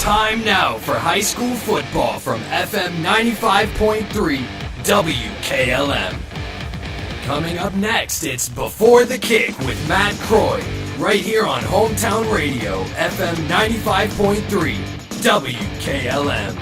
Time now for high school football from FM 95.3 WKLM. Coming up next, it's Before the Kick with Matt Croy, right here on Hometown Radio, FM 95.3 WKLM.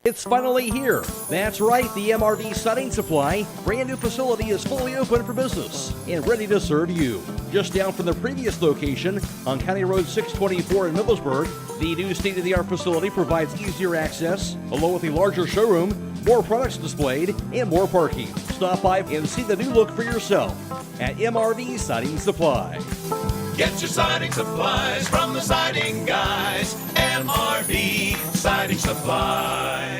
It's finally here. That's right, the MRV Siding Supply brand new facility is fully open for business and ready to serve you. Just down from the previous location on County Road 624 in Millersburg, the new state-of-the-art facility provides easier access, along with a larger showroom, more products displayed, and more parking. Stop by and see the new look for yourself at MRV Siding Supply. Get your siding supplies from the siding guys. MRV Siding Supply.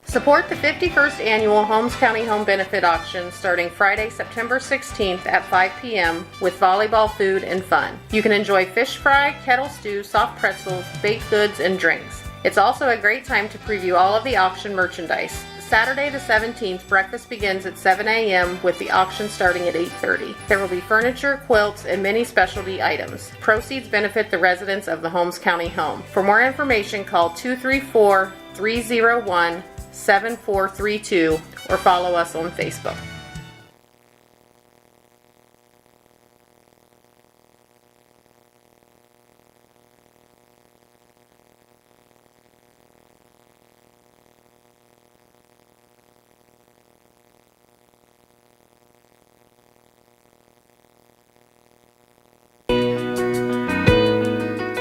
Support the 51st Annual Holmes County Home Benefit Auction starting Friday, September 16th at 5 p.m. with volleyball food and fun. You can enjoy fish fry, kettle stew, soft pretzels, baked goods, and drinks. It's also a great time to preview all of the auction merchandise. Saturday the 17th, breakfast begins at 7 a.m. with the auction starting at 8:30. There will be furniture, quilts, and many specialty items. Proceeds benefit the residents of the Holmes County home. For more information, call 234-301-7432 or follow us on Facebook.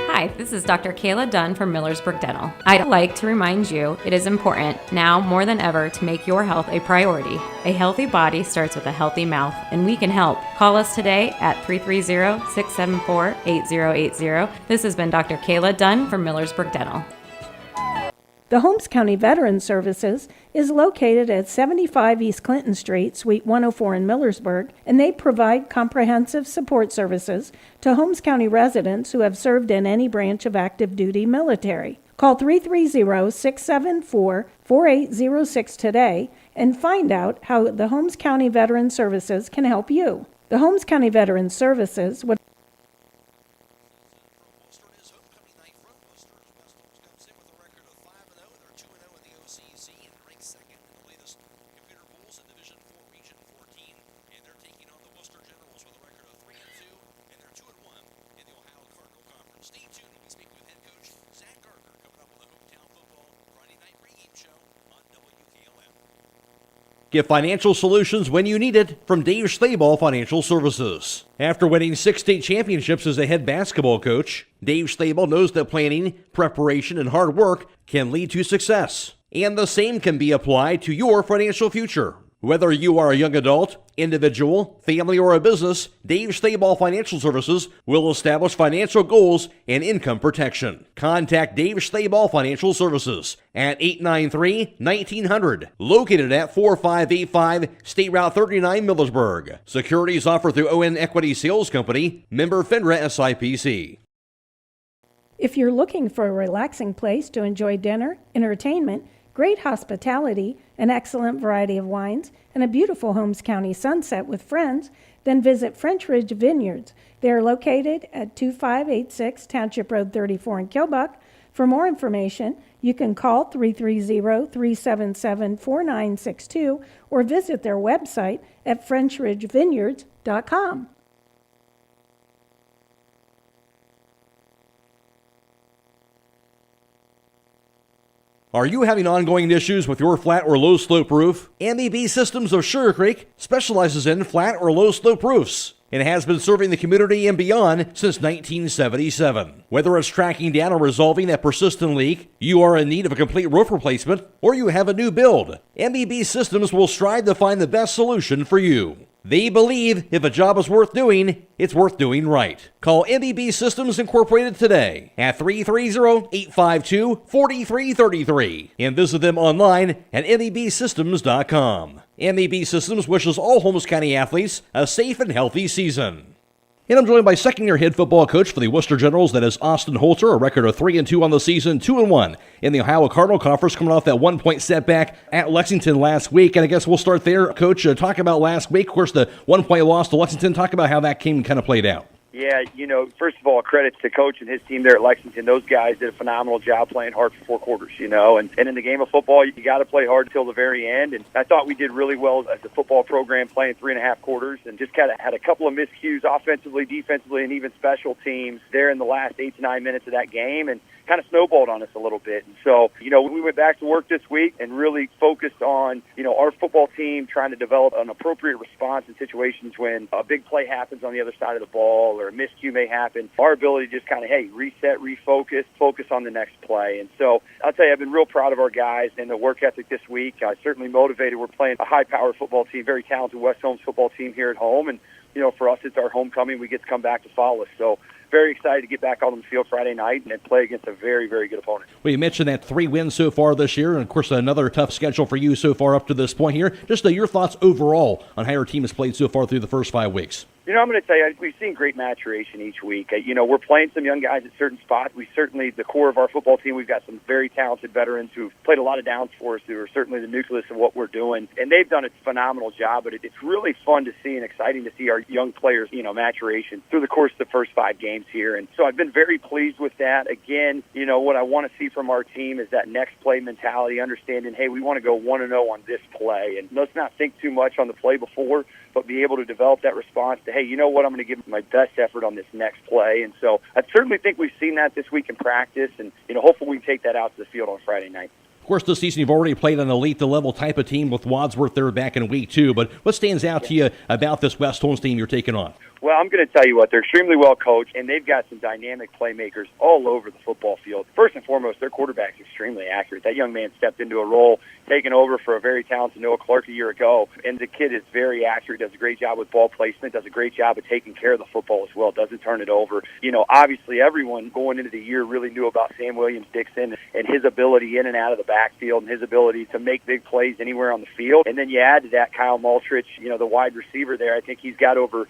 Hi, this is Dr. Kayla Dunn from Millersburg Dental. I'd like to remind you it is important now more than ever to make your health a priority. A healthy body starts with a healthy mouth, and we can help. Call us today at 330-674-8080. This has been Dr. Kayla Dunn from Millersburg Dental. The Holmes County Veterans Services is located at 75 East Clinton Street, Suite 104 in Millersburg, and they provide comprehensive support services to Holmes County residents who have served in any branch of active duty military. Call 330-674-4806 today and find out how the Holmes County Veterans Services can help you. The Holmes County Veterans Services would Get financial solutions when you need it from Dave Stayball Financial Services. After winning 6 state championships as a head basketball coach, Dave Stayball knows that planning, preparation, and hard work can lead to success. And the same can be applied to your financial future. Whether you are a young adult, individual, family, or a business, Dave Stayball Financial Services will establish financial goals and income protection. Contact Dave Stayball Financial Services at 893-1900, located at 4585 State Route 39, Millersburg. Securities offered through ON Equity Sales Company, member FINRA SIPC. If you're looking for a relaxing place to enjoy dinner, entertainment, great hospitality, an excellent variety of wines, and a beautiful Holmes County sunset with friends, then visit French Ridge Vineyards. They are located at 2586 Township Road 34 in Kilbuck. For more information, you can call 330-377-4962 or visit their website at FrenchRidgeVineyards.com. Are you having ongoing issues with your flat or low slope roof? MEB Systems of Sugar Creek specializes in flat or low slope roofs and has been serving the community and beyond since 1977. Whether it's tracking down or resolving a persistent leak, you are in need of a complete roof replacement, or you have a new build, MEB Systems will strive to find the best solution for you. They believe if a job is worth doing, it's worth doing right. Call MEB Systems Incorporated today at 330-852-4333 and visit them online at MEBsystems.com. MEB Systems wishes all Holmes County athletes a safe and healthy season. And I'm joined by second-year head football coach for the Wooster Generals, that is Austin Holzer, a record of 3-2 on the season, 2-1 in the Ohio Cardinal Conference, coming off that 1-point setback at Lexington last week. And I guess we'll start there, Coach. Talk about last week. Of course, the 1-point loss to Lexington. Talk about how that game kind of played out. Yeah, first of all, credit to Coach and his team there at Lexington. Those guys did a phenomenal job playing hard for 4 quarters, and in the game of football, you got to play hard until the very end. And I thought we did really well as a football program playing 3.5 quarters and just kind of had a couple of miscues offensively, defensively, and even special teams there in the last 8 to 9 minutes of that game, and kind of snowballed on us a little bit. And so, we went back to work this week and really focused on, our football team trying to develop an appropriate response in situations when a big play happens on the other side of the ball or a miscue may happen. Our ability to just kind of, reset, refocus, focus on the next play. And so I'll tell you, I've been real proud of our guys and the work ethic this week. Certainly motivated. We're playing a high-powered football team, very talented West Holmes football team here at home. And, for us, it's our homecoming. We get to come back to Solace. So very excited to get back on the field Friday night and play against a very, very good opponent. Well, you mentioned that 3 wins so far this year, and of course another tough schedule for you so far up to this point here. Just your thoughts overall on how your team has played so far through the first 5 weeks. I'm going to tell you, we've seen great maturation each week. We're playing some young guys at certain spots. We certainly, the core of our football team, we've got some very talented veterans who've played a lot of downs for us, who are certainly the nucleus of what we're doing. And they've done a phenomenal job, but it's really fun to see and exciting to see our young players, maturation through the course of the first 5 games here. And so I've been very pleased with that. Again, what I want to see from our team is that next play mentality, understanding, hey, we want to go 1-0 on this play. And let's not think too much on the play before, but be able to develop that response to, hey, you know what, I'm going to give my best effort on this next play. And so I certainly think we've seen that this week in practice, and hopefully we can take that out to the field on Friday night. Of course, this season you've already played an elite-level type of team with Wadsworth there back in week 2, but what stands out to you about this West Holmes team you're taking on? Well, I'm going to tell you what, they're extremely well coached, and they've got some dynamic playmakers all over the football field. First and foremost, their quarterback's extremely accurate. That young man stepped into a role, taking over for a very talented Noah Clark a year ago, and the kid is very accurate, does a great job with ball placement, does a great job of taking care of the football as well, doesn't turn it over. Obviously everyone going into the year really knew about Sam Williams-Dixon and his ability in and out of the backfield and his ability to make big plays anywhere on the field. And then you add to that Kyle Maltrich, the wide receiver there. I think he's got over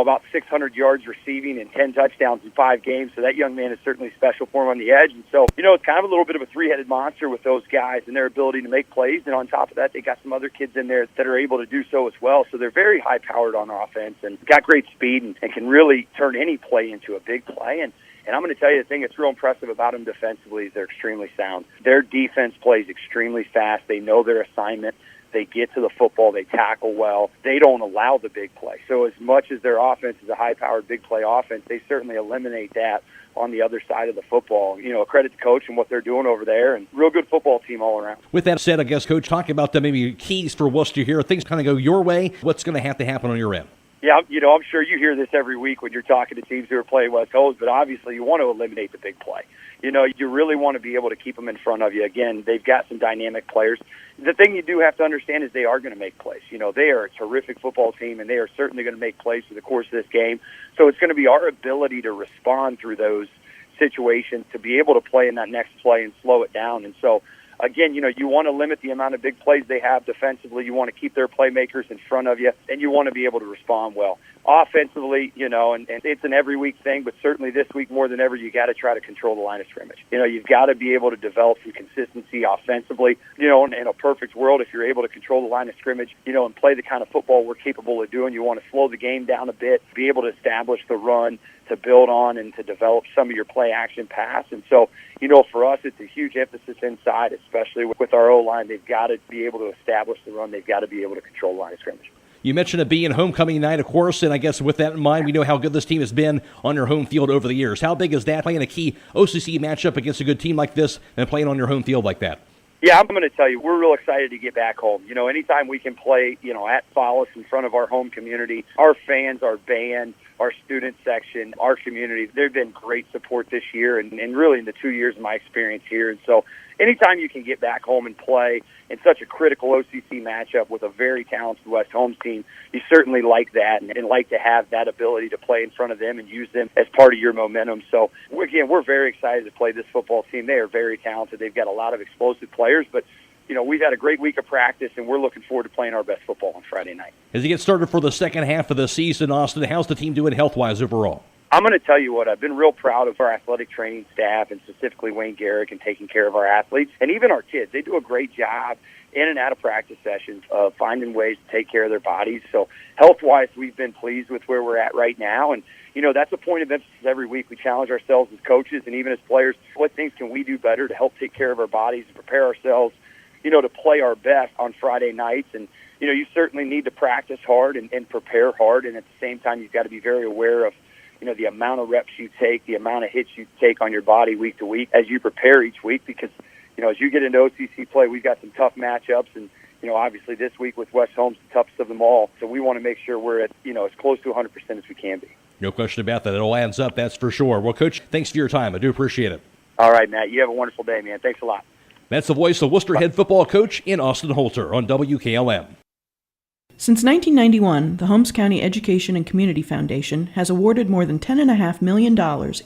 about 600 yards receiving and 10 touchdowns in 5 games. So that young man is certainly special for him on the edge. And so, it's kind of a little bit of a 3-headed monster with those guys and their ability to make plays. And on top of that, they got some other kids in there that are able to do so as well. So they're very high-powered on offense and got great speed and can really turn any play into a big play. And I'm going to tell you the thing that's real impressive about them defensively is they're extremely sound. Their defense plays extremely fast. They know their assignment. They get to the football. They tackle well. They don't allow the big play. So as much as their offense is a high-powered big play offense, they certainly eliminate that on the other side of the football. A credit to Coach and what they're doing over there, and real good football team all around. With that said, I guess, Coach, talk about the maybe keys for Wooster here. Things kind of go your way. What's going to have to happen on your end? Yeah, I'm sure you hear this every week when you're talking to teams who are playing West Holmes, but obviously you want to eliminate the big play. You really want to be able to keep them in front of you. Again, they've got some dynamic players. The thing you do have to understand is they are going to make plays. They are a terrific football team, and they are certainly going to make plays through the course of this game. So it's going to be our ability to respond through those situations, to be able to play in that next play and slow it down. And so, again, you want to limit the amount of big plays they have defensively. You want to keep their playmakers in front of you, and you want to be able to respond well. Offensively, and it's an every week thing, but certainly this week more than ever, you got to try to control the line of scrimmage. You've got to be able to develop some consistency offensively. In a perfect world, if you're able to control the line of scrimmage, and play the kind of football we're capable of doing, you want to slow the game down a bit, be able to establish the run, to build on and to develop some of your play action pass. And so, for us, it's a huge emphasis inside, especially with our O-line. They've got to be able to establish the run. They've got to be able to control the line of scrimmage. You mentioned it being homecoming night, of course, and I guess with that in mind, we know how good this team has been on your home field over the years. How big is that, playing a key OCC matchup against a good team like this and playing on your home field like that? Yeah, I'm going to tell you, we're real excited to get back home. Anytime we can play, at Solace in front of our home community, our fans, our band, our student section, our community, they've been great support this year and really in the 2 years of my experience here. And so anytime you can get back home and play in such a critical OCC matchup with a very talented West Holmes team, you certainly like that and like to have that ability to play in front of them and use them as part of your momentum. So, again, we're very excited to play this football team. They are very talented. They've got a lot of explosive players, but we've had a great week of practice, and we're looking forward to playing our best football on Friday night. As you get started for the second half of the season, Austin, how's the team doing health-wise overall? I'm going to tell you what, I've been real proud of our athletic training staff, and specifically Wayne Garrick, and taking care of our athletes, and even our kids. They do a great job in and out of practice sessions of finding ways to take care of their bodies. So health-wise, we've been pleased with where we're at right now, and that's a point of emphasis every week. We challenge ourselves as coaches and even as players. What things can we do better to help take care of our bodies and prepare ourselves, to play our best on Friday nights? And, you certainly need to practice hard and prepare hard. And at the same time, you've got to be very aware of, the amount of reps you take, the amount of hits you take on your body week to week as you prepare each week. Because, as you get into OCC play, we've got some tough matchups. And, obviously this week with West Holmes, the toughest of them all. So we want to make sure we're at, as close to 100% as we can be. No question about that. It all adds up, that's for sure. Well, Coach, thanks for your time. I do appreciate it. All right, Matt. You have a wonderful day, man. Thanks a lot. That's the voice of Wooster head football coach in Austin Holter on WKLM. Since 1991, the Holmes County Education and Community Foundation has awarded more than $10.5 million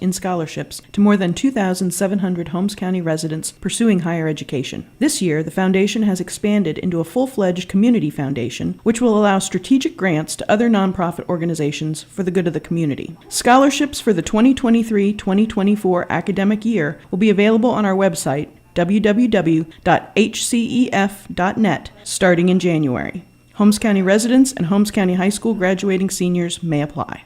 in scholarships to more than 2,700 Holmes County residents pursuing higher education. This year, the foundation has expanded into a full-fledged community foundation, which will allow strategic grants to other nonprofit organizations for the good of the community. Scholarships for the 2023-2024 academic year will be available on our website, www.hcef.net, starting in January. Holmes County residents and Holmes County High School graduating seniors may apply.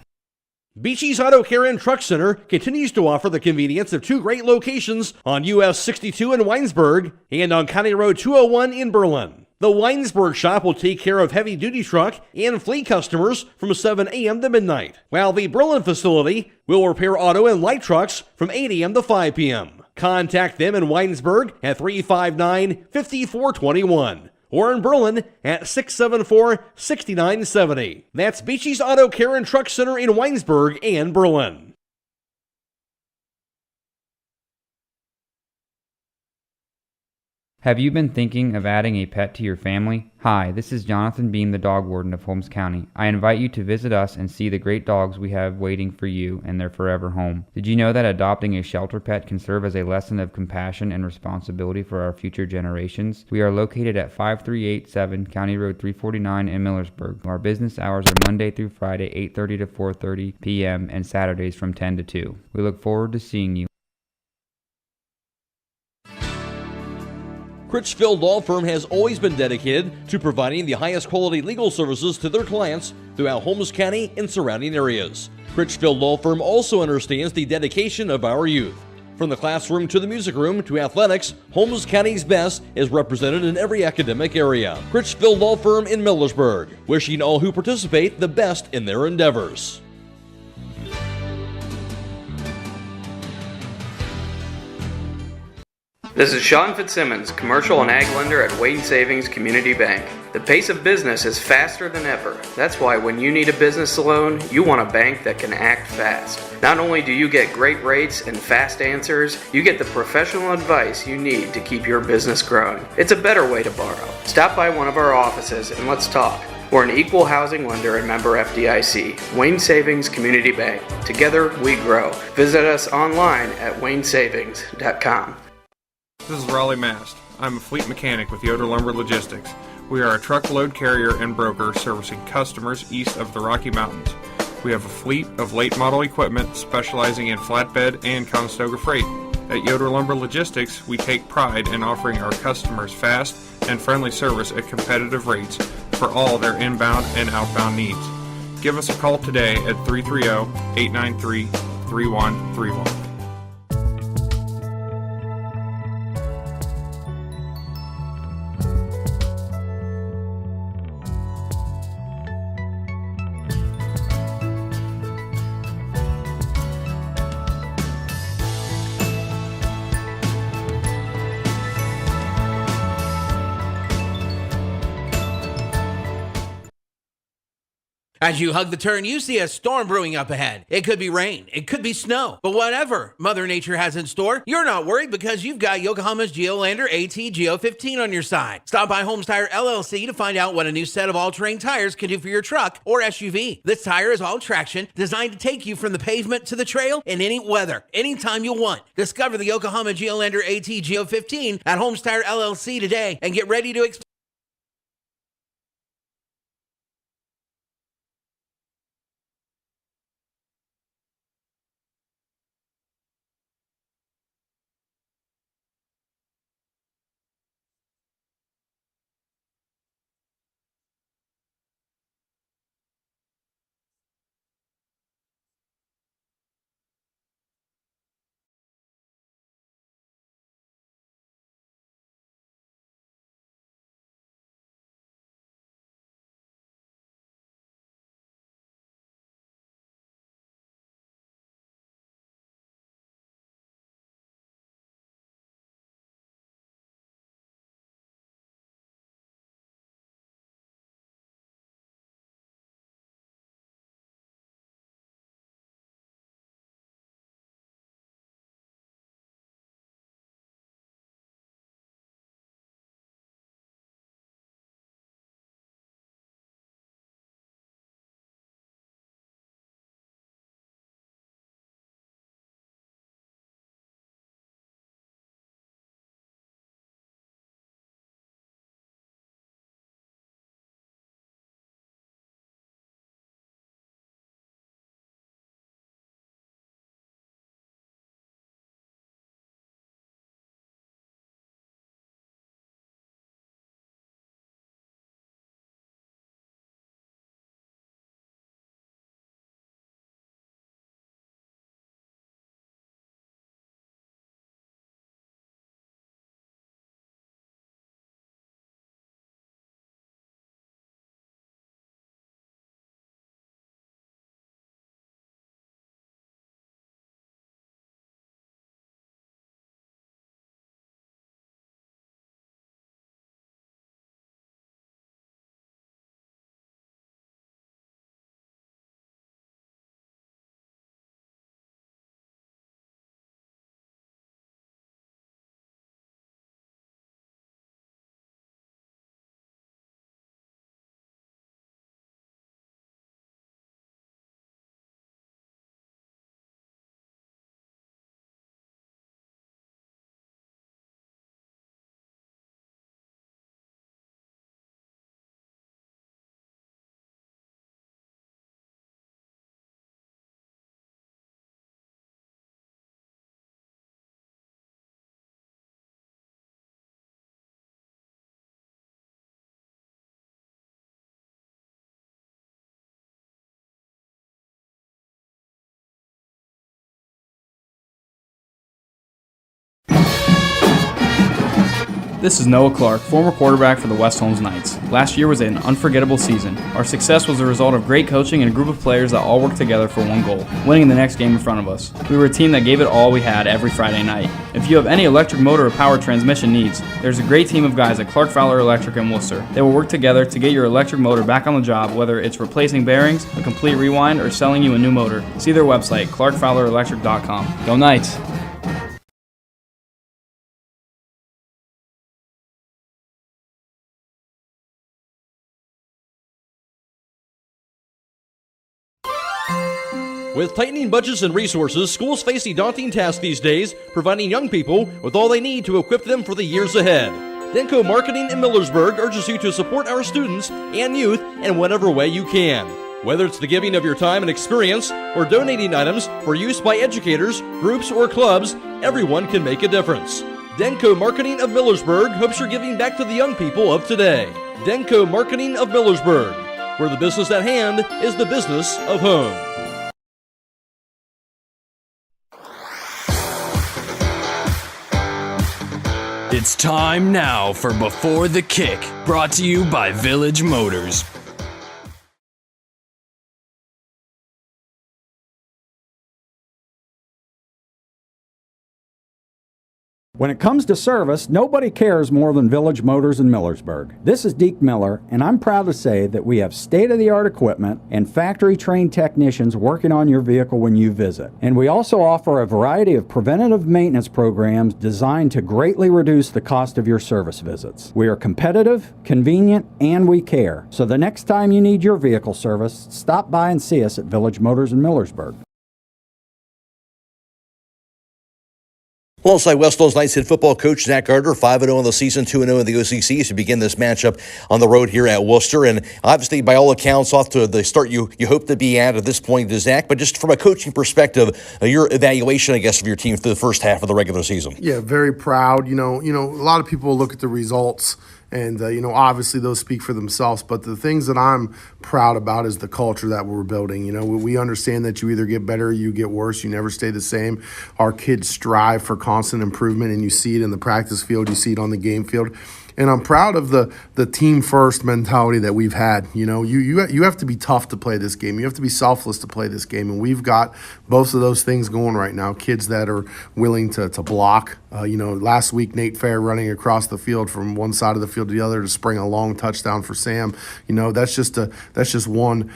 Beachy's Auto Care and Truck Center continues to offer the convenience of two great locations on US 62 in Winesburg and on County Road 201 in Berlin. The Winesburg shop will take care of heavy-duty truck and fleet customers from 7 a.m. to midnight, while the Berlin facility will repair auto and light trucks from 8 a.m. to 5 p.m. Contact them in Winesburg at 359-5421. Or in Berlin at 674-6970. That's Beachy's Auto Care and Truck Center in Winesburg and Berlin. Have you been thinking of adding a pet to your family? Hi, this is Jonathan Beam, the dog warden of Holmes County. I invite you to visit us and see the great dogs we have waiting for you and their forever home. Did you know that adopting a shelter pet can serve as a lesson of compassion and responsibility for our future generations? We are located at 5387 County Road 349 in Millersburg. Our business hours are Monday through Friday, 8:30 to 4:30 p.m. and Saturdays from 10 to 2. We look forward to seeing you. Critchfield Law Firm has always been dedicated to providing the highest quality legal services to their clients throughout Holmes County and surrounding areas. Critchfield Law Firm also understands the dedication of our youth. From the classroom to the music room to athletics, Holmes County's best is represented in every academic area. Critchfield Law Firm in Millersburg, wishing all who participate the best in their endeavors. This is Sean Fitzsimmons, commercial and ag lender at Wayne Savings Community Bank. The pace of business is faster than ever. That's why when you need a business loan, you want a bank that can act fast. Not only do you get great rates and fast answers, you get the professional advice you need to keep your business growing. It's a better way to borrow. Stop by one of our offices and let's talk. We're an equal housing lender and member FDIC. Wayne Savings Community Bank. Together we grow. Visit us online at waynesavings.com. This is Raleigh Mast. I'm a fleet mechanic with Yoder Lumber Logistics. We are a truckload carrier and broker servicing customers east of the Rocky Mountains. We have a fleet of late model equipment specializing in flatbed and Conestoga freight. At Yoder Lumber Logistics, we take pride in offering our customers fast and friendly service at competitive rates for all their inbound and outbound needs. Give us a call today at 330-893-3131. As you hug the turn, you see a storm brewing up ahead. It could be rain, it could be snow, but whatever Mother Nature has in store, you're not worried because you've got Yokohama's Geolandar AT Geo 15 on your side. Stop by Holmes Tire LLC to find out what a new set of all-terrain tires can do for your truck or SUV. This tire is all traction, designed to take you from the pavement to the trail in any weather, anytime you want. Discover the Yokohama Geolandar AT Geo 15 at Holmes Tire LLC today and get ready to This is Noah Clark, former quarterback for the West Holmes Knights. Last year was an unforgettable season. Our success was a result of great coaching and a group of players that all worked together for one goal, winning the next game in front of us. We were a team that gave it all we had every Friday night. If you have any electric motor or power transmission needs, there's a great team of guys at Clark Fowler Electric in Worcester. They will work together to get your electric motor back on the job, whether it's replacing bearings, a complete rewind, or selling you a new motor. See their website, clarkfowlerelectric.com. Go Knights! With tightening budgets and resources, schools face a daunting task these days, providing young people with all they need to equip them for the years ahead. Denko Marketing in Millersburg urges you to support our students and youth in whatever way you can. Whether it's the giving of your time and experience or donating items for use by educators, groups, or clubs, everyone can make a difference. Denko Marketing of Millersburg hopes you're giving back to the young people of today. Denko Marketing of Millersburg, where the business at hand is the business of home. It's time now for Before the Kick, brought to you by Village Motors. When it comes to service, nobody cares more than Village Motors in Millersburg. This is Deke Miller, and I'm proud to say that we have state-of-the-art equipment and factory-trained technicians working on your vehicle when you visit. And we also offer a variety of preventative maintenance programs designed to greatly reduce the cost of your service visits. We are competitive, convenient, and we care. So the next time you need your vehicle service, stop by and see us at Village Motors in Millersburg. Alongside West Holmes Knights head football coach Zach Gardner, 5-0 in the season, 2-0 in the OCC as you begin this matchup on the road here at Wooster. And obviously, by all accounts, off to the start you hope to be at this point, Zach. But just from a coaching perspective, your evaluation, I guess, of your team for the first half of the regular season. Yeah, very proud. You know, a lot of people look at the results. And, obviously those speak for themselves. But the things that I'm proud about is the culture that we're building. We understand that you either get better or you get worse. You never stay the same. Our kids strive for constant improvement, and you see it in the practice field. You see it on the game field. And I'm proud of the team first mentality that we've had. You have to be tough to play this game. You have to be selfless to play this game. And we've got both of those things going right now. Kids that are willing to block. Last week, Nate Fair running across the field from one side of the field to the other to spring a long touchdown for Sam. That's just one,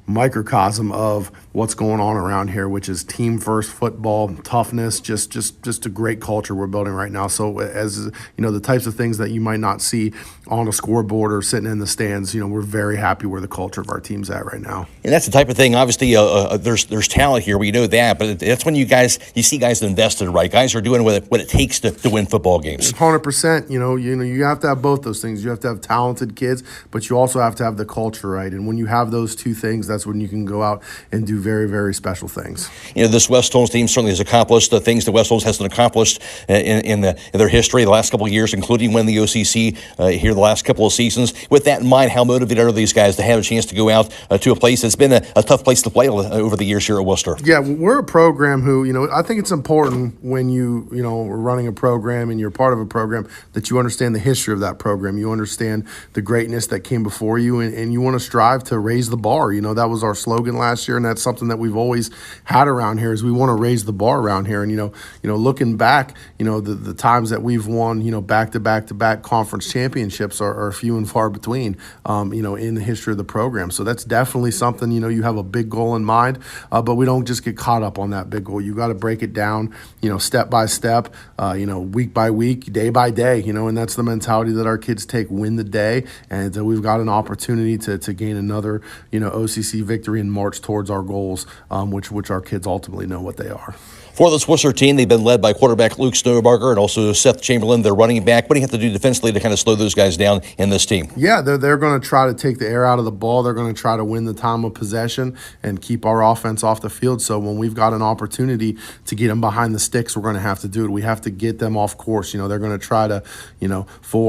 microcosm of what's going on around here, which is team first football, toughness, just a great culture we're building right now. So as the types of things that you might not see on a scoreboard or sitting in the stands, we're very happy where the culture of our team's at right now. And that's the type of thing, obviously, there's talent here, we know that, but that's when you see guys invested, right? Guys are doing what it takes to win football games. 100%. You have to have both those things. You have to have talented kids, but you also have to have the culture right. And when you have those two things, that's when you can go out and do very, very special things. This West Holmes team certainly has accomplished the things that West Holmes hasn't accomplished in their history the last couple of years, including winning the OCC here the last couple of seasons. With that in mind, how motivated are these guys to have a chance to go out to a place that's been a tough place to play over the years here at Wooster? Yeah, we're a program who, I think it's important when we're running a program and you're part of a program that you understand the history of that program. You understand the greatness that came before you, and you want to strive to raise the bar. That was our slogan last year, and that's something that we've always had around here is we want to raise the bar around here. And, looking back, the times that we've won, back-to-back-to-back conference championships are few and far between, in the history of the program. So that's definitely something, you have a big goal in mind, but we don't just get caught up on that big goal. You got to break it down, step by step, week by week, day by day, and that's the mentality that our kids take, win the day. And we've got an opportunity to gain another, OCC victory and march towards our goals, which our kids ultimately know what they are. For this Wooster team, they've been led by quarterback Luke Snowbarger and also Seth Chamberlain, their running back. What do you have to do defensively to kind of slow those guys down in this team? Yeah, they're going to try to take the air out of the ball. They're going to try to win the time of possession and keep our offense off the field. So when we've got an opportunity to get them behind the sticks, we're going to have to do it. We have to get them off course. They're going to try to, 4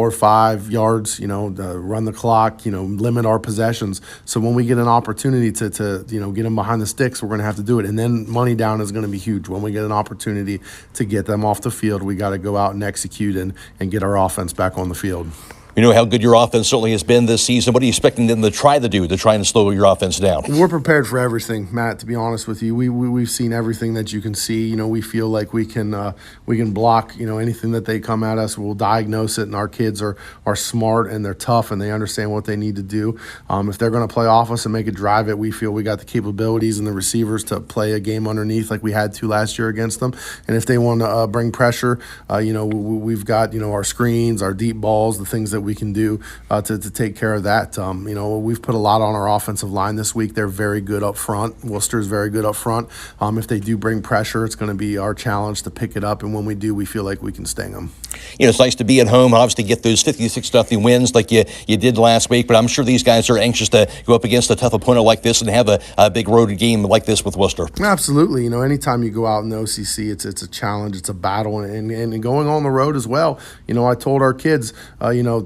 or 5 yards, run the clock, limit our possessions. So when we get an opportunity to get them behind the sticks, we're going to have to do it. And then money down is going to be huge. When we get an opportunity to get them off the field, we got to go out and execute and get our offense back on the field. You know how good your offense certainly has been this season. What are you expecting them to try and slow your offense down? We're prepared for everything, Matt, to be honest with you. We've seen everything that you can see. We feel like we can block, anything that they come at us. We'll diagnose it, and our kids are smart and they're tough and they understand what they need to do. If they're going to play off us and make it drive it, we feel we got the capabilities and the receivers to play a game underneath like we had to last year against them. And if they want to bring pressure, we've got, our screens, our deep balls, the things that we can do to take care of that. We've put a lot on our offensive line this week. They're very good up front. Worcester's very good up front. If they do bring pressure, it's going to be our challenge to pick it up, and when we do, we feel like we can sting them. It's nice to be at home, obviously get those 56-0 wins like you did last week, but I'm sure these guys are anxious to go up against a tough opponent like this and have a big road game like this with Wooster. Absolutely. Anytime you go out in the OCC, it's a challenge, it's a battle, and going on the road as well. I told our kids,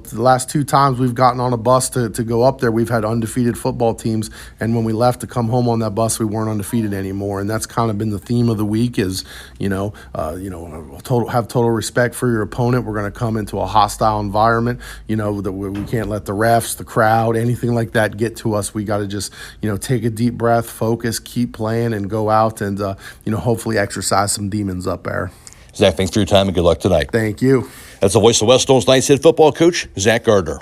the last 2 times we've gotten on a bus to go up there, we've had undefeated football teams, and when we left to come home on that bus, we weren't undefeated anymore, and that's kind of been the theme of the week is, have total respect for your opponent. We're going to come into a hostile environment, that we can't let the refs, the crowd, anything like that get to us. We got to just, take a deep breath, focus, keep playing, and go out and, hopefully exercise some demons up there. Zach, thanks for your time and good luck tonight. Thank you. That's the voice of West Holmes Knights head football coach, Zach Gardner.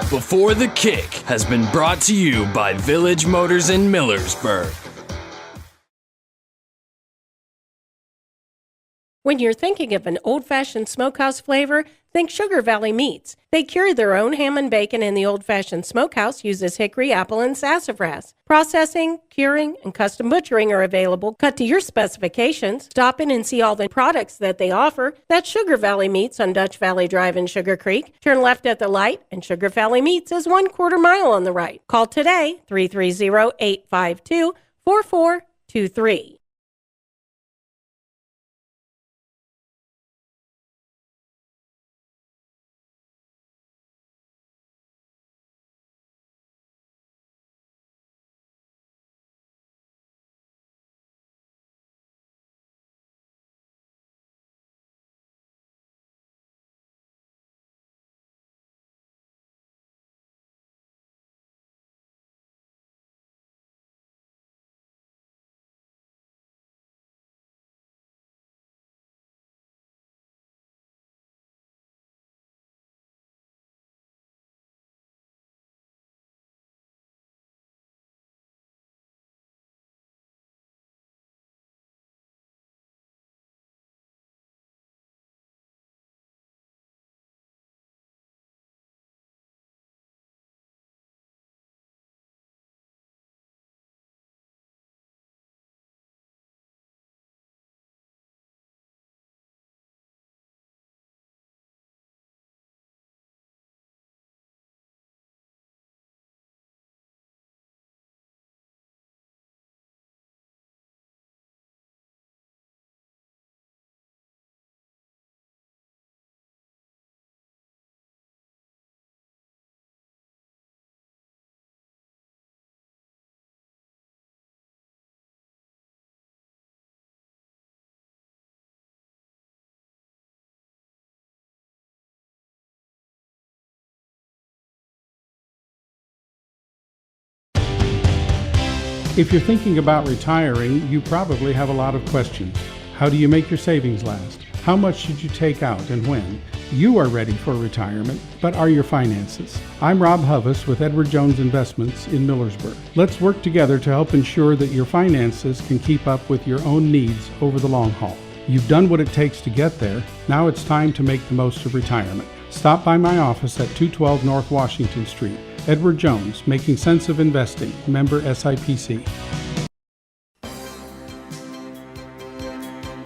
Before the Kick has been brought to you by Village Motors in Millersburg. When you're thinking of an old-fashioned smokehouse flavor, think Sugar Valley Meats. They cure their own ham and bacon, and the old-fashioned smokehouse uses hickory, apple, and sassafras. Processing, curing, and custom butchering are available, cut to your specifications. Stop in and see all the products that they offer. That's Sugar Valley Meats on Dutch Valley Drive in Sugar Creek. Turn left at the light, and Sugar Valley Meats is 1/4 mile on the right. Call today, 330-852-4423. If you're thinking about retiring, you probably have a lot of questions. How do you make your savings last? How much should you take out and when? You are ready for retirement, but are your finances? I'm Rob Huvis with Edward Jones Investments in Millersburg. Let's work together to help ensure that your finances can keep up with your own needs over the long haul. You've done what it takes to get there. Now it's time to make the most of retirement. Stop by my office at 212 North Washington Street. Edward Jones, Making Sense of Investing, member SIPC.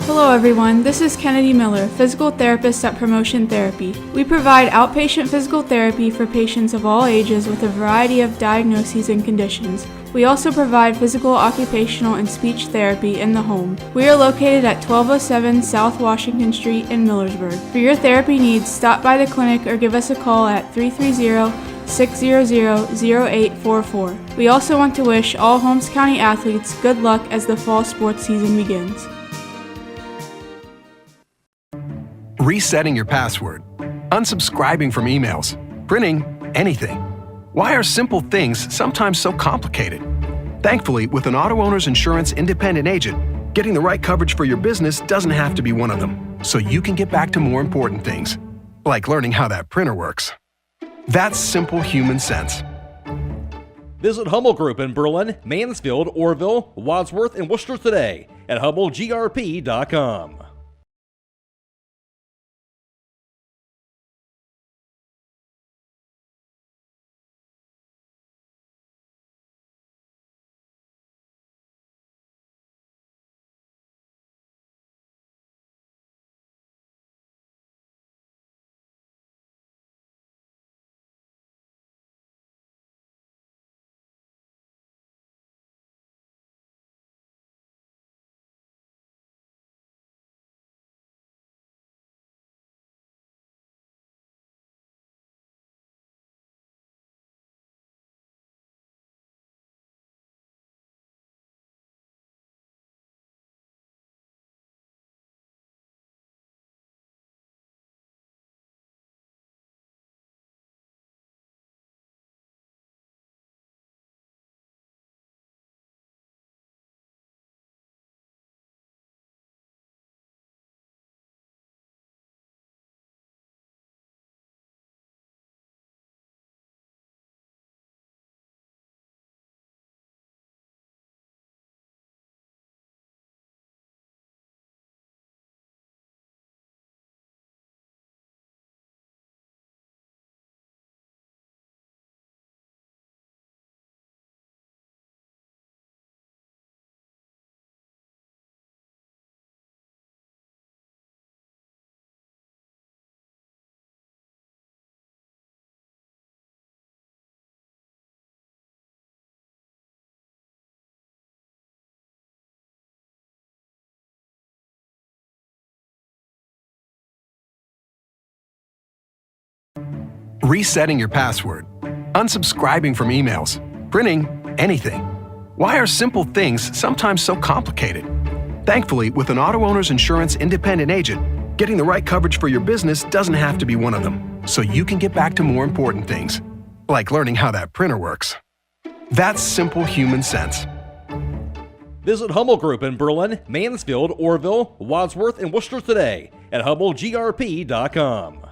Hello everyone, this is Kennedy Miller, physical therapist at Promotion Therapy. We provide outpatient physical therapy for patients of all ages with a variety of diagnoses and conditions. We also provide physical, occupational, and speech therapy in the home. We are located at 1207 South Washington Street in Millersburg. For your therapy needs, stop by the clinic or give us a call at 330-600-0844. We also want to wish all Holmes County athletes good luck as the fall sports season begins. Resetting your password, unsubscribing from emails, printing anything. Why are simple things sometimes so complicated? Thankfully, with an auto owner's insurance independent agent, getting the right coverage for your business doesn't have to be one of them, so you can get back to more important things, like learning how that printer works. That's simple human sense. Visit Hummel Group in Berlin, Mansfield, Orville, Wadsworth, and Wooster today at HummelGRP.com. Resetting your password, unsubscribing from emails, printing anything. Why are simple things sometimes so complicated? Thankfully, with an auto owner's insurance independent agent, getting the right coverage for your business doesn't have to be one of them, so you can get back to more important things, like learning how that printer works. That's simple human sense. Visit Hummel Group in Berlin, Mansfield, Orville, Wadsworth, and Wooster today at HummelGRP.com.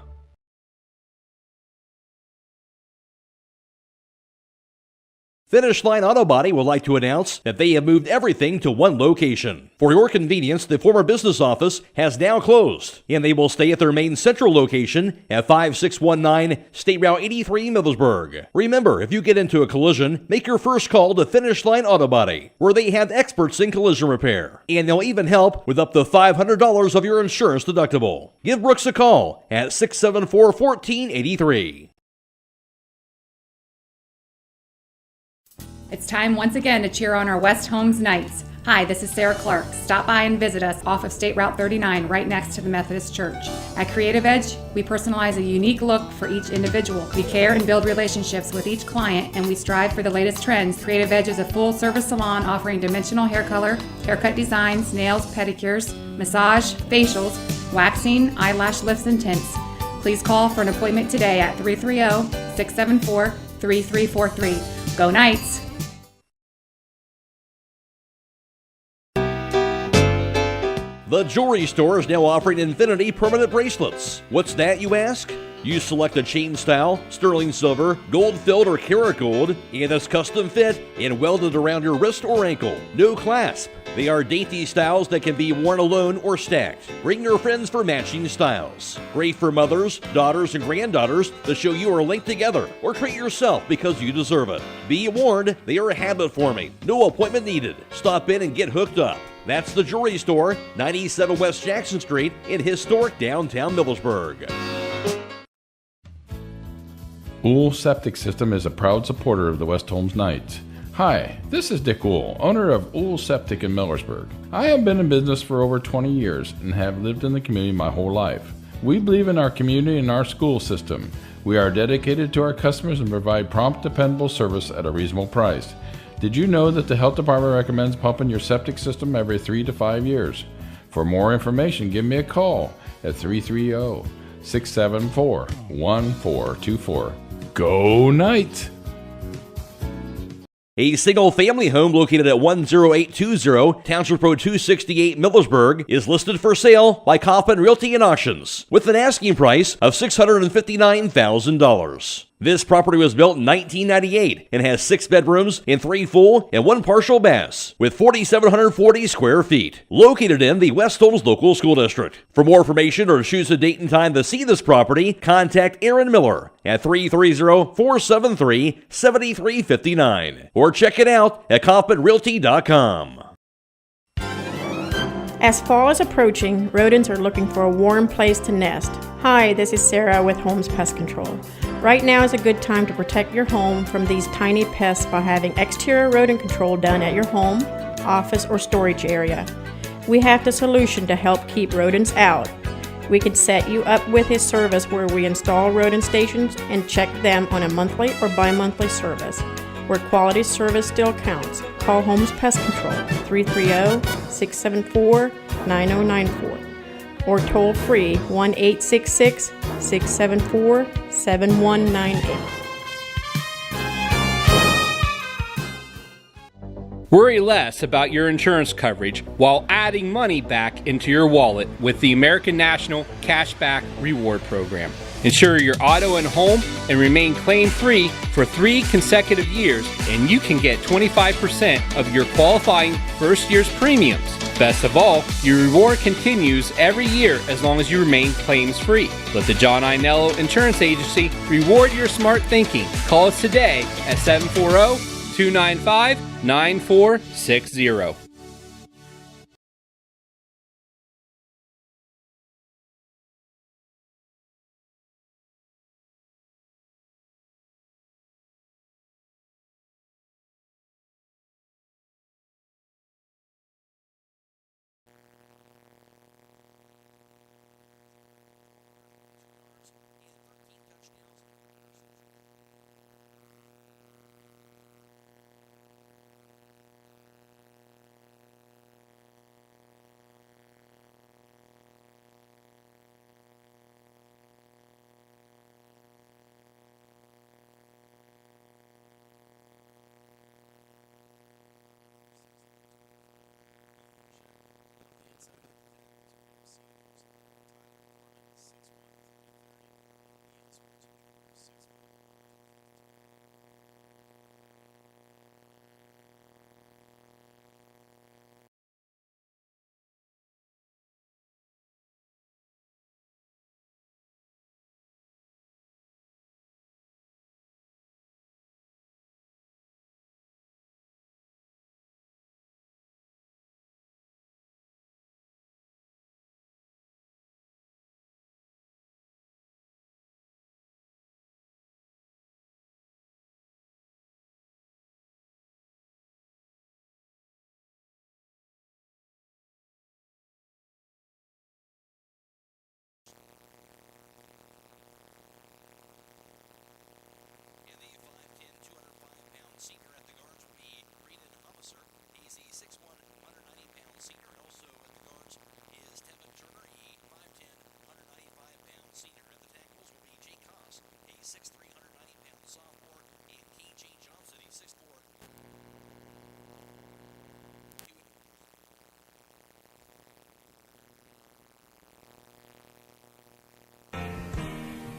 Finish Line Auto Body would like to announce that they have moved everything to one location. For your convenience, the former business office has now closed, and they will stay at their main central location at 5619 State Route 83, Middlesburg. Remember, if you get into a collision, make your first call to Finish Line Auto Body, where they have experts in collision repair, and they'll even help with up to $500 of your insurance deductible. Give Brooks a call at 674-1483. It's time once again to cheer on our West Holmes Knights. Hi, this is Sarah Clark. Stop by and visit us off of State Route 39 right next to the Methodist Church. At Creative Edge, we personalize a unique look for each individual. We care and build relationships with each client, and we strive for the latest trends. Creative Edge is a full-service salon offering dimensional hair color, haircut designs, nails, pedicures, massage, facials, waxing, eyelash lifts, and tints. Please call for an appointment today at 330-674-3343. Go Knights! The Jewelry Store is now offering Infinity permanent bracelets. What's that, you ask? You select a chain style, sterling silver, gold filled or karat gold, and it's custom fit and welded around your wrist or ankle. No clasp. They are dainty styles that can be worn alone or stacked. Bring your friends for matching styles. Great for mothers, daughters, and granddaughters to show you are linked together, or treat yourself because you deserve it. Be warned, they are habit forming. No appointment needed. Stop in and get hooked up. That's the Jewelry Store, 97 West Jackson Street in historic downtown Middlesburg. Ool Septic System is a proud supporter of the West Holmes Knights. Hi, this is Dick Ool, owner of Ool Septic in Millersburg. I have been in business for over 20 years and have lived in the community my whole life. We believe in our community and our school system. We are dedicated to our customers and provide prompt, dependable service at a reasonable price. Did you know that the health department recommends pumping your septic system every 3 to 5 years? For more information, give me a call at 330-674-1424. Go Knights! A single-family home located at 10820 Township Road 268, Millersburg, is listed for sale by Kaufman Realty and Auctions with an asking price of $659,000. This property was built in 1998 and has 6 bedrooms and 3 full and 1 partial baths with 4,740 square feet. Located in the West Holmes Local School District. For more information or to choose a date and time to see this property, contact Aaron Miller at 330-473-7359 or check it out at KaufmanRealty.com. As fall is approaching, rodents are looking for a warm place to nest. Hi, this is Sarah with Holmes Pest Control. Right now is a good time to protect your home from these tiny pests by having exterior rodent control done at your home, office, or storage area. We have the solution to help keep rodents out. We could set you up with a service where we install rodent stations and check them on a monthly or bi-monthly service, where quality service still counts. Call Holmes Pest Control, 330-674-9094, or toll free 1-866-674-7198. Worry less about your insurance coverage while adding money back into your wallet with the American National Cashback Reward Program. Insure your auto and home and remain claim-free for 3 consecutive years, and you can get 25% of your qualifying first year's premiums. Best of all, your reward continues every year as long as you remain claims-free. Let the John Inello Insurance Agency reward your smart thinking. Call us today at 740-295-9460.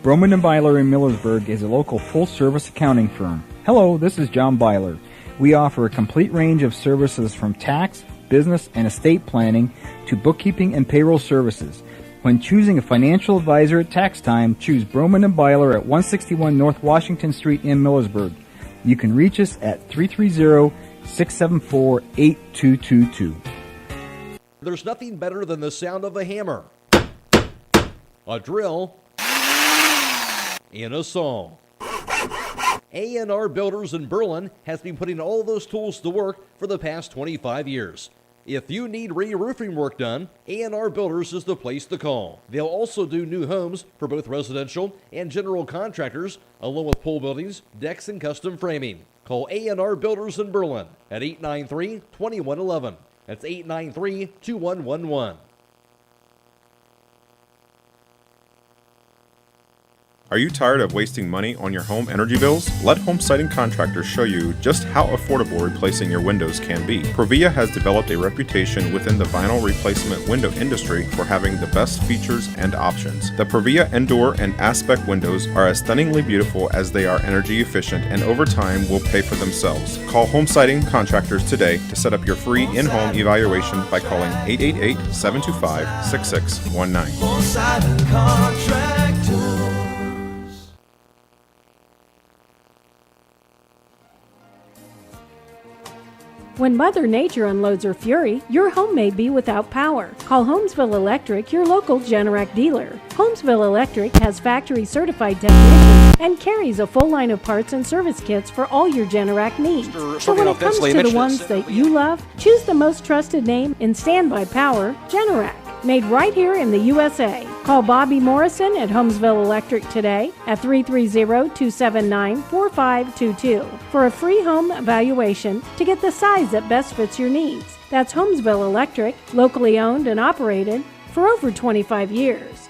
Broman & Byler in Millersburg is a local full-service accounting firm. Hello, this is John Byler. We offer a complete range of services from tax, business, and estate planning to bookkeeping and payroll services. When choosing a financial advisor at tax time, choose Broman & Byler at 161 North Washington Street in Millersburg. You can reach us at 330-674-8222. There's nothing better than the sound of a hammer, a drill, and a saw. A&R Builders in Berlin has been putting all those tools to work for the past 25 years. If you need re-roofing work done, A&R Builders is the place to call. They'll also do new homes for both residential and general contractors, along with pole buildings, decks, and custom framing. Call A&R Builders in Berlin at 893-2111. That's 893-2111. Are you tired of wasting money on your home energy bills? Let Home Siding Contractors show you just how affordable replacing your windows can be. Provia has developed a reputation within the vinyl replacement window industry for having the best features and options. The Provia Endure and Aspect windows are as stunningly beautiful as they are energy efficient, and over time will pay for themselves. Call Home Siding Contractors today to set up your free in-home evaluation by calling 888-725-6619. Home Siding Contractors. When Mother Nature unloads her fury, your home may be without power. Call Holmesville Electric, your local Generac dealer. Holmesville Electric has factory-certified technicians and carries a full line of parts and service kits for all your Generac needs. So when it comes to the ones that you love, choose the most trusted name in standby power, Generac. Made right here in the USA. Call Bobby Morrison at Holmesville Electric today at 330-279-4522 for a free home evaluation to get the size that best fits your needs. That's Holmesville Electric, locally owned and operated for over 25 years.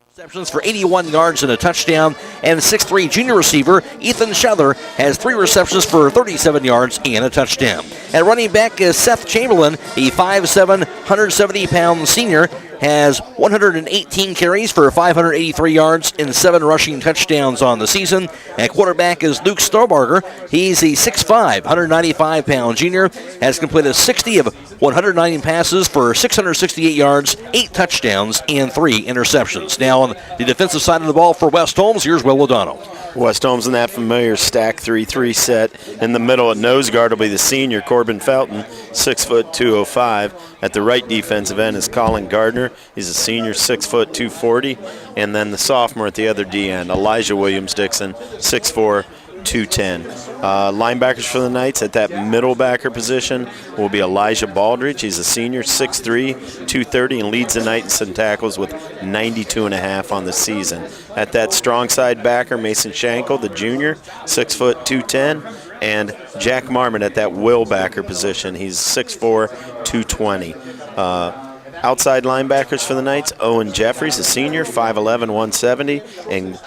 Receptions for 81 yards and a touchdown, and 6'3" junior receiver Ethan Scheller has 3 receptions for 37 yards and a touchdown. At running back is Seth Chamberlain, a 5'7", 170-pound senior, has 118 carries for 583 yards and 7 rushing touchdowns on the season. At quarterback is Luke Starbarger. He's a 6'5", 195-pound junior, has completed 60 of 190 passes for 668 yards, 8 touchdowns, and 3 interceptions. Now on the defensive side of the ball for West Holmes, here's Will O'Donnell. West Holmes in that familiar stack 3-3 set. In the middle at nose guard will be the senior Corbin Felton, 6', 205. At the right defensive end is Colin Gardner. He's a senior, 6', 240. And then the sophomore at the other D end, Elijah Williams-Dixon, 6'4", 210. Linebackers for the Knights at that middle backer position will be Elijah Baldridge. He's a senior, 6'3", 230, and leads the Knights in tackles with 92.5 on the season. At that strong side backer, Mason Schenkel, the junior, 6', 210, and Jack Marmon at that will backer position. He's 6'4", 220. Outside linebackers for the Knights, Owen Jeffries, a senior, 5'11", 170, and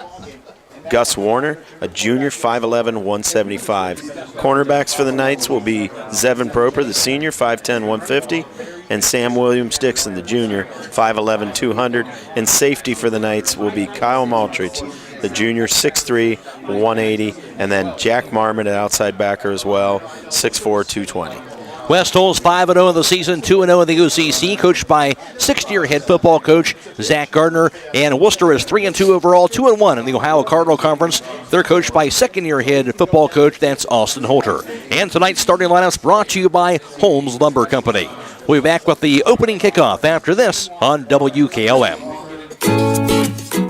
Gus Warner, a junior, 5'11", 175. Cornerbacks for the Knights will be Zevin Proper, the senior, 5'10", 150, and Sam Williams-Dixon, the junior, 5'11", 200. And safety for the Knights will be Kyle Maltrich, the junior, 6'3", 180, and then Jack Marmon, an outside backer as well, 6'4", 220. West Holmes 5-0 in the season, 2-0 in the OCC, coached by sixth-year head football coach Zach Gardner. And Wooster is 3-2 overall, 2-1 in the Ohio Cardinal Conference. They're coached by second-year head football coach, that's Austin Holter. And tonight's starting lineups brought to you by Holmes Lumber Company. We'll be back with the opening kickoff after this on WKLM.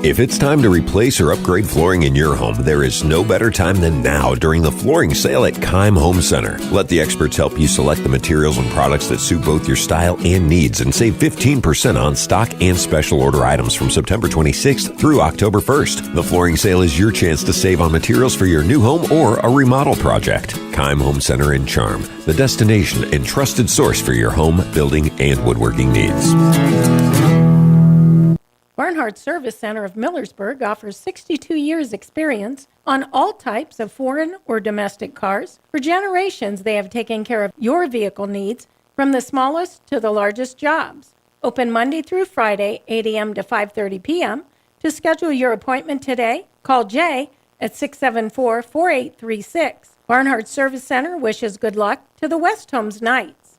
If it's time to replace or upgrade flooring in your home, there is no better time than now during the flooring sale at Keim Home Center. Let the experts help you select the materials and products that suit both your style and needs and save 15% on stock and special order items from September 26th through October 1st. The flooring sale is your chance to save on materials for your new home or a remodel project. Keim Home Center in Charm, the destination and trusted source for your home, building, and woodworking needs. Barnhart Service Center of Millersburg offers 62 years experience on all types of foreign or domestic cars. For generations, they have taken care of your vehicle needs from the smallest to the largest jobs. Open Monday through Friday, 8 a.m. to 5:30 p.m. To schedule your appointment today, call Jay at 674-4836. Barnhart Service Center wishes good luck to the West Holmes Knights.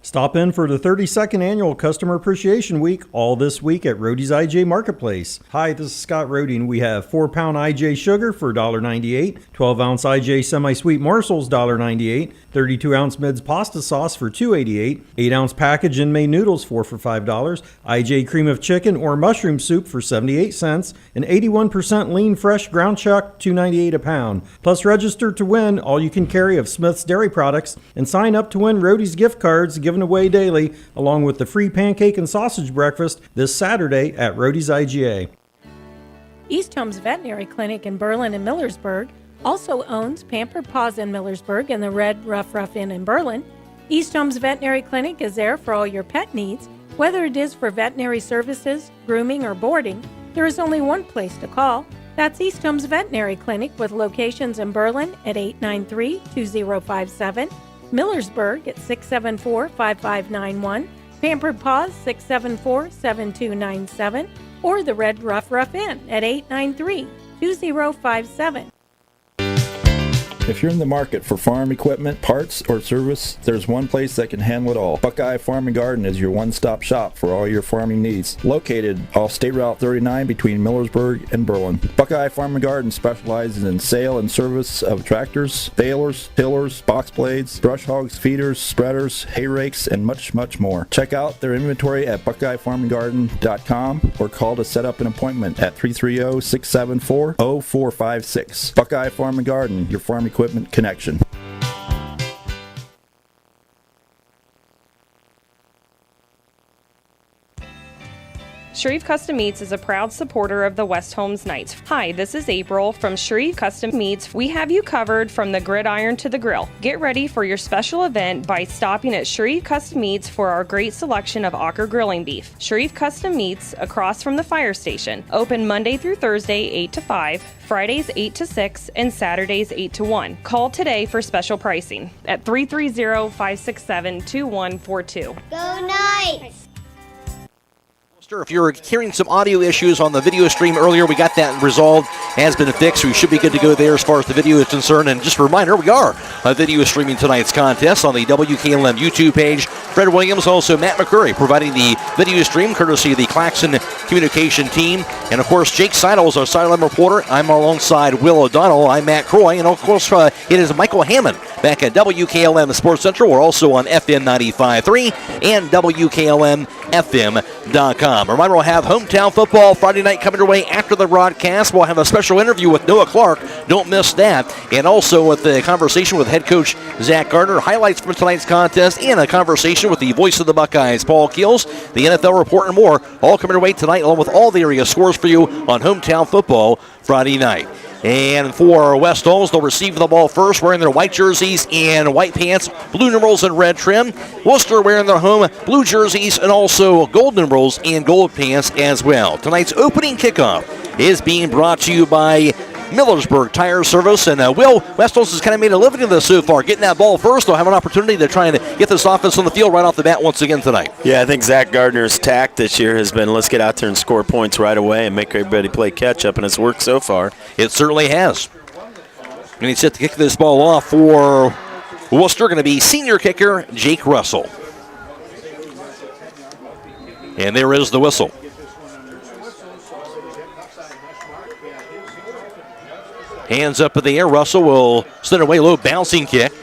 Stop in for the 32nd Annual Customer Appreciation Week all this week at Roadie's IJ Marketplace. Hi, this is Scott Roadie, and we have 4-pound IJ sugar for $1.98, 12-ounce IJ semi-sweet morsels $1.98, 32-ounce Mids pasta sauce for $2.88, 8-ounce package in-made noodles for $5, IJ cream of chicken or mushroom soup for 78 cents, and 81% lean fresh ground chuck $2.98 a pound. Plus register to win all you can carry of Smith's Dairy Products and sign up to win Roadie's gift cards given away daily, along with the free pancake and sausage breakfast this Saturday at Roadie's IGA. East Holmes Veterinary Clinic in Berlin and Millersburg also owns Pampered Paws in Millersburg and the Red Rough Inn in Berlin. East Holmes Veterinary Clinic is there for all your pet needs, whether it is for veterinary services, grooming, or boarding. There is only one place to call. That's East Holmes Veterinary Clinic with locations in Berlin at 893-2057, Millersburg at 674-5591, Pampered Paws 674-7297, or the Red Rough Inn at 893-2057. If you're in the market for farm equipment, parts, or service, there's one place that can handle it all. Buckeye Farm and Garden is your one-stop shop for all your farming needs. Located off State Route 39 between Millersburg and Berlin. Buckeye Farm and Garden specializes in sale and service of tractors, balers, tillers, box blades, brush hogs, feeders, spreaders, hay rakes, and much, much more. Check out their inventory at buckeyefarmandgarden.com or call to set up an appointment at 330-674-0456. Buckeye Farm and Garden, your farm equipment connection. Shreve Custom Meats is a proud supporter of the West Holmes Knights. Hi, this is April from Shreve Custom Meats. We have you covered from the gridiron to the grill. Get ready for your special event by stopping at Shreve Custom Meats for our great selection of Ocker grilling beef. Shreve Custom Meats, across from the fire station. Open Monday through Thursday, 8 to 5, Fridays 8 to 6, and Saturdays 8 to 1. Call today for special pricing at 330-567-2142. Go Knights! If you're hearing some audio issues on the video stream earlier, we got that resolved, has been fixed. We should be good to go there as far as the video is concerned. And just a reminder, we are video streaming tonight's contest on the WKLM YouTube page. Fred Williams, also Matt McCreery, providing the video stream courtesy of the Claxon communication team. And of course, Jake Sidle is our sideline reporter. I'm alongside Will O'Donnell. I'm Matt Croy. And of course, it is Michael Hammond back at WKLM Sports Central. We're also on FM 95.3 and WKLM-FM.com. Reminder, we'll have hometown football Friday night coming your way after the broadcast. We'll have a special interview with Noah Clark. Don't miss that. And also with the conversation with head coach Zach Gardner, highlights from tonight's contest, and a conversation with the voice of the Buckeyes, Paul Keels, the NFL report, and more, all coming your way tonight, along with all the area scores for you on hometown football Friday night. And for West Holmes, they'll receive the ball first, wearing their white jerseys and white pants, blue numerals and red trim. Wooster wearing their home blue jerseys and also gold numerals and gold pants as well. Tonight's opening kickoff is being brought to you by Millersburg Tire Service. And Will, West Holmes has kind of made a living of this so far. Getting that ball first, they'll have an opportunity to try and get this offense on the field right off the bat once again tonight. Yeah, I think Zach Gardner's tack this year has been, let's get out there and score points right away and make everybody play catch-up, and it's worked so far. It certainly has. And he's set to kick this ball off for Wooster, going to be senior kicker Jake Russell. And there is the whistle. Hands up in the air. Russell will send away, low bouncing kick.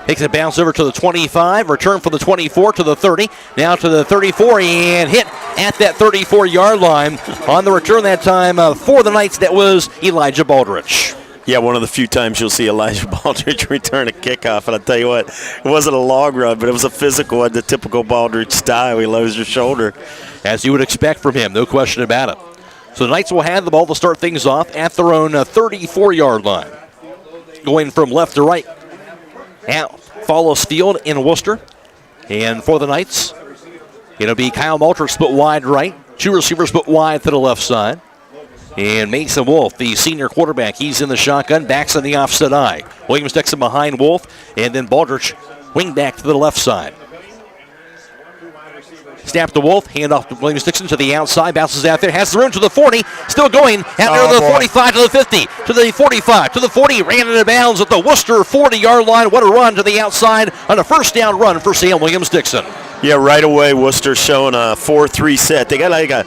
Takes a bounce over to the 25. Return from the 24 to the 30. Now to the 34 and hit at that 34-yard line. On the return that time for the Knights, that was Elijah Baldrige. Yeah, one of the few times you'll see Elijah Baldrige return a kickoff. And I'll tell you what, it wasn't a long run, but it was a physical one, the typical Baldrige style. He lowers his shoulder. As you would expect from him, no question about it. So the Knights will have the ball to start things off at their own 34-yard line. Going from left to right. Out follows field in Wooster. And for the Knights, it'll be Kyle Malter split wide right. Two receivers split wide to the left side. And Mason Wolf, the senior quarterback, he's in the shotgun. Backs on the offset eye. Williams takes him behind Wolf. And then Baldrige wing back to the left side. Snap to Wolf, hand off to Williams Dixon to the outside, bounces out there, has the room to the 40, still going, out near the 45 to the 50, to the 45, to the 40, ran into bounds at the Wooster 40-yard line. What a run to the outside on a first down run for Sam Williams Dixon. Yeah, right away, Wooster showing a 4-3 set. They got like a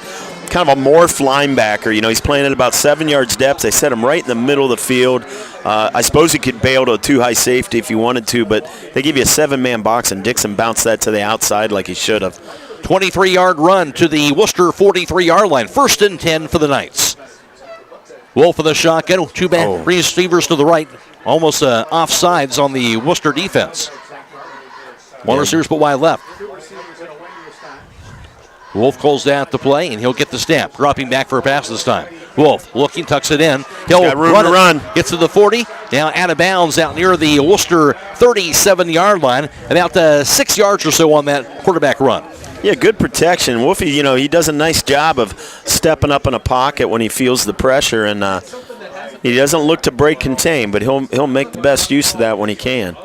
kind of a morph linebacker. You know, he's playing at about 7 yards depth. They set him right in the middle of the field. I suppose he could bail to a too high safety if he wanted to, but they give you a 7-man box, and Dixon bounced that to the outside like he should have. 23-yard run to the Wooster 43-yard line. 1st and 10 for the Knights. Wolf of the shotgun. Two back receivers to the right. Almost offsides on the Wooster defense. One receivers but wide left. Wolf calls out the play, and he'll get the snap. Dropping back for a pass this time. Wolf looking, tucks it in. He'll run. Gets to the 40. Now out of bounds out near the Wooster 37-yard line. About 6 yards or so on that quarterback run. Yeah, good protection. Wolfie, you know, he does a nice job of stepping up in a pocket when he feels the pressure, and he doesn't look to break contain, but he'll make the best use of that when he can.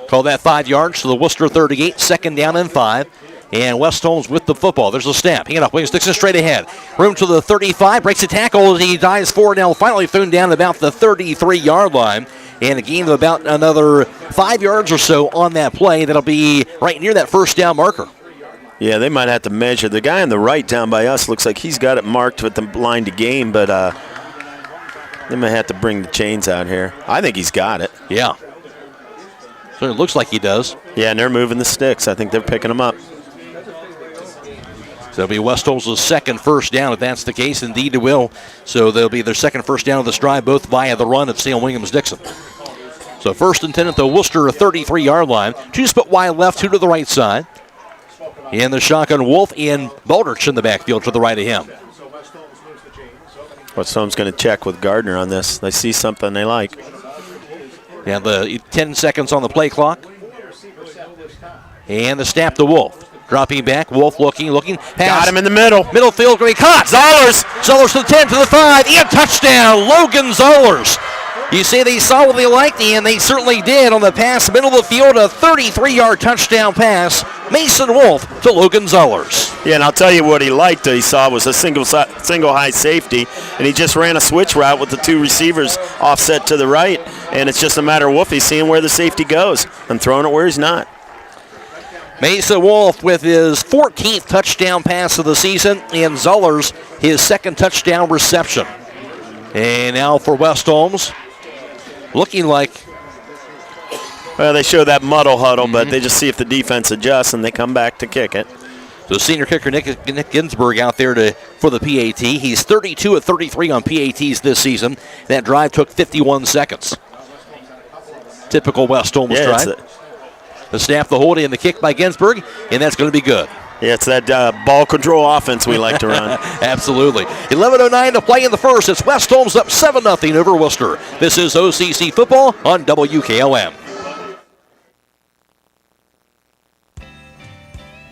Call that 5 yards to the Wooster 38, 2nd down and 5. And West Holmes with the football. There's a snap. Hand off. Williams Dixon straight ahead. Room to the 35. Breaks a tackle as he dives forward. Now finally thrown down about the 33-yard line. And a gain of about another 5 yards or so on that play. That'll be right near that first down marker. Yeah, they might have to measure. The guy on the right down by us looks like he's got it marked with the line to gain, but they might have to bring the chains out here. I think he's got it. Yeah. So it looks like he does. Yeah, and they're moving the sticks. I think they're picking them up. So it'll be West Holmes' second first down if that's the case. Indeed it will. So they'll be their second first down of the stride, both via the run of Sam Williams Dixon. So 1st and 10 at the Wooster 33-yard line. 2 split wide left, 2 to the right side. And the shotgun Wolf and Baldrich in the backfield to the right of him. West Holmes going to check with Gardner on this. They see something they like. And the 10 seconds on the play clock. And the snap to Wolf. Dropping back, Wolf looking, pass. Got him in the middle. Middle field, going to be caught. Zollers to the 10, to the 5, and touchdown, Logan Zollers. You say they saw what they liked, and they certainly did on the pass. Middle of the field, a 33-yard touchdown pass. Mason Wolf to Logan Zollers. Yeah, and I'll tell you what he liked he saw was a single high safety, and he just ran a switch route with the 2 receivers offset to the right, and it's just a matter of Wolfie seeing where the safety goes and throwing it where he's not. Mason Wolf with his 14th touchdown pass of the season, and Zollers his 2nd touchdown reception. And now for West Holmes, looking like... Well, they show that muddle huddle, but they just see if the defense adjusts, and they come back to kick it. So senior kicker Nick Ginsburg out there for the PAT. He's 32 of 33 on PATs this season. That drive took 51 seconds. Typical West Holmes drive. The snap, the hold, and the kick by Ginsburg, and that's going to be good. Yeah, it's that ball control offense we like to run. Absolutely. 11:09 to play in the first. It's West Holmes up 7-0 over Wooster. This is OCC football on WKLM.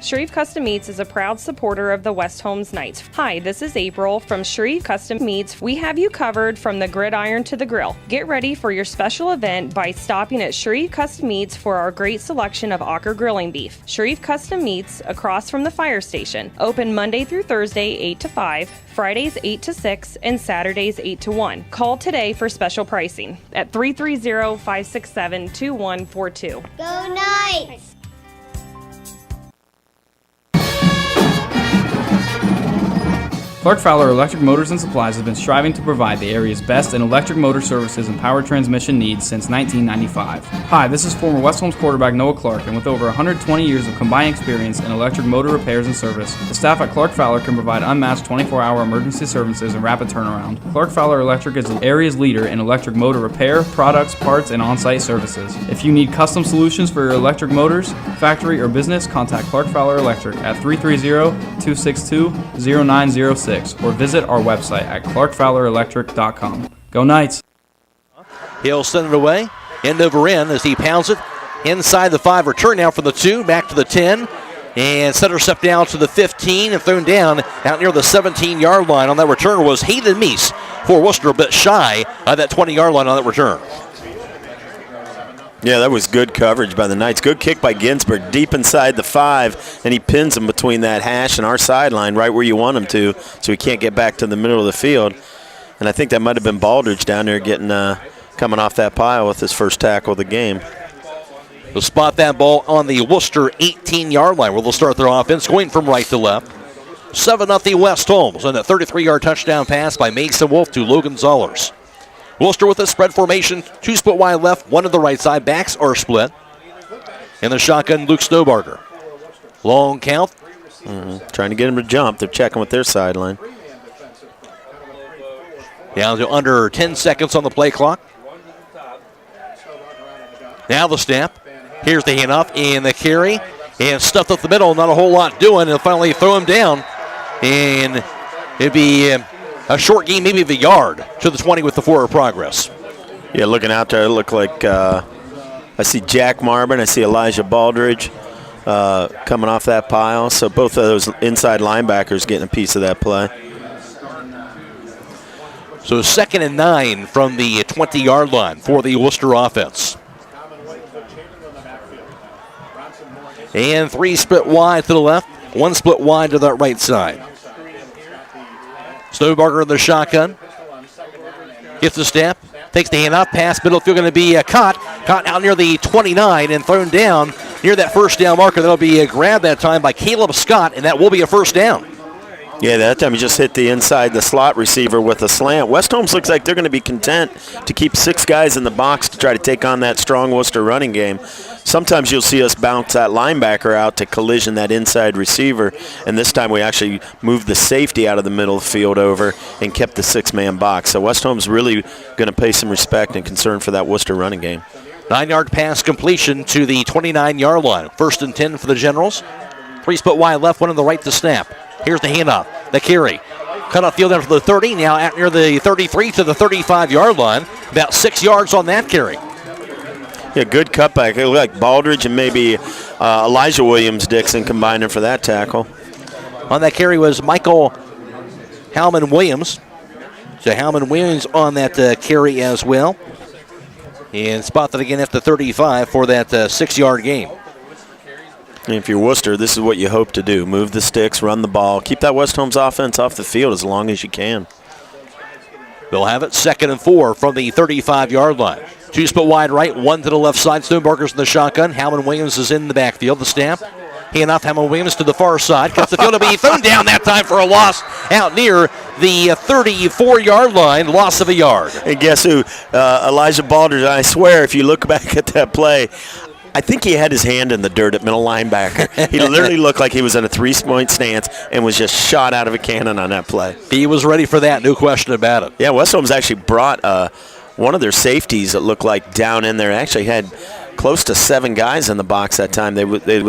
Shreve Custom Meats is a proud supporter of the West Holmes Knights. Hi, this is April from Shreve Custom Meats. We have you covered from the gridiron to the grill. Get ready for your special event by stopping at Shreve Custom Meats for our great selection of Ocker grilling beef. Shreve Custom Meats, across from the fire station. Open Monday through Thursday, 8 to 5, Fridays 8 to 6, and Saturdays 8 to 1. Call today for special pricing at 330-567-2142. Go Knights! Clark Fowler Electric Motors and Supplies has been striving to provide the area's best in electric motor services and power transmission needs since 1995. Hi, this is former West Holmes quarterback Noah Clark, and with over 120 years of combined experience in electric motor repairs and service, the staff at Clark Fowler can provide unmatched 24-hour emergency services and rapid turnaround. Clark Fowler Electric is the area's leader in electric motor repair, products, parts, and on-site services. If you need custom solutions for your electric motors, factory, or business, contact Clark Fowler Electric at 330-262-0906. Or visit our website at clarkfowlerelectric.com. Go Knights! He'll send it away, end over end as he pounds it. Inside the 5, return now for the 2, back to the 10. And center step down to the 15 and thrown down out near the 17-yard line. On that return was Hayden Meese for Wooster, a bit shy of that 20-yard line on that return. Yeah, that was good coverage by the Knights. Good kick by Ginsburg, deep inside the 5, and he pins him between that hash and our sideline, right where you want him to, so he can't get back to the middle of the field. And I think that might have been Baldridge down there getting coming off that pile with his first tackle of the game. They'll spot that ball on the Wooster 18-yard line where they'll start their offense, going from right to left. 7-0 West Holmes on that 33-yard touchdown pass by Mason Wolf to Logan Zollers. Wooster with a spread formation, 2 split wide left, 1 to the right side. Backs are split. In the shotgun, Luke Snowbarger. Long count. Trying to get him to jump. They're checking with their sideline. Down to under 10 seconds on the play clock. Now the snap. Here's the handoff and the carry. And stuffed up the middle, not a whole lot doing. They'll finally throw him down. And it'd be a short gain, maybe of a yard to the 20 with the forward progress. Yeah, looking out there, it looked like I see Jack Marvin, I see Elijah Baldridge coming off that pile. So both of those inside linebackers getting a piece of that play. So 2nd and 9 from the 20-yard line for the Wooster offense. And 3 split wide to the left, 1 split wide to that right side. Snowbarger in the shotgun. Gets the step, takes the handoff, pass middle field, going to be caught out near the 29 and thrown down near that first down marker. That'll be grabbed that time by Caleb Scott, and that will be a first down. Yeah, that time he just hit the inside the slot receiver with a slant. West Holmes looks like they're going to be content to keep 6 guys in the box to try to take on that strong Wooster running game. Sometimes you'll see us bounce that linebacker out to collision that inside receiver, and this time we actually moved the safety out of the middle of the field over and kept the 6-man box. So West Holmes really going to pay some respect and concern for that Wooster running game. 9-yard pass completion to the 29-yard line. 1st and 10 for the Generals. 3 split wide left, 1 on the right to snap. Here's the handoff, the carry. Cut off field after the 30, now out near the 33 to the 35-yard line. About 6 yards on that carry. Yeah, good cutback. It looked like Baldridge and maybe Elijah Williams-Dixon combining for that tackle. On that carry was Michael Howman-Williams. So Howman-Williams on that carry as well. And spotted again at the 35 for that 6-yard gain. And if you're Wooster, this is what you hope to do. Move the sticks, run the ball. Keep that West Holmes offense off the field as long as you can. They'll have it 2nd and 4 from the 35-yard line. 2 split wide right, 1 to the left side. Snowbarger's in the shotgun. Howman-Williams is in the backfield. The snap. Hand off Howman-Williams to the far side. Cuts the field to be thrown down that time for a loss out near the 34-yard line. Loss of a yard. And guess who? Elijah Baldridge. I swear, if you look back at that play, I think he had his hand in the dirt at middle linebacker. He literally looked like he was in a 3-point stance and was just shot out of a cannon on that play. He was ready for that, no question about it. Yeah, West Holmes actually brought one of their safeties that looked like down in there. Actually had close to 7 guys in the box that time. They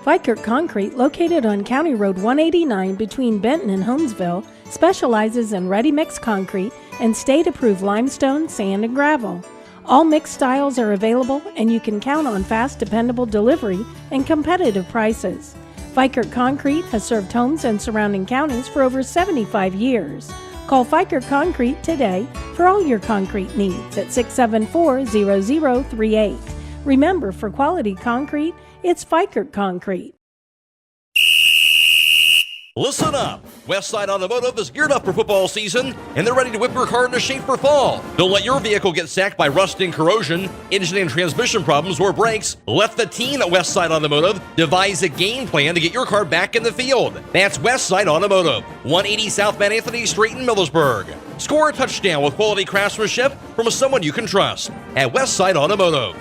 Vikert Concrete, located on County Road 189 between Benton and Holmesville, specializes in ready-mix concrete and state-approved limestone, sand, and gravel. All mixed styles are available, and you can count on fast, dependable delivery and competitive prices. Vikert Concrete has served Holmes and surrounding counties for over 75 years. Call Vikert Concrete today for all your concrete needs at 674-0038. Remember, for quality concrete, it's Vikert Concrete. Listen up! Westside Automotive is geared up for football season, and they're ready to whip your car into shape for fall. Don't let your vehicle get sacked by rust and corrosion, engine and transmission problems, or brakes. Let the team at Westside Automotive devise a game plan to get your car back in the field. That's Westside Automotive, 180 South Van Anthony Street in Millersburg. Score a touchdown with quality craftsmanship from someone you can trust at Westside Automotive.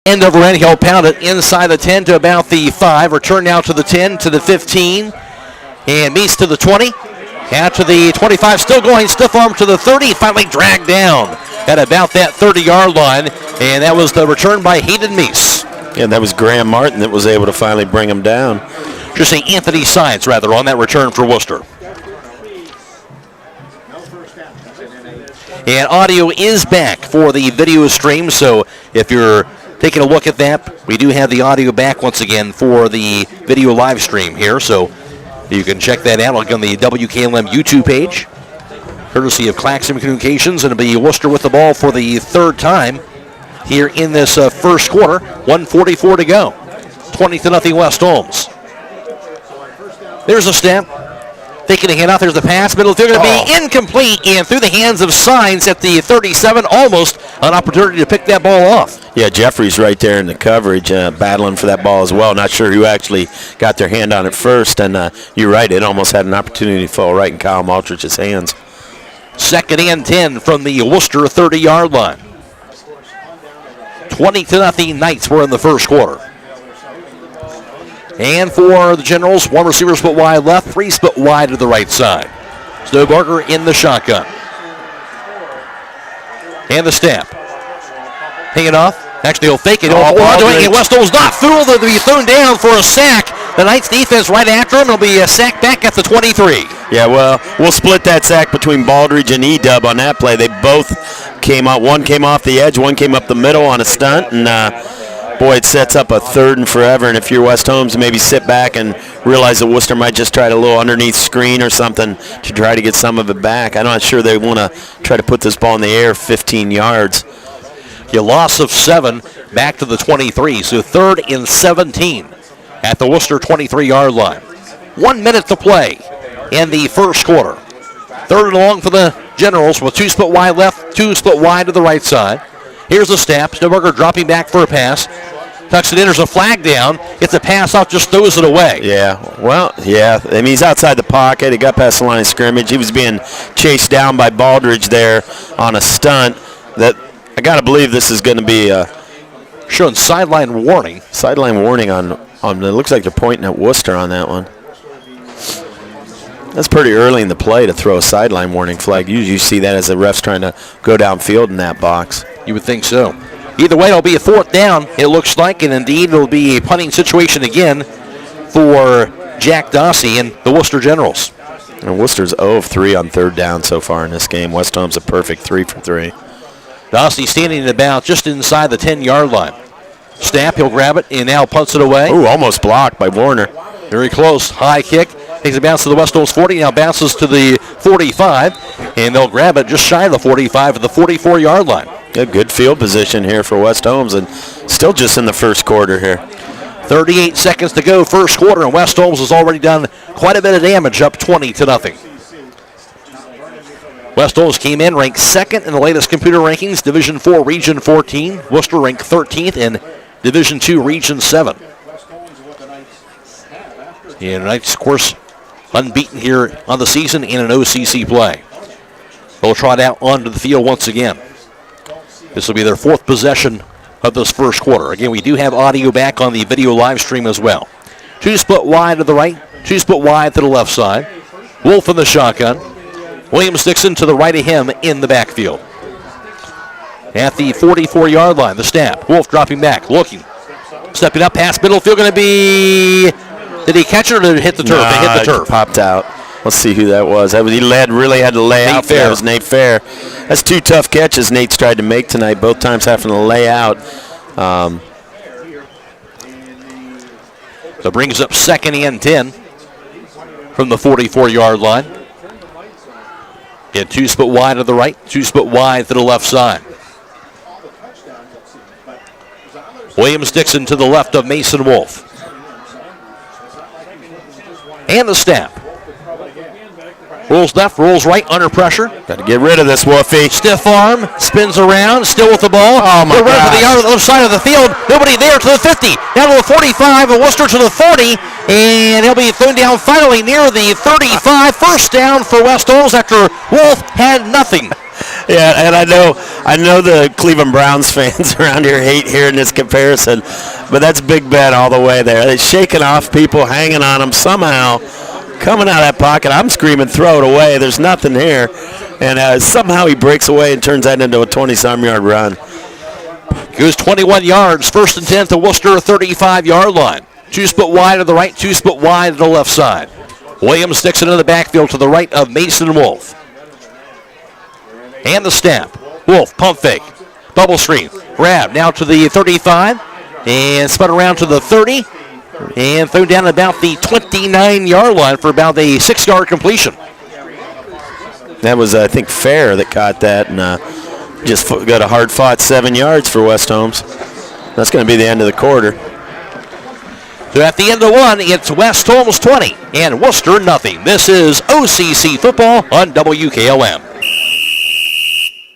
End over end, he'll pound it inside the 10 to about the 5. Return now to the 10, to the 15. And Meese to the 20. Out to the 25, still going, stiff arm to the 30. Finally dragged down at about that 30-yard line. And that was the return by Hayden Meese. And that was Graham Martin that was able to finally bring him down. Just say Anthony Science, rather, on that return for Wooster. And audio is back for the video stream, so if you're taking a look at that, we do have the audio back once again for the video live stream here, so you can check that out. Look on the WKLM YouTube page, courtesy of Claxon Communications, and it'll be Wooster with the ball for the third time here in this first quarter. 1:44 to go. 20-0 West Holmes. There's a snap. Taking a hand out, there's the pass. Middle field going to be incomplete, and through the hands of Science at the 37, almost an opportunity to pick that ball off. Yeah, Jeffrey's right there in the coverage, battling for that ball as well. Not sure who actually got their hand on it first, and you're right, it almost had an opportunity to fall right in Kyle Maltrich's hands. 2nd and 10 from the Wooster 30-yard line. 20-0 Knights were in the first quarter. And for the Generals, one receiver split wide left, 3 split wide to the right side. Snowbarger in the shotgun. And the snap. Hang it off. Actually, he'll fake it. And West Holmes not fooled to be thrown down for a sack. The Knights defense right after him. It'll be a sack back at the 23. Yeah, well, we'll split that sack between Baldridge and E-Dub on that play. They both came out. One came off the edge, one came up the middle on a stunt, and boy, it sets up a 3rd and forever. And if you're West Holmes, maybe sit back and realize that Wooster might just try a little underneath screen or something to try to get some of it back. I'm not sure they want to try to put this ball in the air 15 yards. A loss of 7 back to the 23. So 3rd and 17 at the Wooster 23-yard line. 1 minute to play in the first quarter. 3rd and long for the Generals with 2 split wide left, 2 split wide to the right side. Here's the snap. Snowberger dropping back for a pass. Tucks it in. There's a flag down. Gets a pass out, just throws it away. Yeah, well, yeah. I mean, he's outside the pocket. He got past the line of scrimmage. He was being chased down by Baldridge there on a stunt. That I got to believe this is going to be showing sideline warning. Sideline warning on. It looks like they're pointing at Wooster on that one. That's pretty early in the play to throw a sideline warning flag. Usually you see that as the ref's trying to go downfield in that box. You would think so. Either way, it'll be a 4th down, it looks like, and indeed it'll be a punting situation again for Jack Dossey and the Worcester Generals. And Worcester's 0 of 3 on 3rd down so far in this game. West Holmes a perfect 3 for 3. Dossey standing at about just inside the 10-yard line. Snap, he'll grab it, and now punts it away. Ooh, almost blocked by Warner. Very close, high kick. Takes a bounce to the West Holmes 40, now bounces to the 45, and they'll grab it just shy of the 45 at the 44-yard line. Good field position here for West Holmes, and still just in the first quarter here. 38 seconds to go, first quarter, and West Holmes has already done quite a bit of damage, up 20-0. West Holmes came in ranked 2nd in the latest computer rankings, Division 4, Region 14. Worcester ranked 13th in Division 2, Region 7. And Knights, of course, unbeaten here on the season in an OCC play. They'll trot out onto the field once again. This will be their 4th possession of this first quarter. Again, we do have audio back on the video live stream as well. 2 split wide to the right, 2 split wide to the left side. Wolf in the shotgun. Williams-Dixon to the right of him in the backfield. At the 44-yard line, the snap. Wolf dropping back, looking. Stepping up, past middle field, going to be... Did he catch it or did it hit the turf? It hit the turf. Popped out. Let's see who that was. He really had to lay out there. That was Nate Fair. That's 2 tough catches Nate's tried to make tonight, both times having to lay out. So brings up 2nd and 10 from the 44-yard line. Get 2 split wide to the right, 2 split wide to the left side. Williams-Dixon to the left of Mason Wolf. And the snap. Rolls left, rolls right, under pressure. Got to get rid of this, Wolfie. Stiff arm, spins around, still with the ball. Oh, my God. To the other side of the field. Nobody there to the 50. Down to the 45, and Wooster to the 40. And he'll be thrown down finally near the 35. First down for West Holmes after Wolf had nothing. Yeah, and I know the Cleveland Browns fans around here hate hearing this comparison, but that's Big Ben all the way there. They're shaking off people, hanging on him somehow, coming out of that pocket. I'm screaming, throw it away. There's nothing here. And somehow he breaks away and turns that into a 20-some-yard run. Goes 21 yards, 1st and 10 to Wooster, 35-yard line. 2 split wide to the right, 2 split wide to the left side. Williams sticks it in the backfield to the right of Mason Wolf. And the snap. Wolf, pump fake. Bubble screen. Grab now to the 35. And spun around to the 30. And thrown down about the 29-yard line for about a 6-yard completion. That was, I think, Fair that caught that and just got a hard-fought 7 yards for West Holmes. That's going to be the end of the quarter. So at the end of one, it's West Holmes 20 and Wooster nothing. This is OCC football on WKLM.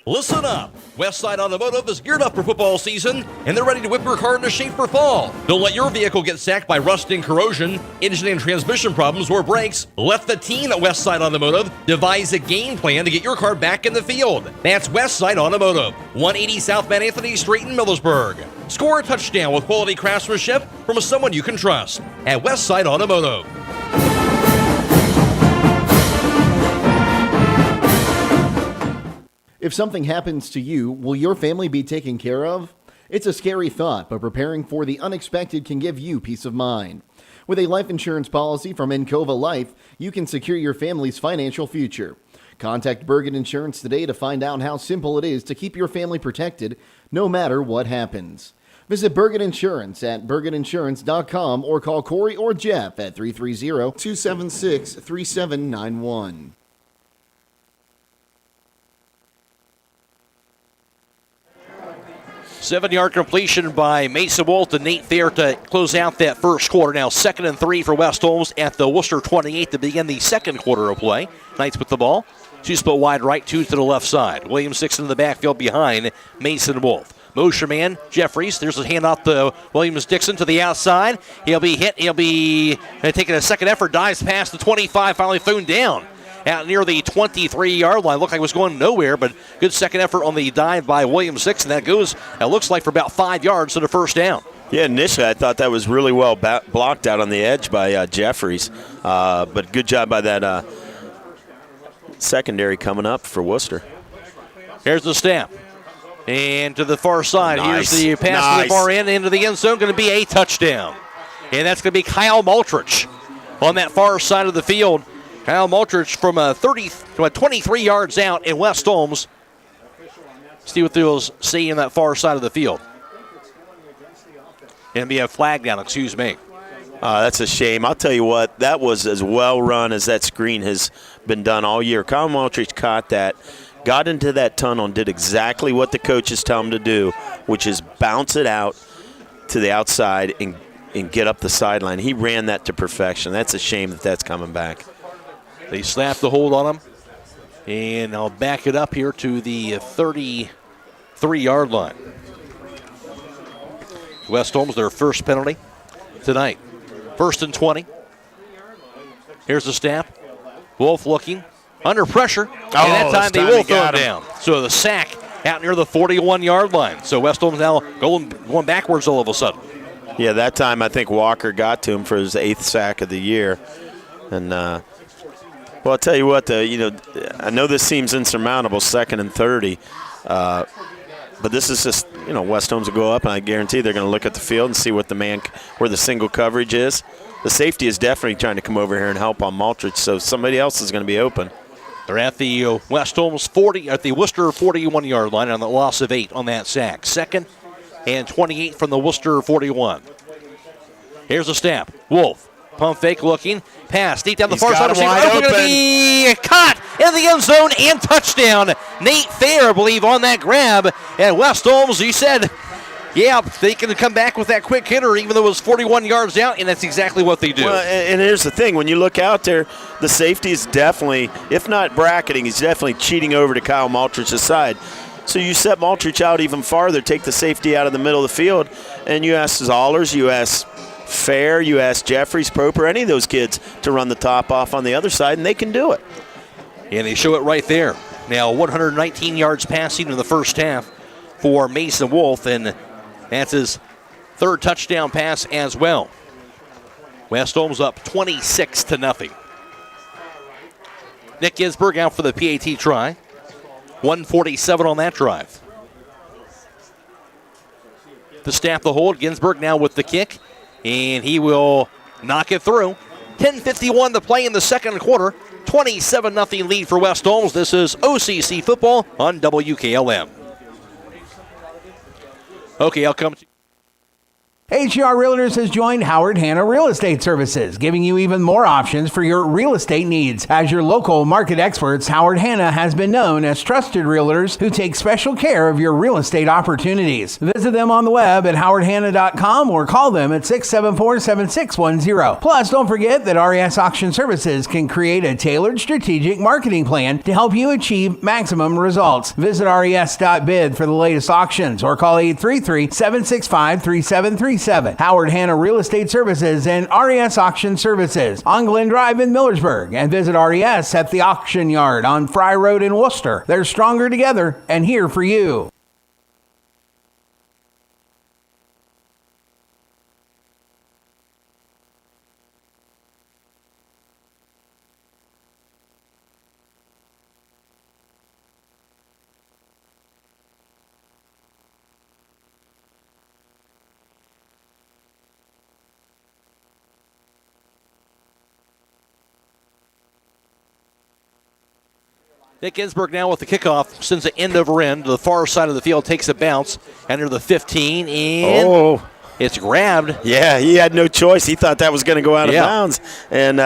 Listen up. Westside Automotive is geared up for football season, and they're ready to whip your car into shape for fall. Don't let your vehicle get sacked by rust and corrosion, engine and transmission problems, or brakes. Let the team at Westside Automotive devise a game plan to get your car back in the field. That's Westside Automotive, 180 South Van Anthony Street in Millersburg. Score a touchdown with quality craftsmanship from someone you can trust at Westside Automotive. If something happens to you, will your family be taken care of? It's a scary thought, but preparing for the unexpected can give you peace of mind. With a life insurance policy from Encova Life, you can secure your family's financial future. Contact Bergen Insurance today to find out how simple it is to keep your family protected no matter what happens. Visit Bergen Insurance at bergeninsurance.com or call Corey or Jeff at 330-276-3791. 7-yard completion by Mason Wolf and Nate Thayer to close out that first quarter. Now 2nd and 3 for West Holmes at the Wooster 28 to begin the second quarter of play. Knights with the ball. 2 split wide right, 2 to the left side. Williams 6 in the backfield behind Mason Wolf. Motion man, Jeffries. There's a handoff to Williams-Dixon to the outside. He'll be hit. He'll be taking a second effort. Dives past the 25, finally thrown down out near the 23-yard line. Looked like it was going nowhere, but good second effort on the dive by Williams-Dixon. That goes, it looks like, for about 5 yards to the first down. Yeah, initially I thought that was really well blocked out on the edge by Jeffries. But good job by that secondary coming up for Worcester. Here's the snap. And to the far side. Nice. Here's the pass to the far end into the end zone. Going to be a touchdown. And that's going to be Kyle Maltrich on that far side of the field. Kyle Maltrich from 23 yards out in West Holmes. See what they'll see in that far side of the field. And be a flag down, excuse me. That's a shame. I'll tell you what, that was as well run as that screen has been done all year. Kyle Maltrich caught that, got into that tunnel, and did exactly what the coaches tell him to do, which is bounce it out to the outside and get up the sideline. He ran that to perfection. That's a shame that that's coming back. They slapped the hold on him. And I'll back it up here to the 33-yard line. West Holmes, their first penalty tonight. 1st and 20. Here's the snap. Wolf looking under pressure. And that time they will throw him down. So the sack out near the 41-yard line. So West Holmes now going backwards all of a sudden. Yeah, that time I think Walker got to him for his 8th sack of the year. And, well, I'll tell you what, I know this seems insurmountable, 2nd and 30. But this is just, West Holmes will go up, and I guarantee they're going to look at the field and see what where the single coverage is. The safety is definitely trying to come over here and help on Maltrich, so somebody else is going to be open. They're at the West Holmes 40, at the Wooster 41-yard line on the loss of 8 on that sack. 2nd and 28 from the Wooster 41. Here's a snap. Wolf. Pump fake looking. Pass deep down the far side. Going to be caught in the end zone and touchdown. Nate Thayer, I believe, on that grab. And West Holmes, he said, yeah, they can come back with that quick hitter even though it was 41 yards out, and that's exactly what they do. Well, and here's the thing. When you look out there, the safety is definitely, if not bracketing, he's definitely cheating over to Kyle Maltrich's side. So you set Maltrich out even farther, take the safety out of the middle of the field, and you ask Zollers, you ask Fair, you ask Jeffries, Proper, any of those kids to run the top off on the other side, and they can do it. And they show it right there. Now 119 yards passing in the first half for Mason Wolf, and that's his third touchdown pass as well. West Holmes up 26-0. Nick Ginsburg out for the PAT try. 147 on that drive. To snap the hold, Ginsburg now with the kick, and he will knock it through. 10:51 to play in the second quarter. 27-0 lead for West Holmes. This is OCC football on WKLM. Okay, I'll come to HCR Realtors has joined Howard Hanna Real Estate Services, giving you even more options for your real estate needs. As your local market experts, Howard Hanna has been known as trusted realtors who take special care of your real estate opportunities. Visit them on the web at howardhanna.com or call them at 674-7610. Plus, don't forget that RES Auction Services can create a tailored strategic marketing plan to help you achieve maximum results. Visit res.bid for the latest auctions or call 833-765-3737. Howard Hanna Real Estate Services and RES Auction Services on Glen Drive in Millersburg, and visit RES at the Auction Yard on Fry Road in Wooster. They're stronger together and here for you. Nick Ginsburg now with the kickoff, sends it end over end to the far side of the field, takes a bounce, under the 15, and it's grabbed. Yeah, he had no choice. He thought that was going to go out of bounds and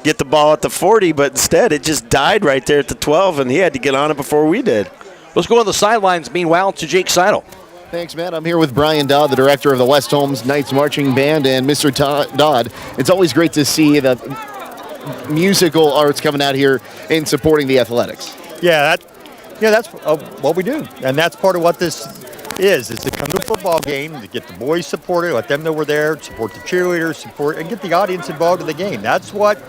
get the ball at the 40, but instead it just died right there at the 12, and he had to get on it before we did. Let's go on the sidelines, meanwhile, to Jake Sidle. Thanks, Matt. I'm here with Brian Dodd, the director of the West Holmes Knights Marching Band. And Mr. Dodd, it's always great to see the musical arts coming out here and supporting the athletics. Yeah, that's what we do, and that's part of what this is to come to a football game, to get the boys supported, let them know we're there, support the cheerleaders, and get the audience involved in the game. That's what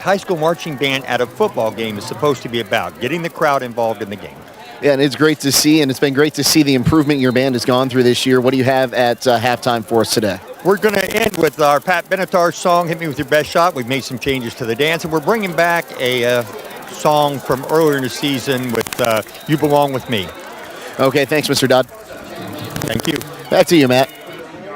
high school marching band at a football game is supposed to be about, getting the crowd involved in the game. Yeah, and it's great to see, and it's been great to see the improvement your band has gone through this year. What do you have at halftime for us today? We're going to end with our Pat Benatar song, Hit Me With Your Best Shot. We've made some changes to the dance, and we're bringing back a song from earlier in the season with You Belong With Me. Okay, thanks, Mr. Dodd. Thank you. Back to you, Matt.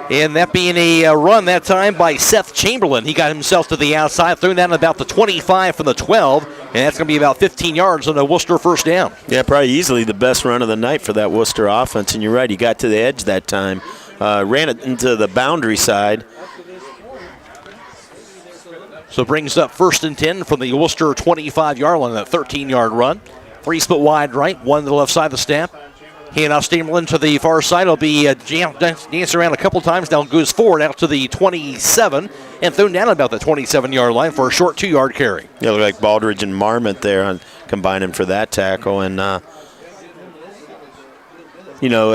And that being a run that time by Seth Chamberlain. He got himself to the outside, threw down about the 25 from the 12, and that's going to be about 15 yards on a Wooster first down. Yeah, probably easily the best run of the night for that Wooster offense, and you're right, he got to the edge that time. Ran it into the boundary side. So brings up 1st and 10 from the Wooster 25-yard line, that 13-yard run. 3 split wide right, 1 to the left side of the snap. Handoff Stammerlin to the far side. Will be danced around a couple times. Now goes forward out to the 27 and thrown down about the 27-yard line for a short 2-yard carry. Yeah, look like Baldridge and Marmot there combining for that tackle. And, I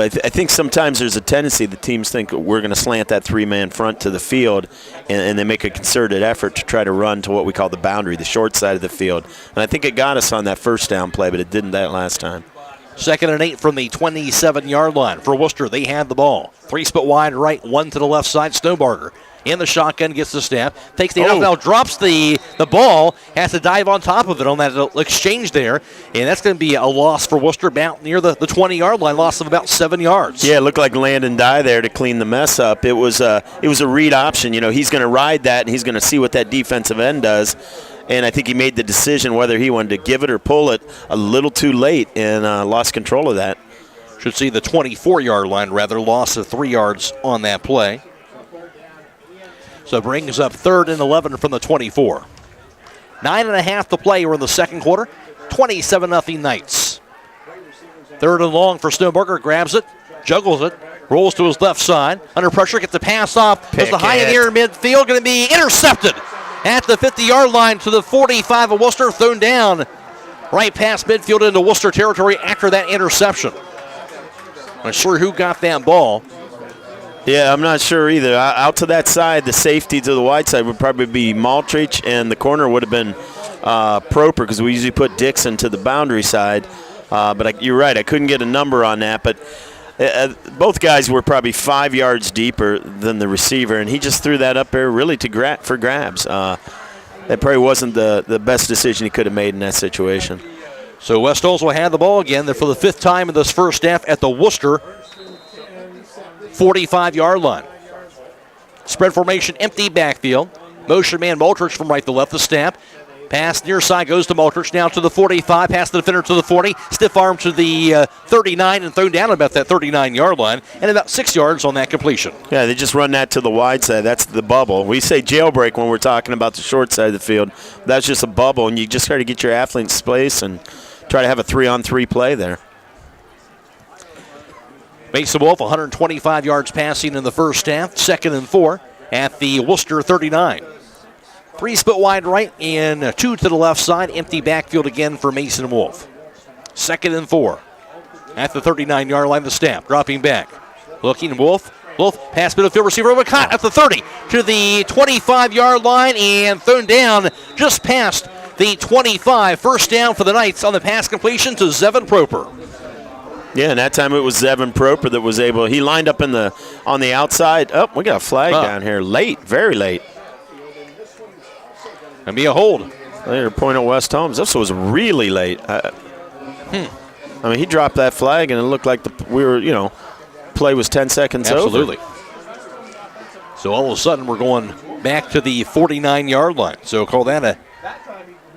think sometimes there's a tendency the teams think we're going to slant that 3-man front to the field, and they make a concerted effort to try to run to what we call the boundary, the short side of the field. And I think it got us on that first down play, but it didn't that last time. 2nd and 8 from the 27-yard line. For Wooster, they had the ball. 3 split wide right, 1 to the left side. Snowbarger in the shotgun, gets the snap, takes the handoff, now drops the ball, has to dive on top of it on that exchange there, and that's going to be a loss for Wooster about near the 20-yard line, loss of about 7 yards. Yeah, it looked like land and die there to clean the mess up. It was a read option. He's going to ride that, and he's going to see what that defensive end does. And I think he made the decision whether he wanted to give it or pull it a little too late and lost control of that. Should see the 24-yard line, rather, loss of 3 yards on that play. So brings up 3rd and 11 from the 24. 9.5 to play. We're in the second quarter. 27-0 Knights. 3rd and long for Snowbarger. Grabs it, juggles it, rolls to his left side. Under pressure, gets the pass off. Does the high in the air in midfield. Going to be intercepted at the 50-yard line to the 45 of Wooster. Thrown down right past midfield into Wooster territory after that interception. I'm not sure who got that ball. Yeah, I'm not sure either. Out to that side, the safety to the wide side would probably be Maltrich, and the corner would have been Proper, because we usually put Dixon to the boundary side. But you're right, I couldn't get a number on that. But both guys were probably 5 yards deeper than the receiver, and he just threw that up there really for grabs. That probably wasn't the best decision he could have made in that situation. So West Holmes will have the ball again. They're for the 5th time in this first half at the Wooster 45-yard line. Spread formation, empty backfield. Motion man Maltrich from right to left, the snap. Pass near side goes to Maltrich, now to the 45, past the defender to the 40, stiff arm to the 39 and thrown down about that 39-yard line, and about 6 yards on that completion. Yeah, they just run that to the wide side. That's the bubble. We say jailbreak when we're talking about the short side of the field. That's just a bubble, and you just try to get your athletes in place and try to have a 3-on-3 play there. Mason Wolf, 125 yards passing in the first half, 2nd and 4 at the Wooster 39. 3 split wide right and 2 to the left side. Empty backfield again for Mason Wolf. 2nd and 4 at the 39-yard line. The snap, dropping back. Looking, Wolf, pass midfield receiver over caught at the 30 to the 25-yard line and thrown down just past the 25. First down for the Knights on the pass completion to Zevin Proper. Yeah, and that time it was Zevin Proper that was able. He lined up on the outside. Oh, we got a flag down here. Late, very late. Gonna be a hold. They're pointing at West Holmes. This was really late. I mean, he dropped that flag, and it looked like play was 10 seconds over. Absolutely. So all of a sudden, we're going back to the 49-yard line. So call that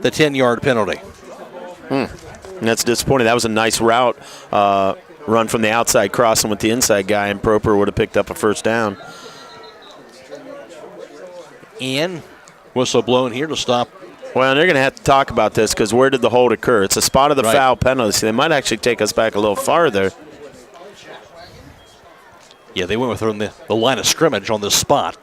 the 10-yard penalty. And that's disappointing. That was a nice route, run from the outside, crossing with the inside guy, and Proper would have picked up a first down. And whistle blown here to stop. Well, they're going to have to talk about this because where did the hold occur? It's a spot of the foul penalty. So they might actually take us back a little farther. Yeah, they went within the line of scrimmage on this spot.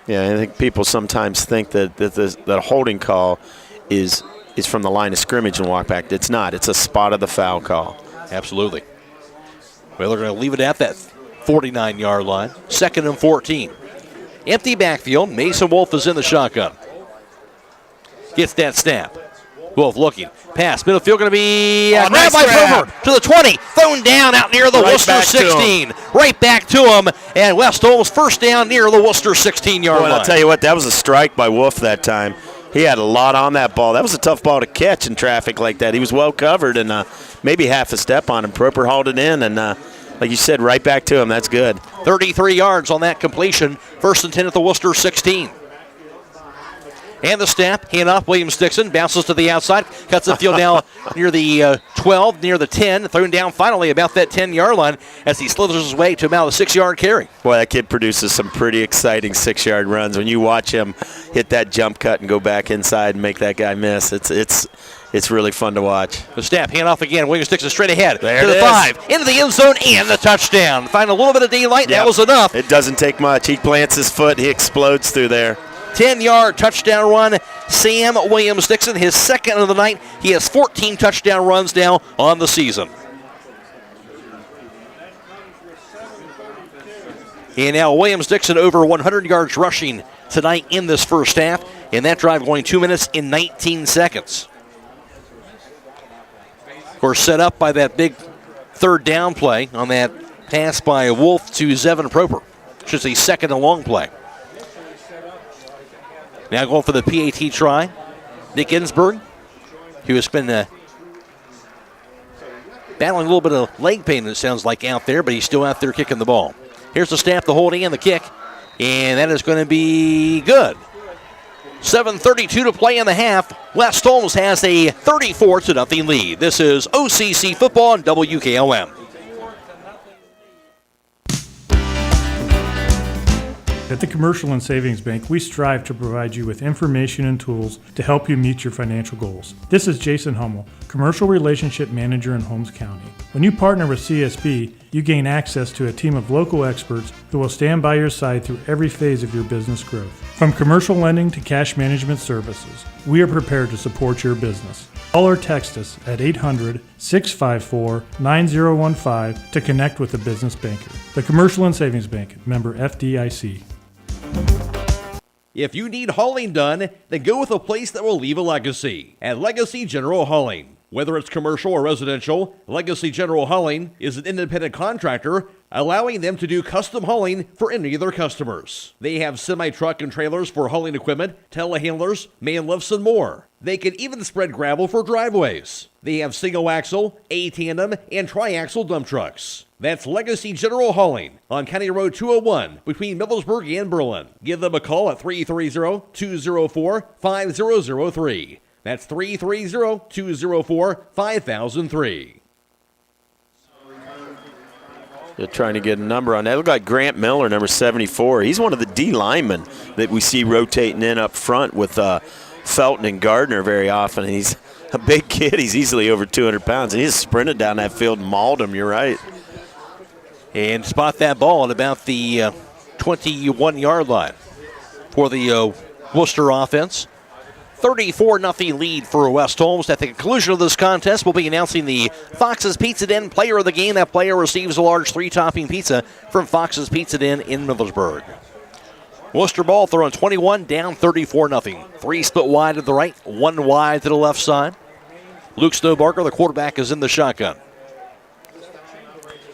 Yeah, I think people sometimes think that the holding call is from the line of scrimmage and walk back. It's not. It's a spot of the foul call. Absolutely. Well, they're going to leave it at that 49-yard line. 2nd and 14. Empty backfield. Mason Wolf is in the shotgun. Gets that snap. Wolf looking. Pass. Middle field going to be grabbed by Proper to the 20. Thrown down out near the Worcester 16. Right back to him. And West Holmes first down near the Worcester 16-yard line. I'll tell you what, that was a strike by Wolf that time. He had a lot on that ball. That was a tough ball to catch in traffic like that. He was well covered and maybe half a step on him. Proper hauled it in and like you said, right back to him. That's good. 33 yards on that completion. 1st and 10 at the Worcester 16. And the snap, hand off, Williams-Dixon, bounces to the outside, cuts the field now near the 12, near the 10, thrown down finally about that 10-yard line as he slithers his way to about a 6-yard carry. Boy, that kid produces some pretty exciting 6-yard runs. When you watch him hit that jump cut and go back inside and make that guy miss, it's really fun to watch. The snap, hand off again, Williams-Dixon straight ahead there to the 5, into the end zone, and the touchdown. Find a little bit of daylight, that was enough. It doesn't take much. He plants his foot, he explodes through there. 10-yard touchdown run, Sam Williams-Dixon, his 2nd of the night. He has 14 touchdown runs now on the season. And now Williams-Dixon over 100 yards rushing tonight in this first half, and that drive going 2 minutes and 19 seconds. Of course, set up by that big 3rd down play on that pass by Wolf to Zevin Proper, which is a 2nd and long play. Now going for the PAT try, Nick Ginsburg, who has been battling a little bit of leg pain, it sounds like, out there, but he's still out there kicking the ball. Here's the snap, the holding, and the kick, and that is going to be good. 7:32 to play in the half. West Holmes has a 34-0 lead. This is OCC football on WKLM. At the Commercial and Savings Bank, we strive to provide you with information and tools to help you meet your financial goals. This is Jason Hummel, Commercial Relationship Manager in Holmes County. When you partner with CSB, you gain access to a team of local experts who will stand by your side through every phase of your business growth. From commercial lending to cash management services, we are prepared to support your business. Call or text us at 800-654-9015 to connect with a business banker. The Commercial and Savings Bank, member FDIC. If you need hauling done, then go with a place that will leave a legacy at Legacy General Hauling. Whether it's commercial or residential, Legacy General Hauling is an independent contractor, allowing them to do custom hauling for any of their customers. They have semi-truck and trailers for hauling equipment, telehandlers, man lifts, and more. They can even spread gravel for driveways. They have single-axle, A-tandem, and tri-axle dump trucks. That's Legacy General Hauling on County Road 201 between Millersburg and Berlin. Give them a call at 330-204-5003. That's 330-204-5003. They're trying to get a number on that. It looked like Grant Miller, number 74. He's one of the D linemen that we see rotating in up front with Felton and Gardner very often. He's a big kid. He's easily over 200 pounds. And he just sprinted down that field and mauled him. You're right. And spot that ball at about the 21-yard line for the Wooster offense. 34-0 lead for West Holmes. At the conclusion of this contest, we'll be announcing the Fox's Pizza Den player of the game. That player receives a large 3-topping pizza from Fox's Pizza Den in Millersburg. Wooster ball throwing 21, down 34-0. 3 split wide to the right, 1 wide to the left side. Luke Snowbarker, the quarterback, is in the shotgun.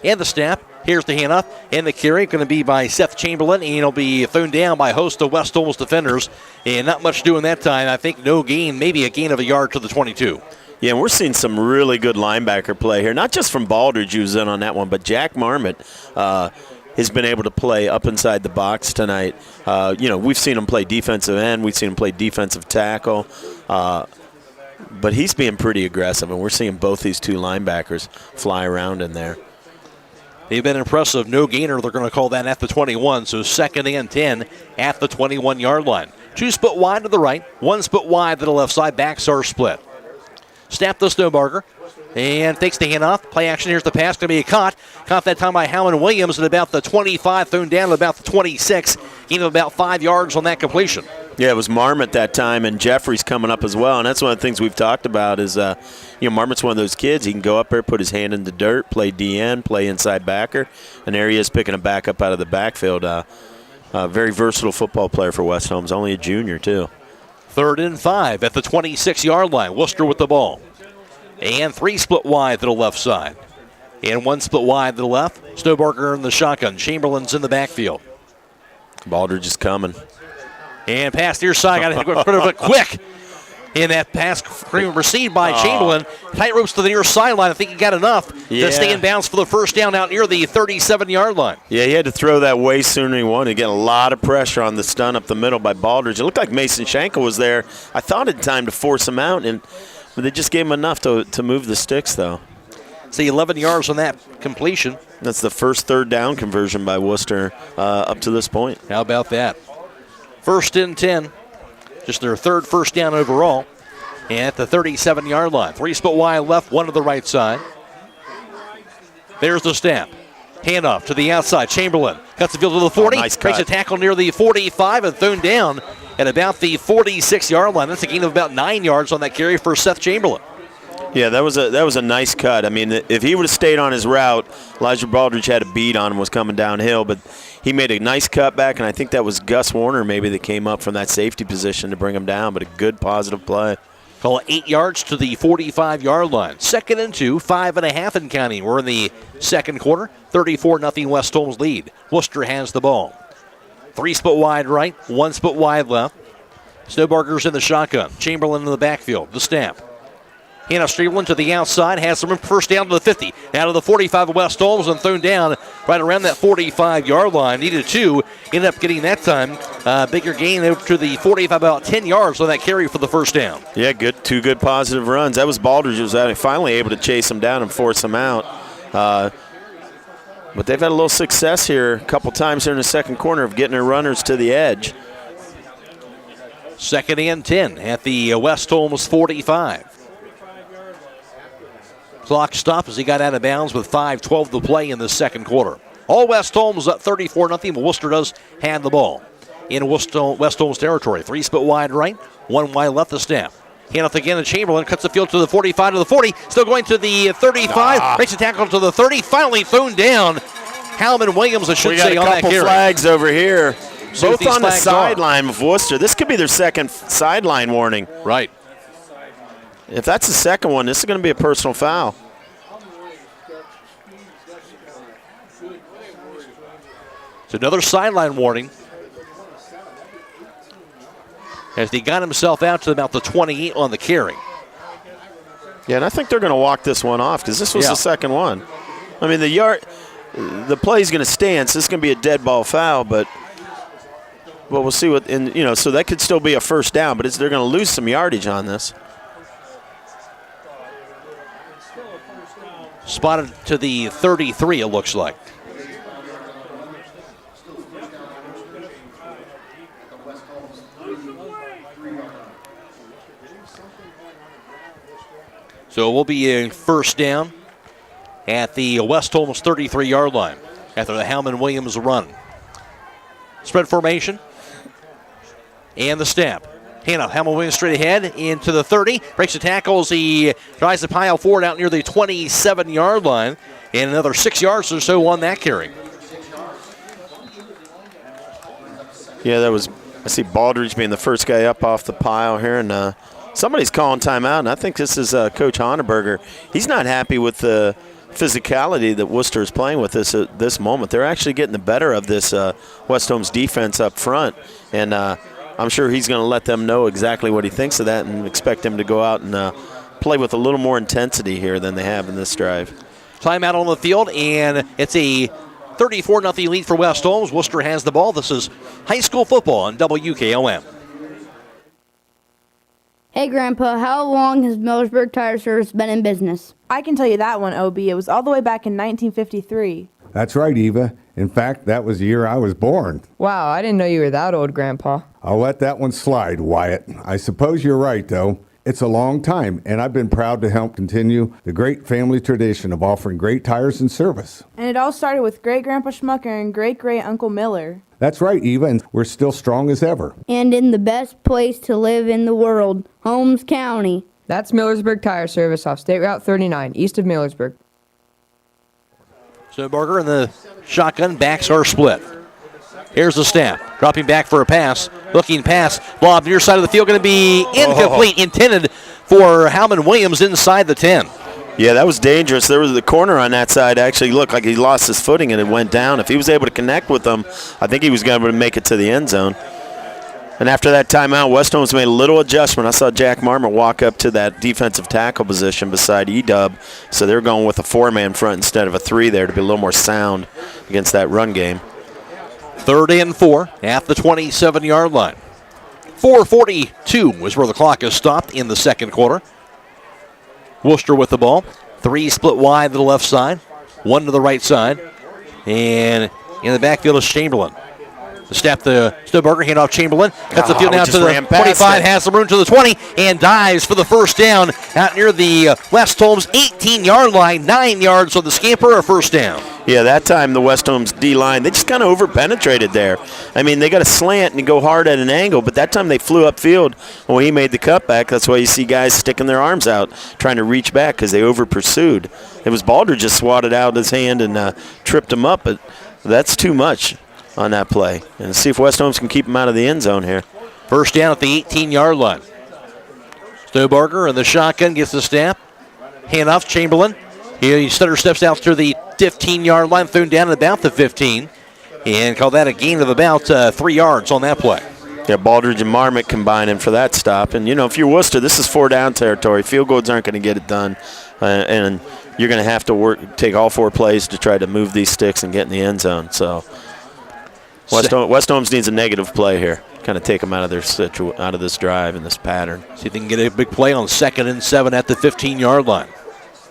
And the snap. Here's the handoff, and the carry going to be by Seth Chamberlain, and he'll be thrown down by a host of West Holmes defenders, and not much doing that time. I think no gain, maybe a gain of a yard to the 22. Yeah, and we're seeing some really good linebacker play here, not just from Baldridge, who's in on that one, but Jack Marmot has been able to play up inside the box tonight. We've seen him play defensive end. We've seen him play defensive tackle. But he's being pretty aggressive, and we're seeing both these two linebackers fly around in there. They've been impressive. No gainer, they're going to call that at the 21, so 2nd and 10 at the 21-yard line. 2 split wide to the right, 1 split wide to the left side. Backs are split. Snap to Snowbarger, and takes the handoff. Play action, here's the pass, going to be caught. Caught that time by Howland Williams at about the 25, thrown down at about the 26. Gain of about 5 yards on that completion. Yeah, it was Marmot that time, and Jeffrey's coming up as well. And that's one of the things we've talked about is, Marmot's one of those kids. He can go up there, put his hand in the dirt, play DN, play inside backer. And there he is picking a back up out of the backfield. Very versatile football player for West Holmes, only a junior, too. 3rd and 5 at the 26-yard line. Wooster with the ball. And 3 split wide to the left side. And 1 split wide to the left. Snowbarger in the shotgun. Chamberlain's in the backfield. Baldridge is coming. And pass near side, got to put it quick. And that pass received by Chamberlain. Tight ropes to the near sideline. I think he got enough to stay in bounds for the first down out near the 37-yard line. Yeah, he had to throw that way sooner than he wanted. Get a lot of pressure on the stun up the middle by Baldridge. It looked like Mason Schenkel was there. I thought in time to force him out, but they just gave him enough to move the sticks, though. See, 11 yards on that completion. That's the first 3rd down conversion by Wooster up to this point. How about that? 1st and 10. Just their 3rd first down overall. And at the 37-yard line. 3 split wide left, 1 to the right side. There's the snap. Handoff to the outside. Chamberlain cuts the field to the 40. Nice makes a tackle near the 45 and thrown down at about the 46-yard line. That's a gain of about 9 yards on that carry for Seth Chamberlain. Yeah, that was a nice cut. I mean, if he would have stayed on his route, Elijah Baldridge had a beat on him, was coming downhill, but he made a nice cutback, and I think that was Gus Warner maybe that came up from that safety position to bring him down, but a good positive play. Call it 8 yards to the 45-yard line. 2nd and 2, 5.5 in counting. We're in the second quarter. 34-0 West Holmes lead. Wooster has the ball. 3 split wide right, 1 split wide left. Snowbarger's in the shotgun. Chamberlain in the backfield. The snap. Hannah Streveland to the outside, has some first down to the 50. Out of the 45 of West Holmes and thrown down right around that 45-yard line. Needed 2, ended up getting that time. Bigger gain over to the 45, about 10 yards on that carry for the first down. Yeah, good. 2 good positive runs. That was Baldridge who was finally able to chase him down and force him out. But they've had a little success here a couple times here in the second quarter of getting their runners to the edge. 2nd and 10 at the West Holmes 45. Clock stopped as he got out of bounds with 5:12 to play in the second quarter. All West Holmes up 34-0, but Wooster does have the ball in West Holmes territory. 3 split wide right, 1 wide left to snap. Handoff again to Chamberlain, cuts the field to the 45 to the 40, still going to the 35, makes a tackle to the 30, finally thrown down. Halman Williams, I should say, on that carry. We got a couple flags over here. Both on the sideline of Wooster. This could be their second sideline warning. Right. If that's the second one, this is going to be a personal foul. It's another sideline warning. As he got himself out to about the 28 on the carry. Yeah, and I think they're going to walk this one off because this was the second one. I mean, the play's going to stand, so this is going to be a dead ball foul, but we'll see what, so that could still be a first down, but they're going to lose some yardage on this. Spotted to the 33, it looks like. So we'll be in first down at the West Holmes 33-yard line after the Howman-Williams run. Spread formation and the snap. Handoff, Howman-Williams straight ahead into the 30. Breaks the tackles. He tries to pile forward out near the 27-yard line. And another 6 yards or so on that carry. Yeah, I see Baldridge being the first guy up off the pile here, and somebody's calling timeout, and I think this is Coach Honeberger. He's not happy with the physicality that Wooster is playing with this at this moment. They're actually getting the better of this West Holmes defense up front, and I'm sure he's going to let them know exactly what he thinks of that and expect them to go out and play with a little more intensity here than they have in this drive. Timeout on the field, and it's a 34-0 lead for West Holmes. Wooster has the ball. This is high school football on WKLM. Hey, Grandpa, how long has Millersburg Tire Service been in business? I can tell you that one, OB. It was all the way back in 1953. That's right, Eva. In fact, that was the year I was born. Wow, I didn't know you were that old, Grandpa. I'll let that one slide, Wyatt. I suppose you're right, though. It's a long time, and I've been proud to help continue the great family tradition of offering great tires and service. And it all started with Great-Grandpa Schmucker and Great-Great-Uncle Miller. That's right, Eva, and we're still strong as ever. And in the best place to live in the world, Holmes County. That's Millersburg Tire Service off State Route 39, east of Millersburg. Snowbarger and the shotgun backs are split. Here's the snap. Dropping back for a pass. Looking pass. Lob near side of the field going to be incomplete. Intended for Howman-Williams inside the 10. Yeah, that was dangerous. There was the corner on that side actually looked like he lost his footing and it went down. If he was able to connect with them, I think he was going to make it to the end zone. And after that timeout, West Holmes made a little adjustment. I saw Jack Marmot walk up to that defensive tackle position beside E-Dub. So they're going with a 4-man front instead of a 3 there to be a little more sound against that run game. 3rd and 4 at the 27-yard line. 4:42 is where the clock is stopped in the second quarter. Wooster with the ball. 3 split wide to the left side. 1 to the right side. And in the backfield is Chamberlain. The snap to Snowbarger, hand off Chamberlain. Cuts the field now to the 25, has the room to the 20, and dives for the first down out near the West Holmes 18-yard line. 9 yards on the scamper, a first down. Yeah, that time the West Holmes D-line, they just kind of over-penetrated there. I mean, they got a slant and go hard at an angle, but that time they flew upfield when he made the cutback. That's why you see guys sticking their arms out, trying to reach back because they over-pursued. It was Balder just swatted out his hand and tripped him up, but that's too much on that play. And see if West Holmes can keep him out of the end zone here. First down at the 18-yard line. Snowbarger and the shotgun gets the snap. Hand off Chamberlain. He stutter steps out to the 15-yard line, thrown down at about the 15. And call that a gain of about 3 yards on that play. Yeah, Baldridge and Marmot combining for that stop. And, if you're Worcester, this is 4-down territory. Field goals aren't going to get it done. And you're going to have to take all 4 plays to try to move these sticks and get in the end zone. So West Holmes needs a negative play here. Kind of take them out of this drive and this pattern. See if they can get a big play on 2nd and 7 at the 15-yard line.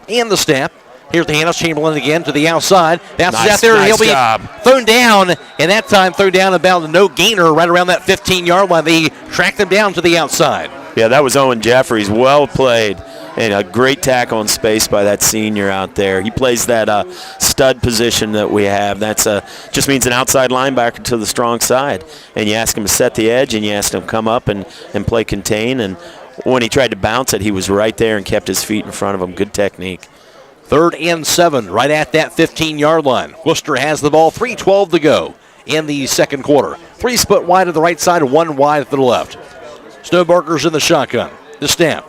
And the snap. Here's the handoff. Chamberlain again to the outside. Bounces out there. He'll be thrown down, and that time thrown down about a no gainer right around that 15-yard line. They tracked him down to the outside. Yeah, that was Owen Jeffries. Well played. And a great tackle in space by that senior out there. He plays that stud position that we have. That's just means an outside linebacker to the strong side. And you ask him to set the edge, and you ask him to come up and play contain. And when he tried to bounce it, he was right there and kept his feet in front of him. Good technique. 3rd and 7 right at that 15-yard line. Wooster has the ball. 3:12 to go in the second quarter. 3 split wide to the right side, 1 wide to the left. Snowbarger's in the shotgun. The snap.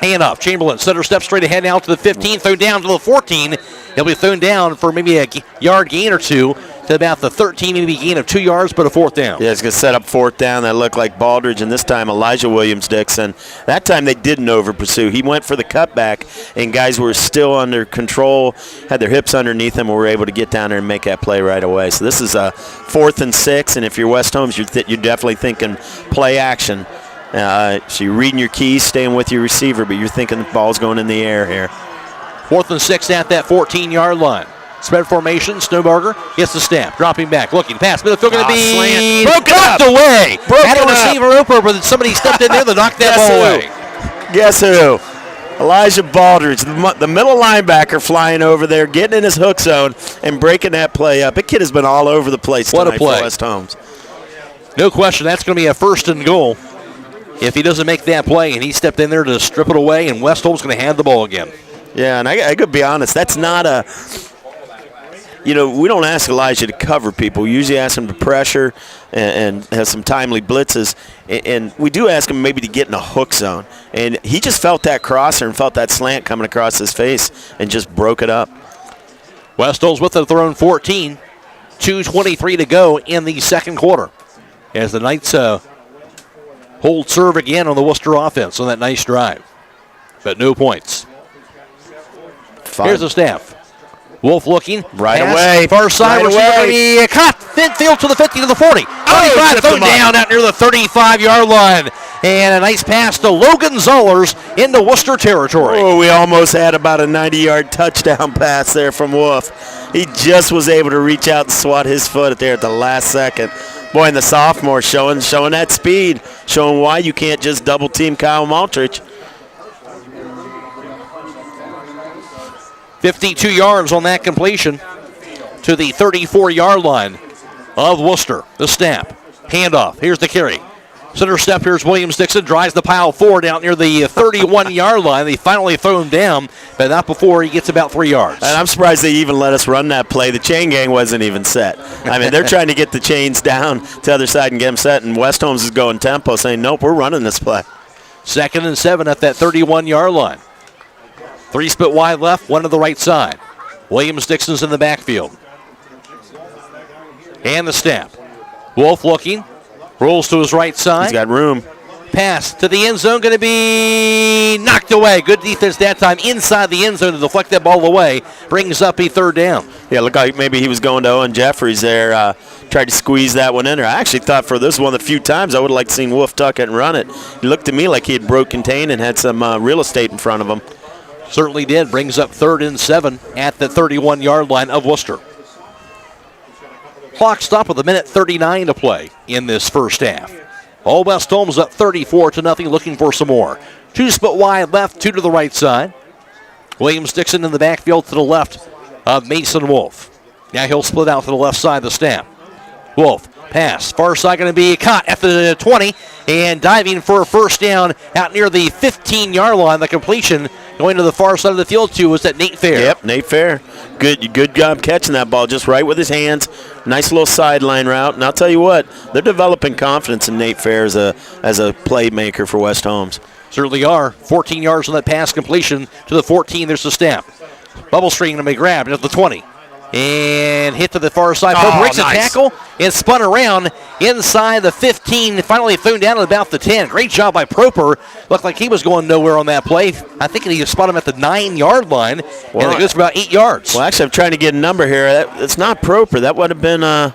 Hand off. Chamberlain center step straight ahead now to the 15. Thrown down to the 14. He'll be thrown down for maybe a yard gain or two to about the 13, maybe gain of 2 yards, but a fourth down. Yeah, it's going to set up fourth down. That looked like Baldridge, and this time Elijah Williams-Dixon. That time they didn't over-pursue. He went for the cutback, and guys were still under control, had their hips underneath them, and were able to get down there and make that play right away. So this is a 4th and 6, and if you're West Holmes, you're definitely thinking play action. So you're reading your keys, staying with your receiver, but you're thinking the ball's going in the air here. 4th and 6 at that 14-yard line. Spread formation. Snowbarger gets the snap. Dropping back. Looking. Pass. Midfield going to be knocked away. Had a receiver open, but somebody stepped in there that knocked that ball away. Guess who? Elijah Baldridge, the middle linebacker, flying over there, getting in his hook zone and breaking that play up. That kid has been all over the place tonight. What a play. For West Holmes. No question. That's going to be a 1st and goal. If he doesn't make that play, and he stepped in there to strip it away, and West Holmes going to hand the ball again. Yeah, and I could be honest, that's not a – we don't ask Elijah to cover people. We usually ask him to pressure and have some timely blitzes. And we do ask him maybe to get in a hook zone. And he just felt that crosser and felt that slant coming across his face and just broke it up. West Holmes with the thrown 14. 2:23 to go in the second quarter. As the Knights hold serve again on the Wooster offense on that nice drive. But no points. Here's the staff. Wolf looking. Right pass, away. Far side. Right away. Caught. Field to the 50 to the 40. 35 thrown down out near the 35-yard line. And a nice pass to Logan Zollers into Wooster territory. Oh, we almost had about a 90-yard touchdown pass there from Wolf. He just was able to reach out and swat his foot there at the last second. Boy, and the sophomore showing that speed, showing why you can't just double-team Kyle Maltrich. 52 yards on that completion to the 34-yard line of Wooster. The snap. Handoff. Here's the carry. Center step. Here's Williams-Dixon. Drives the pile forward out near the 31-yard line. They finally throw him down, but not before he gets about 3 yards. And I'm surprised they even let us run that play. The chain gang wasn't even set. I mean, they're trying to get the chains down to the other side and get them set, and West Holmes is going tempo, saying, nope, we're running this play. 2nd and 7 at that 31-yard line. 3 split wide left, 1 to the right side. Williams-Dixon's in the backfield. And the snap. Wolf looking. Rolls to his right side. He's got room. Pass to the end zone. Going to be knocked away. Good defense that time inside the end zone to deflect that ball away. Brings up a 3rd down. Yeah, look like maybe he was going to Owen Jeffries there. Tried to squeeze that one in there. I actually thought for this one the few times I would have liked to seen Wolf tuck it and run it. He looked to me like he had broke contain and had some real estate in front of him. Certainly did. Brings up 3rd and 7 at the 31-yard line of Wooster. Clock stop with 1:39 to play in this first half. All West Holmes up 34-0, looking for some more. 2 split wide left, 2 to the right side. Williams-Dixon in the backfield to the left of Mason Wolf. Now he'll split out to the left side of the snap. Wolf. Pass. Far side going to be caught at the 20 and diving for a 1st down out near the 15-yard line. The completion going to the far side of the field was that Nate Fair. Yep, Nate Fair. Good job catching that ball just right with his hands. Nice little sideline route. And I'll tell you what, they're developing confidence in Nate Fair as a playmaker for West Holmes. Certainly are. 14 yards on that pass completion to the 14. There's the snap. Bubble string going to be grabbed at the 20. And hit to the far side. Breaks nice. A tackle and spun around inside the 15. Finally thrown down at about the 10. Great job by Proper. Looked like he was going nowhere on that play. I think he spun him at the 9-yard line. And it goes for about 8 yards. Well, actually, I'm trying to get a number here. It's not Proper. That would have been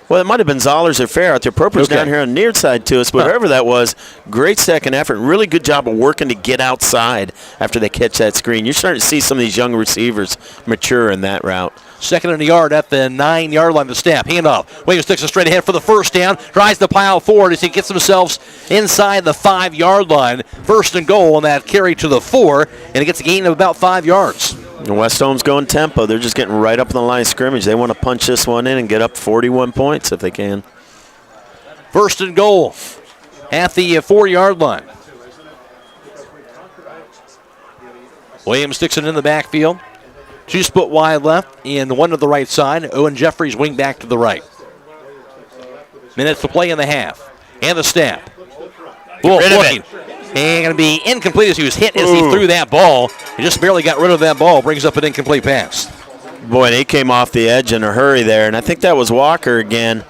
well, it might have been Zollers or Fair out there. Proper's down here on the near side to us, but whoever that was, great second effort. Really good job of working to get outside after they catch that screen. You're starting to see some of these young receivers mature in that route. 2nd and a yard at the 9-yard line. The snap. Handoff. Williams-Dixon straight ahead for the 1st down. Drives the pile forward as he gets themselves inside the 5-yard line. 1st and goal on that carry to the 4, and it gets a gain of about 5 yards. And West Holmes going tempo. They're just getting right up on the line of scrimmage. They want to punch this one in and get up 41 points if they can. 1st and goal at the 4-yard line. Williams-Dixon in the backfield. 2 split wide left and 1 to the right side. Owen Jeffries wing back to the right. Minutes to play in the half. And the snap. Wolf looking. And going to be incomplete as he was hit as he threw that ball. He just barely got rid of that ball. Brings up an incomplete pass. Boy, they came off the edge in a hurry there, and I think that was Walker again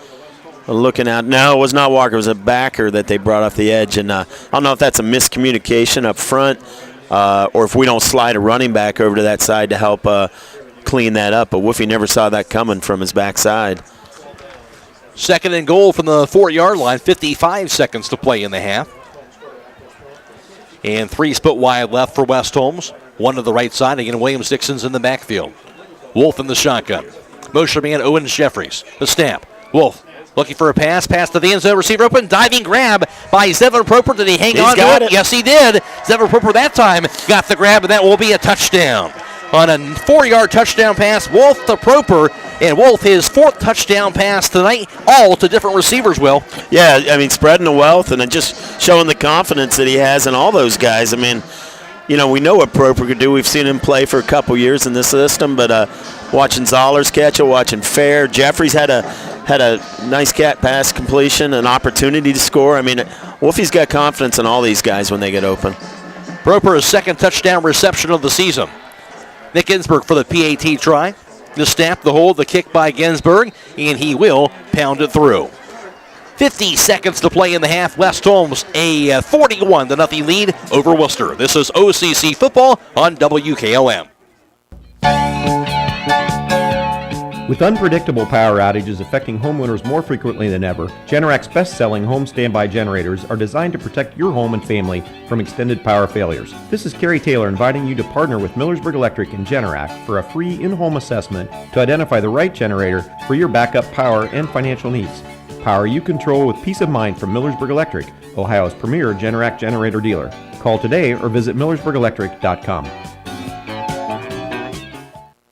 looking out. No, it was not Walker. It was a backer that they brought off the edge, and I don't know if that's a miscommunication up front or if we don't slide a running back over to that side to help clean that up, but Woofy never saw that coming from his backside. 2nd and goal from the 4-yard line, 55 seconds to play in the half. And 3 split wide left for West Holmes. 1 to the right side. Again, Williams Dixon's in the backfield. Wolf in the shotgun. Motion man Owen Jeffries. The snap. Wolf looking for a pass. Pass to the end zone. Receiver open. Diving grab by Zevon Proper. Did he hang on to it? Yes, he did. Zevon Proper that time got the grab, and that will be a touchdown. On a 4-yard touchdown pass, Wolf to Proper, and Wolf his 4th touchdown pass tonight, all to different receivers, Will. Yeah, I mean, spreading the wealth and then just showing the confidence that he has in all those guys. I mean, you know, we know what Proper could do. We've seen him play for a couple years in this system, but watching Zollers catch it, watching Fair. Jeffries had a nice cat pass completion, an opportunity to score. I mean, Wolfie's got confidence in all these guys when they get open. Proper, his 2nd touchdown reception of the season. Nick Ginsburg for the PAT try. The snap, the hold, the kick by Ginsburg, and he will pound it through. 50 seconds to play in the half. West Holmes a 41-0 lead over Wooster. This is OCC football on WKLM. With unpredictable power outages affecting homeowners more frequently than ever, Generac's best-selling home standby generators are designed to protect your home and family from extended power failures. This is Kerry Taylor inviting you to partner with Millersburg Electric and Generac for a free in-home assessment to identify the right generator for your backup power and financial needs. Power you control with peace of mind from Millersburg Electric, Ohio's premier Generac generator dealer. Call today or visit millersburgelectric.com.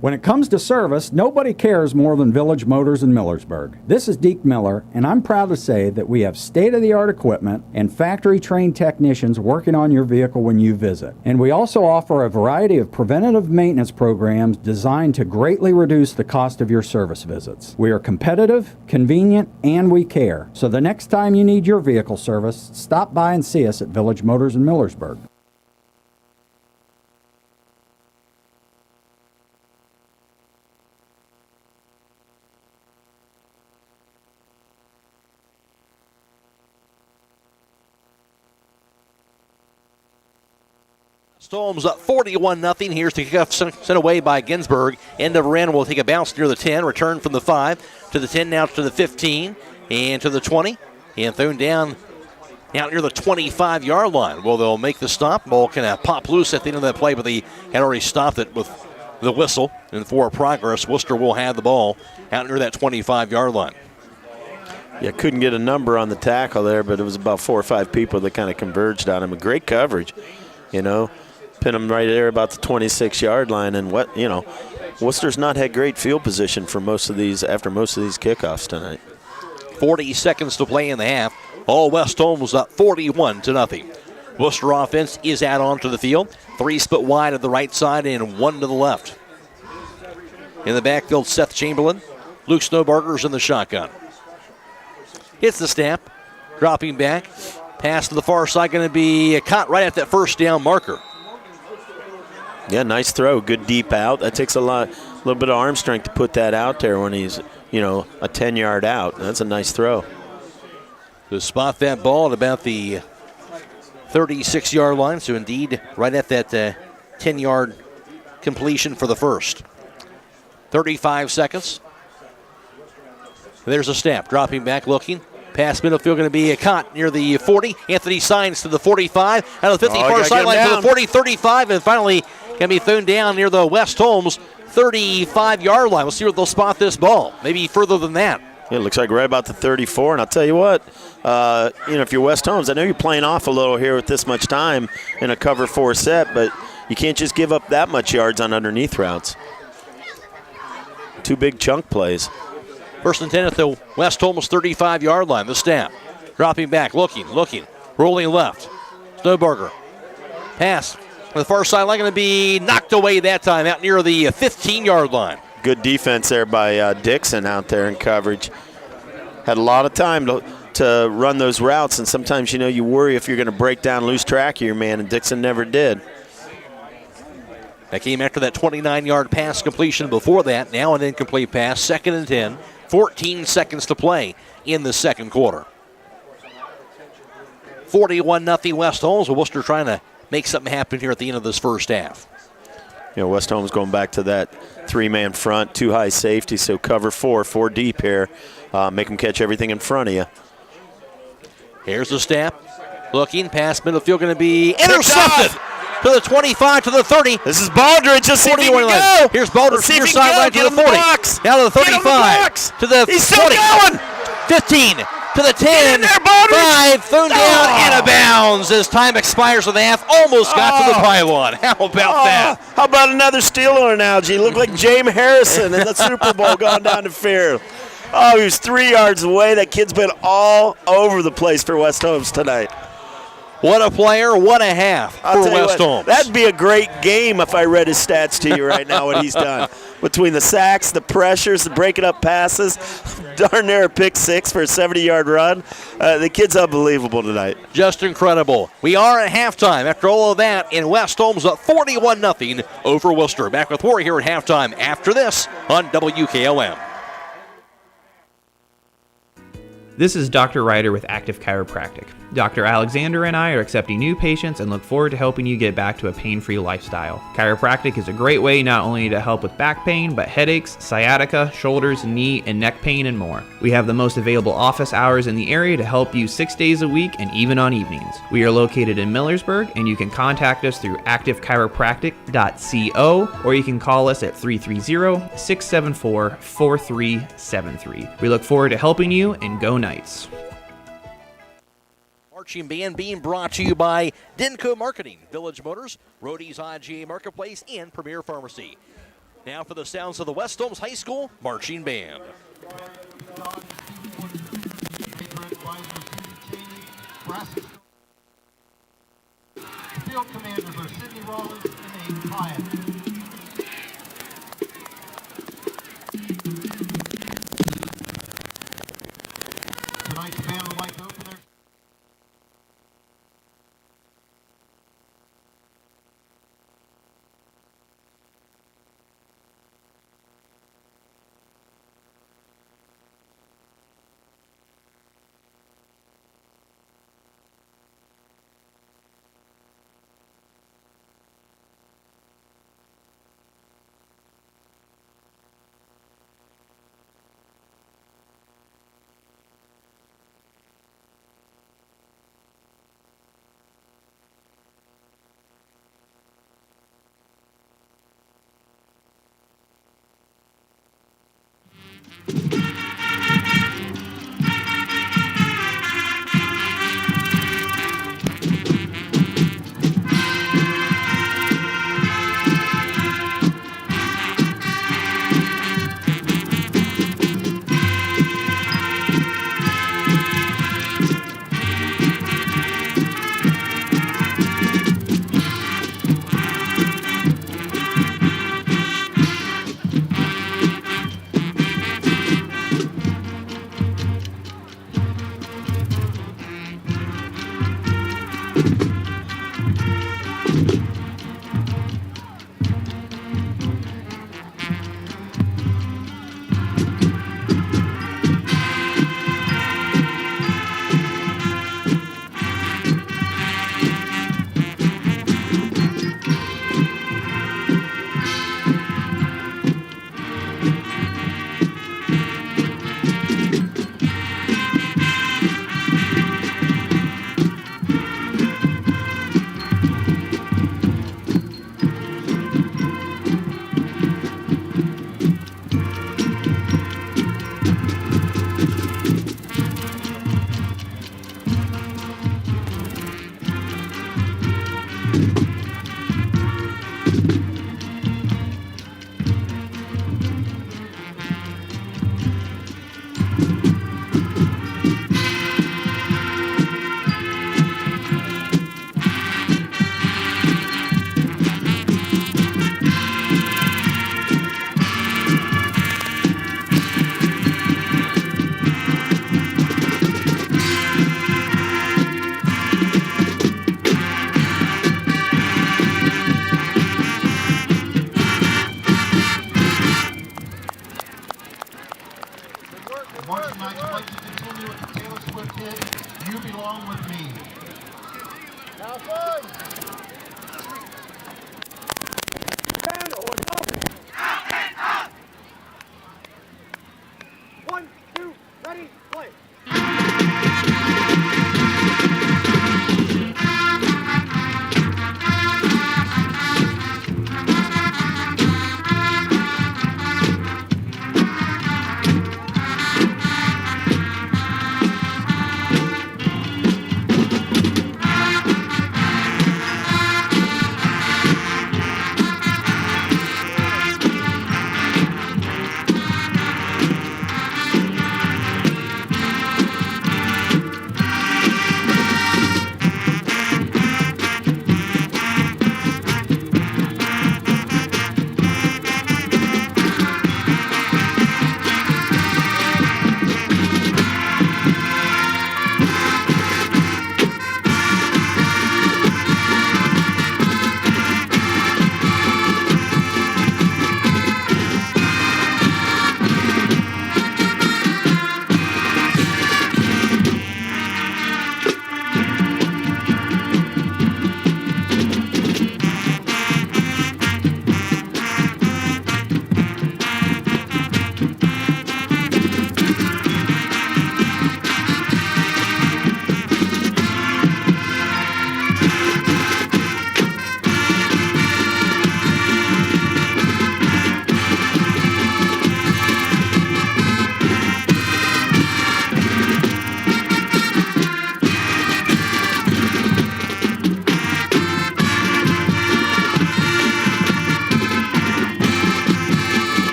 When it comes to service, nobody cares more than Village Motors in Millersburg. This is Deke Miller, and I'm proud to say that we have state-of-the-art equipment and factory-trained technicians working on your vehicle when you visit. And we also offer a variety of preventative maintenance programs designed to greatly reduce the cost of your service visits. We are competitive, convenient, and we care. So the next time you need your vehicle service, stop by and see us at Village Motors in Millersburg. Holmes up 41-0. Here's the kickoff sent away by Ginsburg. End of run will take a bounce near the 10. Return from the 5 to the 10, now to the 15 and to the 20. And thrown down out near the 25-yard line. Well, they'll make the stop. Ball kind of pop loose at the end of that play, but they had already stopped it with the whistle. And for progress, Wooster will have the ball out near that 25-yard line. Yeah, couldn't get a number on the tackle there, but it was about 4 or 5 people that kind of converged on him. A great coverage, you know. Pin him right there about the 26-yard line, and Worcester's not had great field position for most of these kickoffs tonight. 40 seconds to play in the half. All West Holmes up 41-0. Worcester offense is out onto the field. 3 split wide at the right side and 1 to the left. In the backfield, Seth Chamberlain. Luke Snowbarger's in the shotgun. Hits the snap, dropping back. Pass to the far side, going to be caught right at that first down marker. Yeah, nice throw. Good deep out. That takes a little bit of arm strength to put that out there when he's, a 10-yard out. That's a nice throw. To spot that ball at about the 36-yard line. So indeed, right at that 10-yard completion for the first. 35 seconds. There's a snap. Dropping back, looking. Pass middle field going to be caught near the 40. Anthony Signs to the 45. Out of the 50, far sideline to the 40, 35, and finally going to be thrown down near the West Holmes 35-yard line. We'll see where they'll spot this ball. Maybe further than that. Yeah, it looks like right about the 34, and I'll tell you what, if you're West Holmes, I know you're playing off a little here with this much time in a cover 4 set, but you can't just give up that much yards on underneath routes. 2 big chunk plays. First and 10 at the West Holmes 35-yard line. The snap. Dropping back, looking. Rolling left. Snowbarger. Pass. The far sideline going to be knocked away that time out near the 15-yard line. Good defense there by Dixon out there in coverage. Had a lot of time to run those routes, and sometimes, you worry if you're going to break down, lose track of your man, and Dixon never did. That came after that 29-yard pass completion before that. Now an incomplete pass, 2nd and 10. 14 seconds to play in the second quarter. 41-0 West Holmes. Wooster trying to make something happen here at the end of this first half. West Holmes going back to that 3-man front, 2 high safety, so cover 4 deep here. Make them catch everything in front of you. Here's the snap. Looking, past middle field, going to be intercepted to the 25, to the 30. This is Baldridge. Just see if he can go. Here's Baldridge, near sideline to the 40. Now to the 35, to the 20. He's still going. 15, to the 10, 5, thrown down, and out of bounds as time expires with the half. Almost got to the pylon. How about that? How about another Steeler analogy? Looked like James Harrison in the Super Bowl going down the field. Oh, he was 3 yards away. That kid's been all over the place for West Holmes tonight. What a player, what a half for West Holmes. That'd be a great game if I read his stats to you right now, what he's done. Between the sacks, the pressures, the breaking up passes, darn near a pick 6 for a 70-yard run. The kid's unbelievable tonight. Just incredible. We are at halftime after all of that, and West Holmes up 41-0 over Wooster. Back with more here at halftime after this on WKLM. This is Dr. Ryder with Active Chiropractic. Dr. Alexander and I are accepting new patients and look forward to helping you get back to a pain-free lifestyle. Chiropractic is a great way not only to help with back pain, but headaches, sciatica, shoulders, knee, and neck pain, and more. We have the most available office hours in the area to help you 6 days a week and even on evenings. We are located in Millersburg, and you can contact us through activechiropractic.co, or you can call us at 330-674-4373. We look forward to helping you, and go Knights. Marching band being brought to you by Denco Marketing, Village Motors, Rody's IGA Marketplace, and Premier Pharmacy. Now for the sounds of the West Holmes High School Marching Band. Field commanders are Sidney Rollins and Aiden Pyatt. Tonight's band would like to open their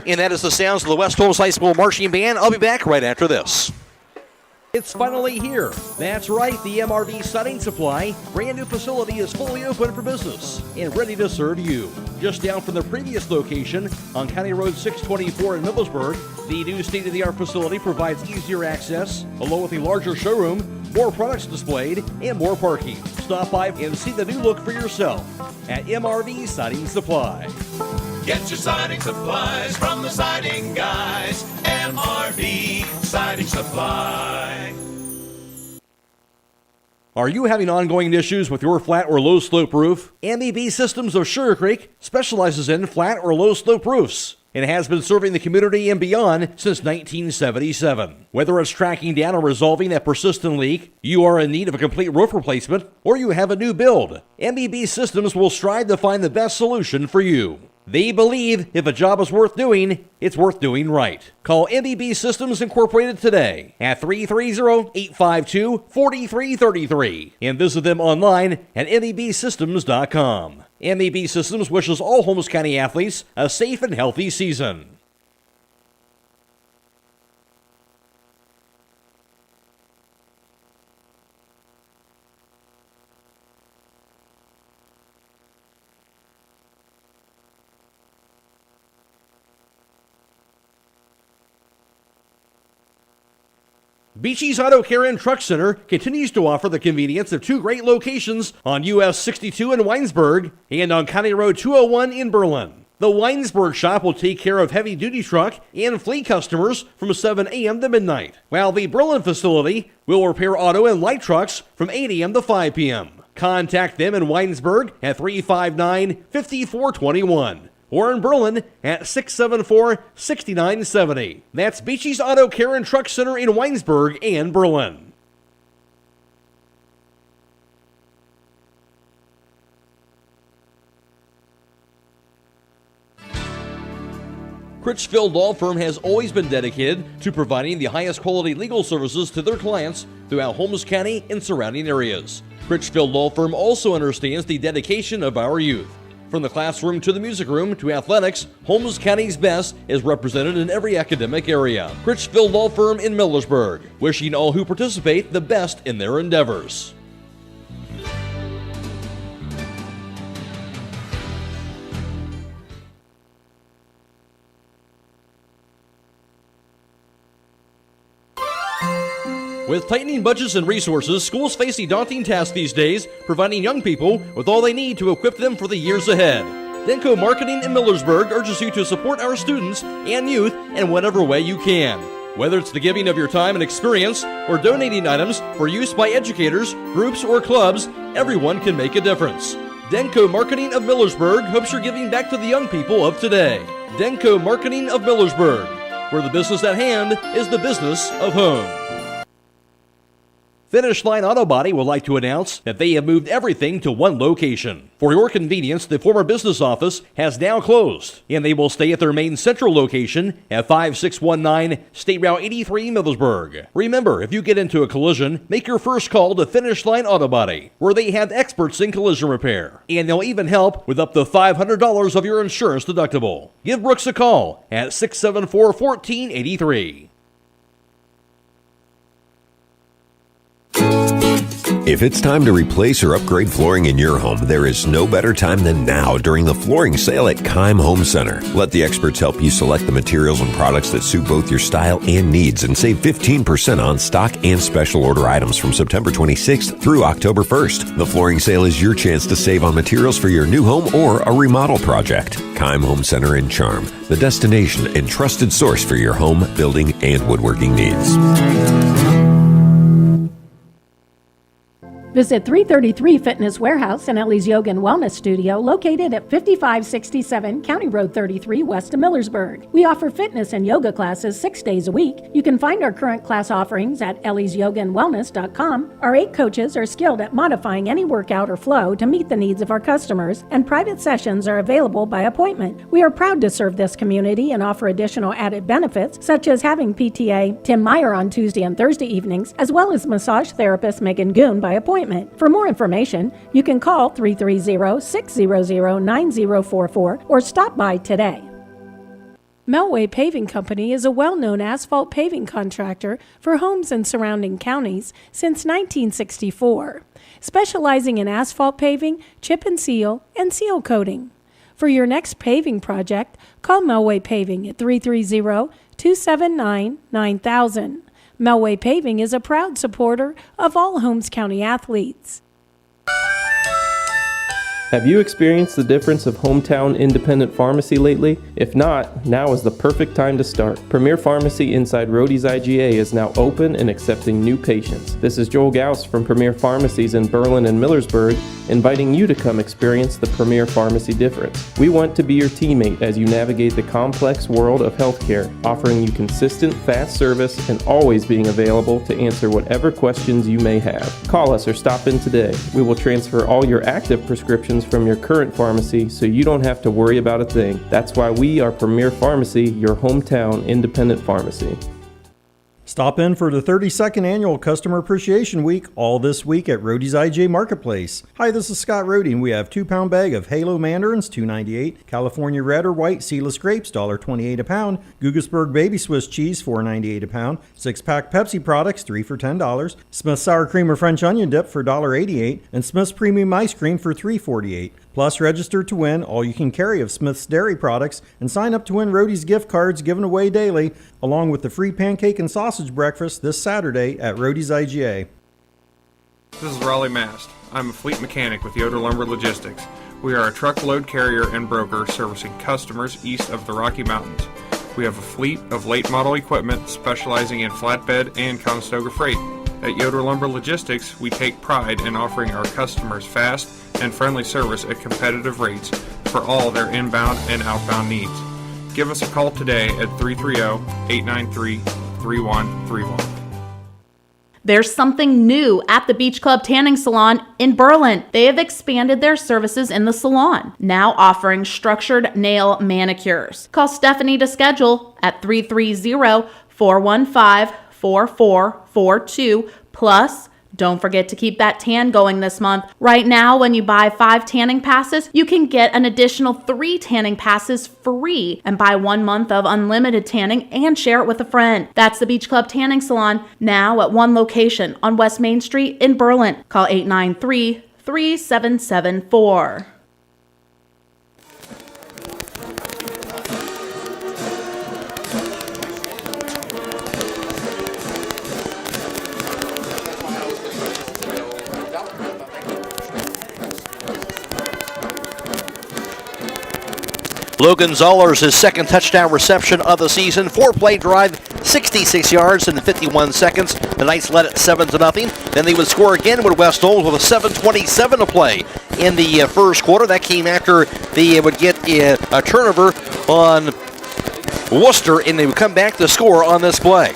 And that is the sounds of the West Holmes High School Marching Band. I'll be back right after this. It's finally here. That's right, the MRV Siding Supply brand new facility is fully open for business and ready to serve you. Just down from the previous location on County Road 624 in Millersburg, the new state-of-the-art facility provides easier access, along with a larger showroom, more products displayed, and more parking. Stop by and see the new look for yourself at MRV Siding Supply. Get your siding supplies from the siding guys. MRV Siding Supply. Are you having ongoing issues with your flat or low slope roof? MEB Systems of Sugar Creek specializes in flat or low slope roofs and has been serving the community and beyond since 1977. Whether it's tracking down or resolving that persistent leak, you are in need of a complete roof replacement, or you have a new build, MEB Systems will strive to find the best solution for you. They believe if a job is worth doing, it's worth doing right. Call MEB Systems Incorporated today at 330-852-4333 and visit them online at mebsystems.com. MEB Systems wishes all Holmes County athletes a safe and healthy season. Beachy's Auto Care and Truck Center continues to offer the convenience of two great locations on US 62 in Weinsberg and on County Road 201 in Berlin. The Weinsberg shop will take care of heavy-duty truck and fleet customers from 7 a.m. to midnight, while the Berlin facility will repair auto and light trucks from 8 a.m. to 5 p.m. Contact them in Weinsberg at 359-5421. Or in Berlin at 674-6970. That's Beachy's Auto Care and Truck Center in Weinsberg and Berlin. Critchfield Law Firm has always been dedicated to providing the highest quality legal services to their clients throughout Holmes County and surrounding areas. Critchfield Law Firm also understands the dedication of our youth. From the classroom to the music room to athletics, Holmes County's best is represented in every academic area. Critchfield Law Firm in Millersburg, wishing all who participate the best in their endeavors. With tightening budgets and resources, schools face a daunting task these days, providing young people with all they need to equip them for the years ahead. Denko Marketing in Millersburg urges you to support our students and youth in whatever way you can. Whether it's the giving of your time and experience or donating items for use by educators, groups, or clubs, everyone can make a difference. Denko Marketing of Millersburg hopes you're giving back to the young people of today. Denko Marketing of Millersburg, where the business at hand is the business of home. Finish Line Auto Body would like to announce that they have moved everything to one location. For your convenience, the former business office has now closed, and they will stay at their main central location at 5619 State Route 83 Millersburg. Remember, if you get into a collision, make your first call to Finish Line Auto Body, where they have experts in collision repair, and they'll even help with up to $500 of your insurance deductible. Give Brooks a call at 674-1483. If it's time to replace or upgrade flooring in your home, there is no better time than now during the flooring sale at Keim Home Center. Let the experts help you select the materials and products that suit both your style and needs and save 15% on stock and special order items from September 26th through October 1st. The flooring sale is your chance to save on materials for your new home or a remodel project. Keim Home Center in Charm, the destination and trusted source for your home, building, and woodworking needs. Visit 333 Fitness Warehouse and Ellie's Yoga and Wellness Studio located at 5567 County Road 33 west of Millersburg. We offer fitness and yoga classes 6 days a week. You can find our current class offerings at elliesyogaandwellness.com. Our 8 coaches are skilled at modifying any workout or flow to meet the needs of our customers, and private sessions are available by appointment. We are proud to serve this community and offer additional added benefits such as having PTA Tim Meyer on Tuesday and Thursday evenings, as well as massage therapist Megan Goon by appointment. For more information, you can call 330-600-9044 or stop by today. Melway Paving Company is a well-known asphalt paving contractor for Holmes and surrounding counties since 1964, specializing in asphalt paving, chip and seal coating. For your next paving project, call Melway Paving at 330-279-9000. Melway Paving is a proud supporter of all Holmes County athletes. Have you experienced the difference of hometown independent pharmacy lately? If not, now is the perfect time to start. Premier Pharmacy inside Rhodey's IGA is now open and accepting new patients. This is Joel Gauss from Premier Pharmacies in Berlin and Millersburg, inviting you to come experience the Premier Pharmacy difference. We want to be your teammate as you navigate the complex world of healthcare, offering you consistent, fast service and always being available to answer whatever questions you may have. Call us or stop in today. We will transfer all your active prescriptions from your current pharmacy so you don't have to worry about a thing. That's why we are Premier Pharmacy, your hometown independent pharmacy. Stop in for the 32nd Annual Customer Appreciation Week all this week at Rhodey's IJ Marketplace. Hi, this is Scott Rhodey, and we have 2-pound bag of Halo Mandarins, $2.98, California Red or White Seedless Grapes, $1.28 a pound, Gugelsberg Baby Swiss Cheese, $4.98 a pound, 6-pack Pepsi products, 3 for $10, Smith's Sour Cream or French Onion Dip for $1.88, and Smith's Premium Ice Cream for $3.48. Plus, register to win all you can carry of Smith's dairy products and sign up to win Rhodey's gift cards given away daily, along with the free pancake and sausage breakfast this Saturday at Rhodey's IGA. This is Raleigh Mast. I'm a fleet mechanic with Yoder Lumber Logistics. We are a truckload carrier and broker servicing customers east of the Rocky Mountains. We have a fleet of late model equipment specializing in flatbed and Conestoga freight. At Yoder Lumber Logistics, we take pride in offering our customers fast and friendly service at competitive rates for all their inbound and outbound needs. Give us a call today at 330-893-3131. There's something new at the Beach Club Tanning Salon in Berlin. They have expanded their services in the salon, now offering structured nail manicures. Call Stephanie to schedule at 330-415-4442. Plus, don't forget to keep that tan going this month. Right now, when you buy 5 tanning passes, you can get an additional 3 tanning passes free and buy 1 month of unlimited tanning and share it with a friend. That's the Beach Club Tanning Salon, now at one location on West Main Street in Berlin. Call 893-3774. Logan Zollers, his second touchdown reception of the season. 4-play drive, 66 yards in 51 seconds. The Knights led it 7-0. Then they would score again with West Holmes with a 7:27 to play in the first quarter. That came after they would get a turnover on Wooster, and they would come back to score on this play.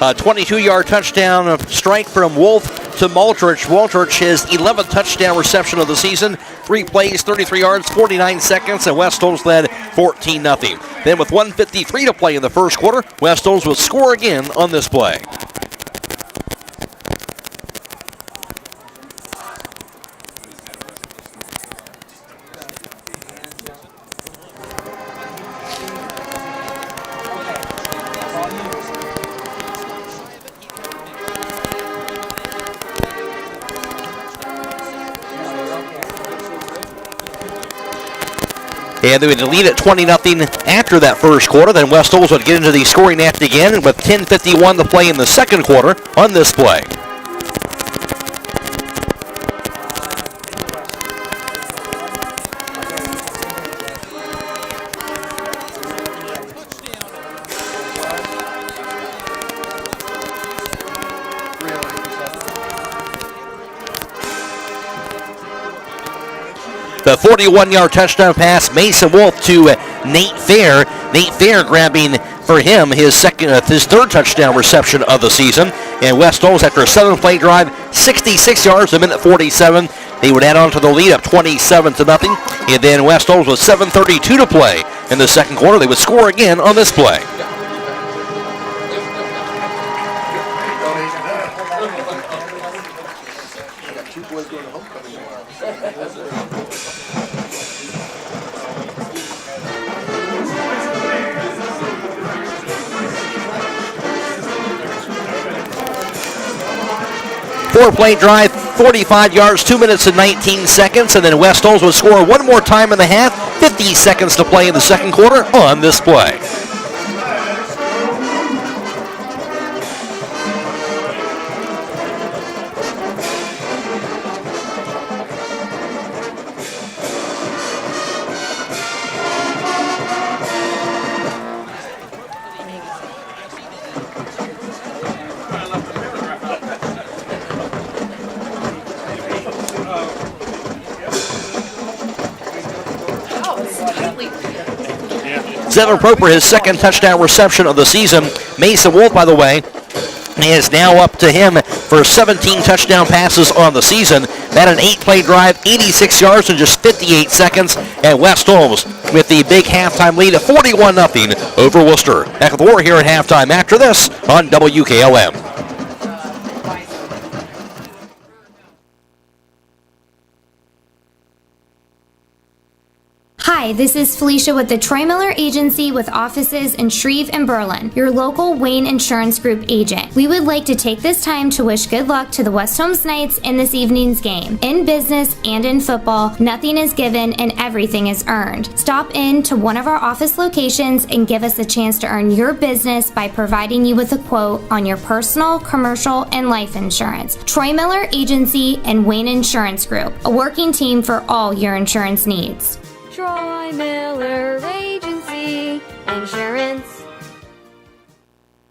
A 22-yard touchdown strike from Wolf to Maltrich. Maltrich, his 11th touchdown reception of the season. 3 plays, 33 yards, 49 seconds, and West Holmes led 14-0. Then with 1:53 to play in the first quarter, West Holmes would score again on this play. And they would lead at 20-0 after that first quarter. Then West Holmes would get into the scoring act again with 10:51 to play in the second quarter on this play. The 41-yard touchdown pass, Mason Wolf to Nate Fair. Nate Fair grabbing for him, his third touchdown reception of the season. And West Holmes, after a 7-play drive, 66 yards, a minute 47. They would add on to the lead up 27-0. And then West Holmes with 7:32 to play in the second quarter. They would score again on this play. Four-play drive, 45 yards, 2 minutes and 19 seconds, and then West Holmes would score one more time in the half. 50 seconds to play in the second quarter on this play. Zevon Proper, his second touchdown reception of the season. Mason Wolf, by the way, is now up to him for 17 touchdown passes on the season. That an 8-play drive, 86 yards in just 58 seconds. And West Holmes with the big halftime lead of 41-0 over Wooster. Back with more here at halftime after this on WKLM. Hi, this is Felicia with the Troy Miller Agency with offices in Shreve and Berlin, your local Wayne Insurance Group agent. We would like to take this time to wish good luck to the West Holmes Knights in this evening's game. In business and in football, nothing is given and everything is earned. Stop in to one of our office locations and give us a chance to earn your business by providing you with a quote on your personal, commercial, and life insurance. Troy Miller Agency and Wayne Insurance Group, a working team for all your insurance needs. Troy Miller Agency Insurance.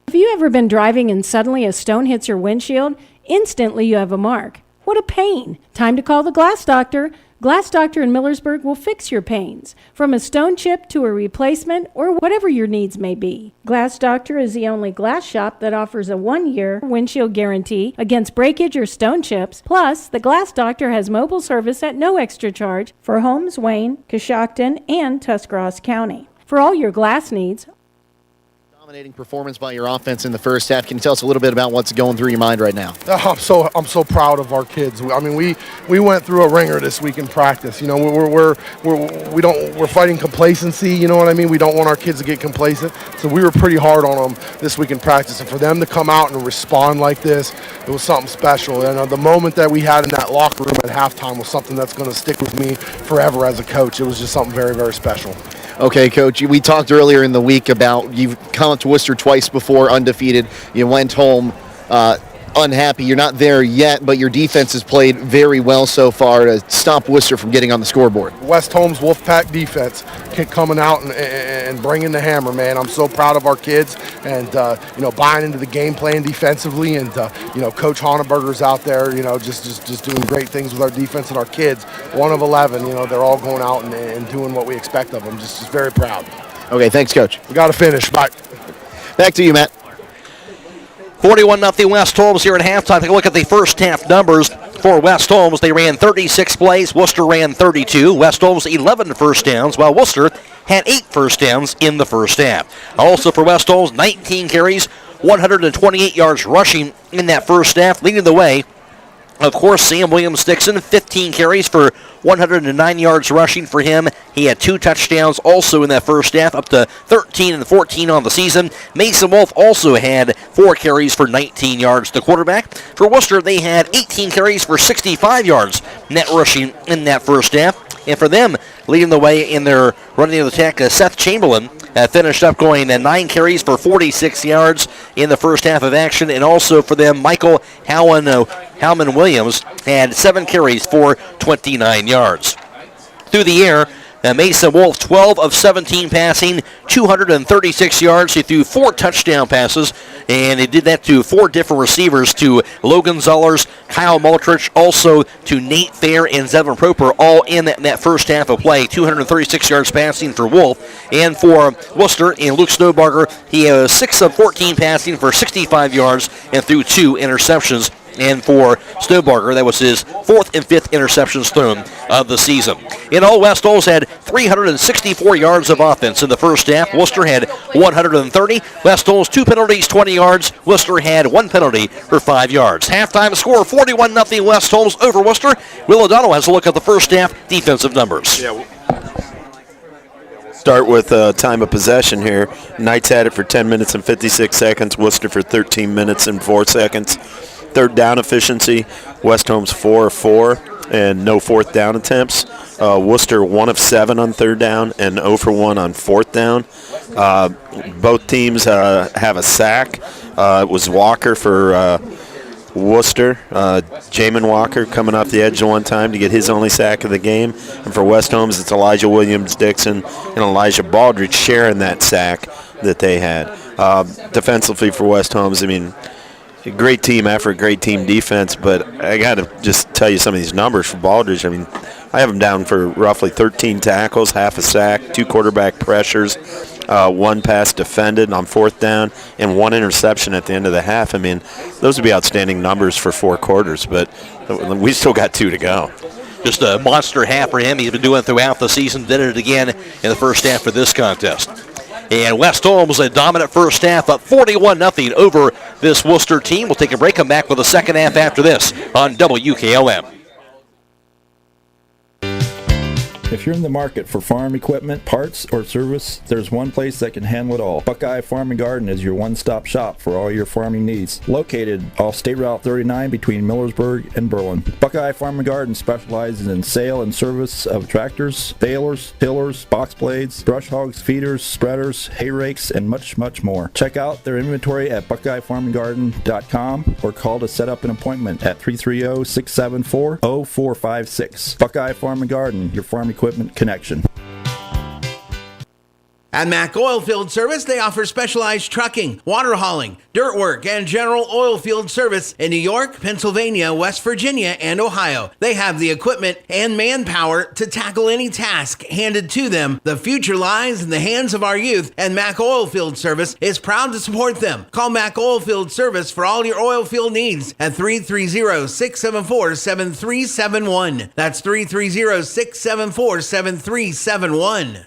Have you ever been driving and suddenly a stone hits your windshield? Instantly you have a mark. What a pain. Time to call the Glass Doctor. Glass Doctor in Millersburg will fix your pains, from a stone chip to a replacement or whatever your needs may be. Glass Doctor is the only glass shop that offers a 1-year windshield guarantee against breakage or stone chips. Plus, the Glass Doctor has mobile service at no extra charge for Holmes, Wayne, Coshocton, and Tuscarawas County. For all your glass needs, dominating performance by your offense in the first half. Can you tell us a little bit about what's going through your mind right now? I'm so proud of our kids. I mean, we went through a ringer this week in practice. You know, we're fighting complacency. You know what I mean? We don't want our kids to get complacent. So we were pretty hard on them this week in practice, and for them to come out and respond like this, it was something special. And the moment that we had in that locker room at halftime was something that's going to stick with me forever as a coach. It was just something very, very special. Okay, Coach, we talked earlier in the week about you've come to Wooster twice before, undefeated. You went home unhappy. You're not there yet, but your defense has played very well so far to stop Wooster from getting on the scoreboard. West Holmes Wolfpack defense coming out and bringing the hammer, man. I'm so proud of our kids and, buying into the game plan defensively. And, Coach Honeberger's out there, just doing great things with our defense and our kids. 1 of 11, they're all going out and doing what we expect of them. Just very proud. Okay, thanks, Coach. We got to finish. Bye. Back to you, Matt. 41-0 West Holmes here at halftime. Take a look at the first half numbers for West Holmes. They ran 36 plays. Worcester ran 32. West Holmes 11 first downs, while Worcester had 8 first downs in the first half. Also for West Holmes, 19 carries, 128 yards rushing in that first half, leading the way. Of course, Sam Williams-Dixon, 15 carries for 109 yards rushing for him. He had 2 touchdowns also in that first half, up to 13 and 14 on the season. Mason Wolf also had 4 carries for 19 yards. The quarterback for Worcester, they had 18 carries for 65 yards net rushing in that first half. And for them, leading the way in their running of the attack, Seth Chamberlain finished up going 9 carries for 46 yards in the first half of action. And also for them, Michael Howman Williams had 7 carries for 29 yards. Through the air, Mason Wolf, 12 of 17 passing, 236 yards. He threw 4 touchdown passes, and he did that to 4 different receivers, to Logan Zollers, Kyle Maltrich, also to Nate Fair and Zevin Proper, all in that first half of play. 236 yards passing for Wolf. And for Wooster and Luke Snowbarger, he has 6 of 14 passing for 65 yards and threw 2 interceptions. And for Snowbarger, that was his 4th and 5th interceptions thrown of the season. In all, West Holmes had 364 yards of offense in the first half. Wooster had 130. West Holmes 2 penalties, 20 yards. Wooster had 1 penalty for 5 yards. Halftime score 41-0 West Holmes over Wooster. Will O'Donnell has a look at the first half defensive numbers. Start with time of possession here. Knights had it for 10 minutes and 56 seconds. Wooster for 13 minutes and 4 seconds. Third down efficiency, West Holmes 4 of 4 and no fourth down attempts. Wooster 1 of 7 on third down and 0 for 1 on fourth down. Both teams have a sack. It was Walker for Wooster, Jamin Walker coming off the edge one time to get his only sack of the game. And for West Holmes, it's Elijah Williams-Dixon and Elijah Baldridge sharing that sack that they had. Defensively for West Holmes, I mean, great team effort, great team defense, but I got to just tell you some of these numbers for Baldridge. I mean, I have him down for roughly 13 tackles, half a sack, 2 quarterback pressures, 1 pass defended on fourth down, and 1 interception at the end of the half. I mean, those would be outstanding numbers for 4 quarters, but we still got 2 to go. Just a monster half for him. He's been doing it throughout the season, did it again in the first half of this contest. And West Holmes, a dominant first half, up 41-0 over this Wooster team. We'll take a break, come back with the second half after this on WKLM. If you're in the market for farm equipment, parts, or service, there's one place that can handle it all. Buckeye Farm and Garden is your one-stop shop for all your farming needs. Located off State Route 39 between Millersburg and Berlin. Buckeye Farm and Garden specializes in sale and service of tractors, balers, tillers, box blades, brush hogs, feeders, spreaders, hay rakes, and much, much more. Check out their inventory at BuckeyeFarmandGarden.com or call to set up an appointment at 330-674-0456. Buckeye Farm and Garden, your farm equipment connection. At Mac Oilfield Service, they offer specialized trucking, water hauling, dirt work, and general oil field service in New York, Pennsylvania, West Virginia, and Ohio. They have the equipment and manpower to tackle any task handed to them. The future lies in the hands of our youth, and Mac Oilfield Service is proud to support them. Call Mac Oilfield Service for all your oil field needs at 330-674-7371. That's 330-674-7371.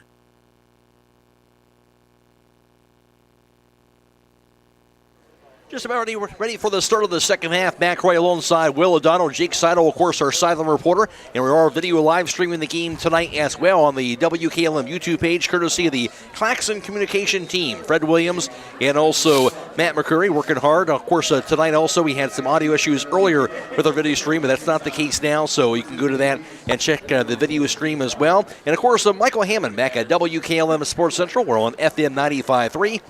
Just about ready for the start of the second half. Matt Croy alongside Will O'Donnell, Jake Sidle, of course, our Sidle reporter. And we are video live streaming the game tonight as well on the WKLM YouTube page, courtesy of the Claxon communication team. Fred Williams and also Matt McCreery working hard. Of course, tonight also we had some audio issues earlier with our video stream, but that's not the case now, so you can go to that and check the video stream as well. And, of course, Michael Hammond back at WKLM Sports Central. We're on FM 95.3.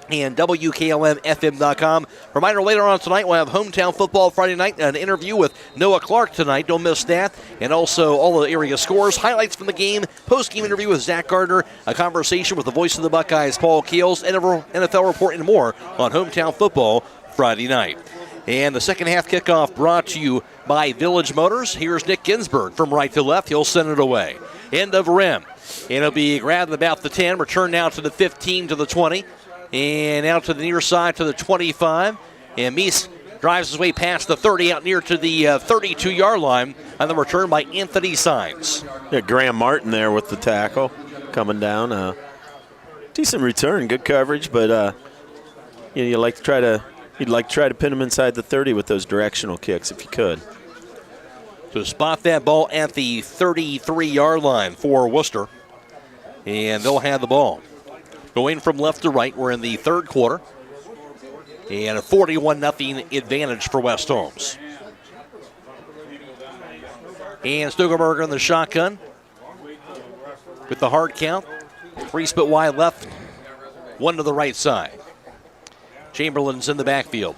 And WKLM-FM.com. Reminder, later on tonight, we'll have hometown football Friday night, an interview with Noah Clark tonight. Don't miss that. And also all the area scores, highlights from the game, post-game interview with Zach Gardner, a conversation with the voice of the Buckeyes, Paul Keels, NFL report, and more on hometown football Friday night. And the second half kickoff brought to you by Village Motors. Here's Nick Ginsburg from right to left. He'll send it away. End of rim. And it'll be grabbed about the 10, return now to the 15 to the 20. And out to the near side to the 25. And Meese drives his way past the 30 out near to the 32-yard line on the return by Anthony Sines. Yeah, Graham Martin there with the tackle coming down. Decent return, good coverage, but you'd like to try to pin him inside the 30 with those directional kicks if you could. So spot that ball at the 33-yard line for Wooster. And they'll have the ball. Going from left to right, we're in the third quarter. And a 41-0 advantage for West Holmes. And Stogerberger in the shotgun with the hard count. 3 split wide left, 1 to the right side. Chamberlain's in the backfield.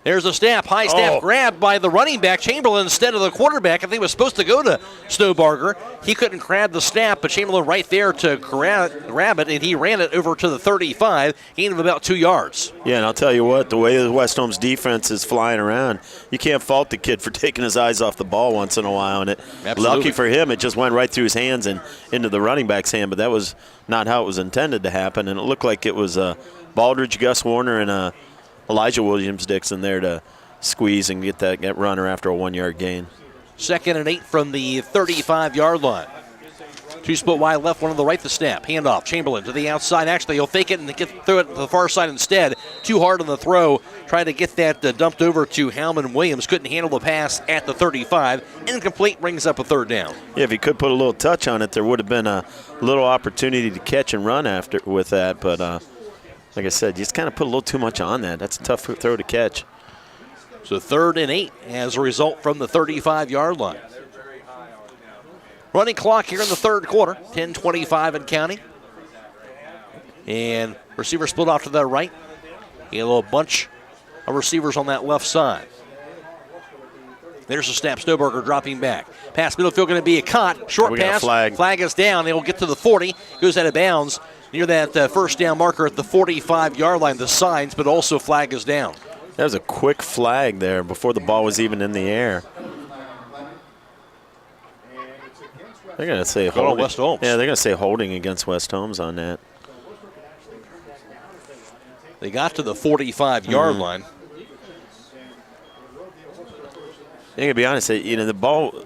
There's a snap. High snap grabbed by the running back, Chamberlain, instead of the quarterback. I think it was supposed to go to Snowbarger. He couldn't grab the snap, but Chamberlain right there to grab it, and he ran it over to the 35, gain of about 2 yards. Yeah, and I'll tell you what, the way the West Holmes defense is flying around, you can't fault the kid for taking his eyes off the ball once in a while. And lucky for him, it just went right through his hands and into the running back's hand, but that was not how it was intended to happen. And it looked like it was Baldridge, Gus Warner, and Elijah Williams-Dixon there to squeeze and get that runner after a 1-yard gain. 2nd and 8 from the 35-yard line. 2 split wide left, 1 on the right, the snap. Handoff, Chamberlain to the outside. Actually, he'll fake it and get through it to the far side instead. Too hard on the throw. Trying to get that dumped over to Howman Williams. Couldn't handle the pass at the 35. Incomplete, brings up a 3rd down. Yeah, if he could put a little touch on it, there would have been a little opportunity to catch and run after with that, but like I said, you just kind of put a little too much on that. That's a tough throw to catch. So 3rd and 8 as a result from the 35-yard line. Running clock here in the 3rd quarter, 10:25 and counting. And receiver split off to the right. A little bunch of receivers on that left side. There's a snap. Snowberger dropping back. Pass middle field going to be a caught. Short pass. Flag is down. They will get to the 40. Goes out of bounds near that first down marker at the 45-yard line. The signs, but also flag is down. That was a quick flag there before the ball was even in the air. They're going to say holding. West Holmes. Yeah, they're going to say holding against West Holmes on that. They got to the 45-yard line. I gotta be honest, the ball,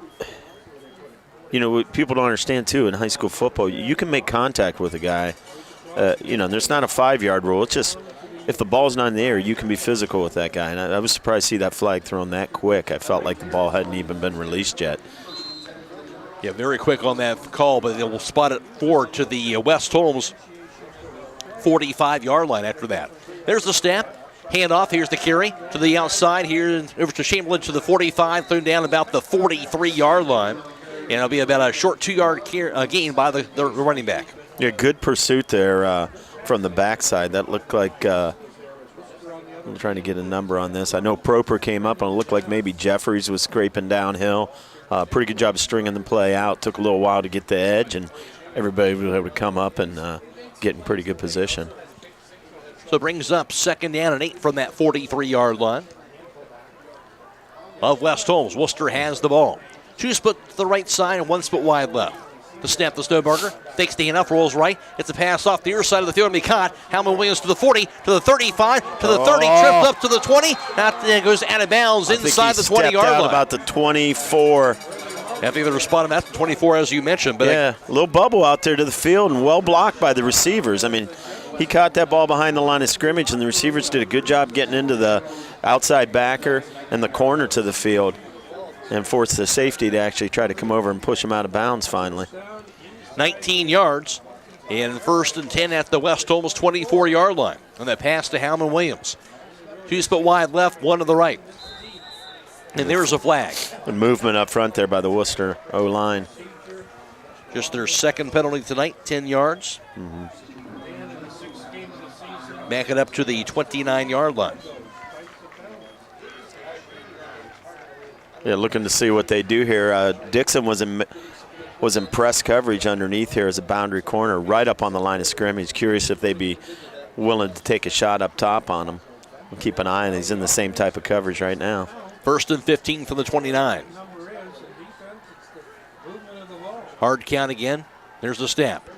what people don't understand too in high school football, you can make contact with a guy. There's not a 5-yard rule. It's just if the ball's not in the air, you can be physical with that guy. And I was surprised to see that flag thrown that quick. I felt like the ball hadn't even been released yet. Yeah, very quick on that call, but they will spot it forward to the West Holmes 45-yard line after that. There's the snap. Handoff, here's the carry to the outside, here over to Chamberlain to the 45, thrown down about the 43-yard line. And it'll be about a short 2-yard gain by the running back. Yeah, good pursuit there from the backside. That looked like, I'm trying to get a number on this. I know Proper came up and it looked like maybe Jeffries was scraping downhill. Pretty good job of stringing the play out. Took a little while to get the edge, and everybody was able to come up and get in pretty good position. So it brings up 2nd down and 8 from that 43-yard line of West Holmes. Wooster has the ball. 2 split to the right side and 1 split wide left. The snap to Snowberger. Fakes the handoff, rolls right. It's a pass off the near side of the field and be caught. Howman Williams to the 40, to the 35, to the 30, tripped up to the 20. That goes out of bounds inside the 20-yard line. About the 24. Haven't even spotted him at the 24, as you mentioned. But yeah, a little bubble out there to the field and well blocked by the receivers. I mean, he caught that ball behind the line of scrimmage, and the receivers did a good job getting into the outside backer and the corner to the field and forced the safety to actually try to come over and push him out of bounds finally. 19 yards and 1st and 10 at the West Holmes 24-yard line. And that pass to Howman Williams. 2 split wide left, 1 to the right. And there's a flag. And movement up front there by the Wooster O-line. Just their 2nd penalty tonight, 10 yards. Back it up to the 29-yard line. Yeah, looking to see what they do here. Dixon was in press coverage underneath here as a boundary corner right up on the line of scrimmage. Curious if they'd be willing to take a shot up top on him. We'll keep an eye on him. He's in the same type of coverage right now. 1st and 15 from the 29. Hard count again. There's the snap.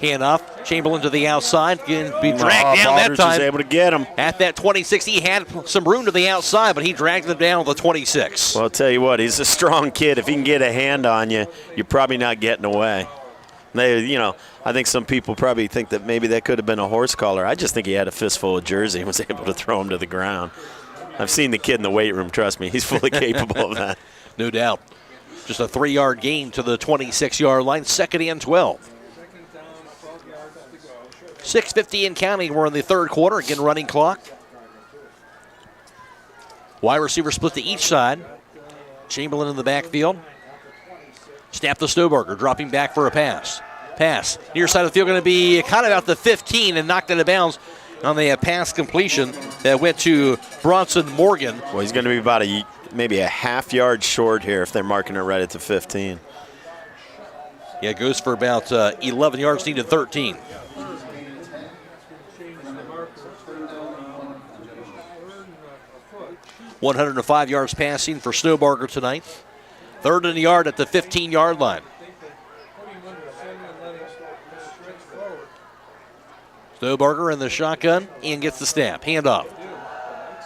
Handoff. Chamberlain to the outside. Be dragged down that time. Was able to get him. At that 26, he had some room to the outside, but he dragged him down to the 26. Well, I'll tell you what, he's a strong kid. If he can get a hand on you, you're probably not getting away. I think some people probably think that maybe that could have been a horse collar. I just think he had a fistful of jersey and was able to throw him to the ground. I've seen the kid in the weight room. Trust me, he's fully capable of that. No doubt. Just a 3-yard gain to the 26-yard line. 2nd and 12. 6:50 and counting. We're in the 3rd quarter. Again, running clock. Wide receiver split to each side. Chamberlain in the backfield. Snap to Snowberger, dropping back for a pass. Pass. Near side of the field going to be kind of out the 15 and knocked out of bounds on the pass completion that went to Bronson Morgan. Well, he's going to be about maybe a half yard short here if they're marking it right at the 15. Yeah, it goes for about 11 yards, needed 13. .105 yards passing for Snowbarger tonight. 3rd and a yard at the 15-yard line. Snowbarger in the shotgun and gets the snap. Handoff.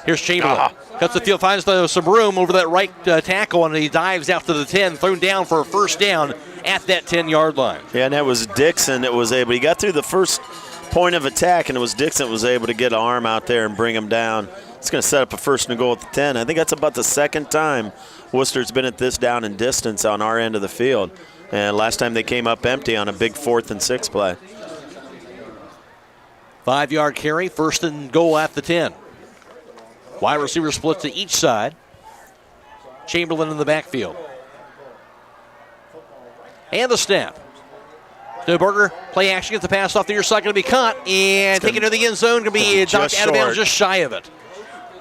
Here's Chamberlain. Cuts the field, finds some room over that right tackle, and he dives out to the 10, thrown down for a first down at that 10-yard line. Yeah, and that was Dixon that was able. He got through the first point of attack, and it was Dixon that was able to get an arm out there and bring him down. It's going to set up a 1st and goal at the 10. I think that's about the second time Wooster's been at this down and distance on our end of the field. And last time they came up empty on a big 4th and 6 play. 5-yard carry, 1st and goal at the 10. Wide receiver split to each side. Chamberlain in the backfield. And the snap. Snowbarger, play action, gets the pass off the near side, going to be caught, and taken to the end zone, going to be knocked out of bounds, just shy of it.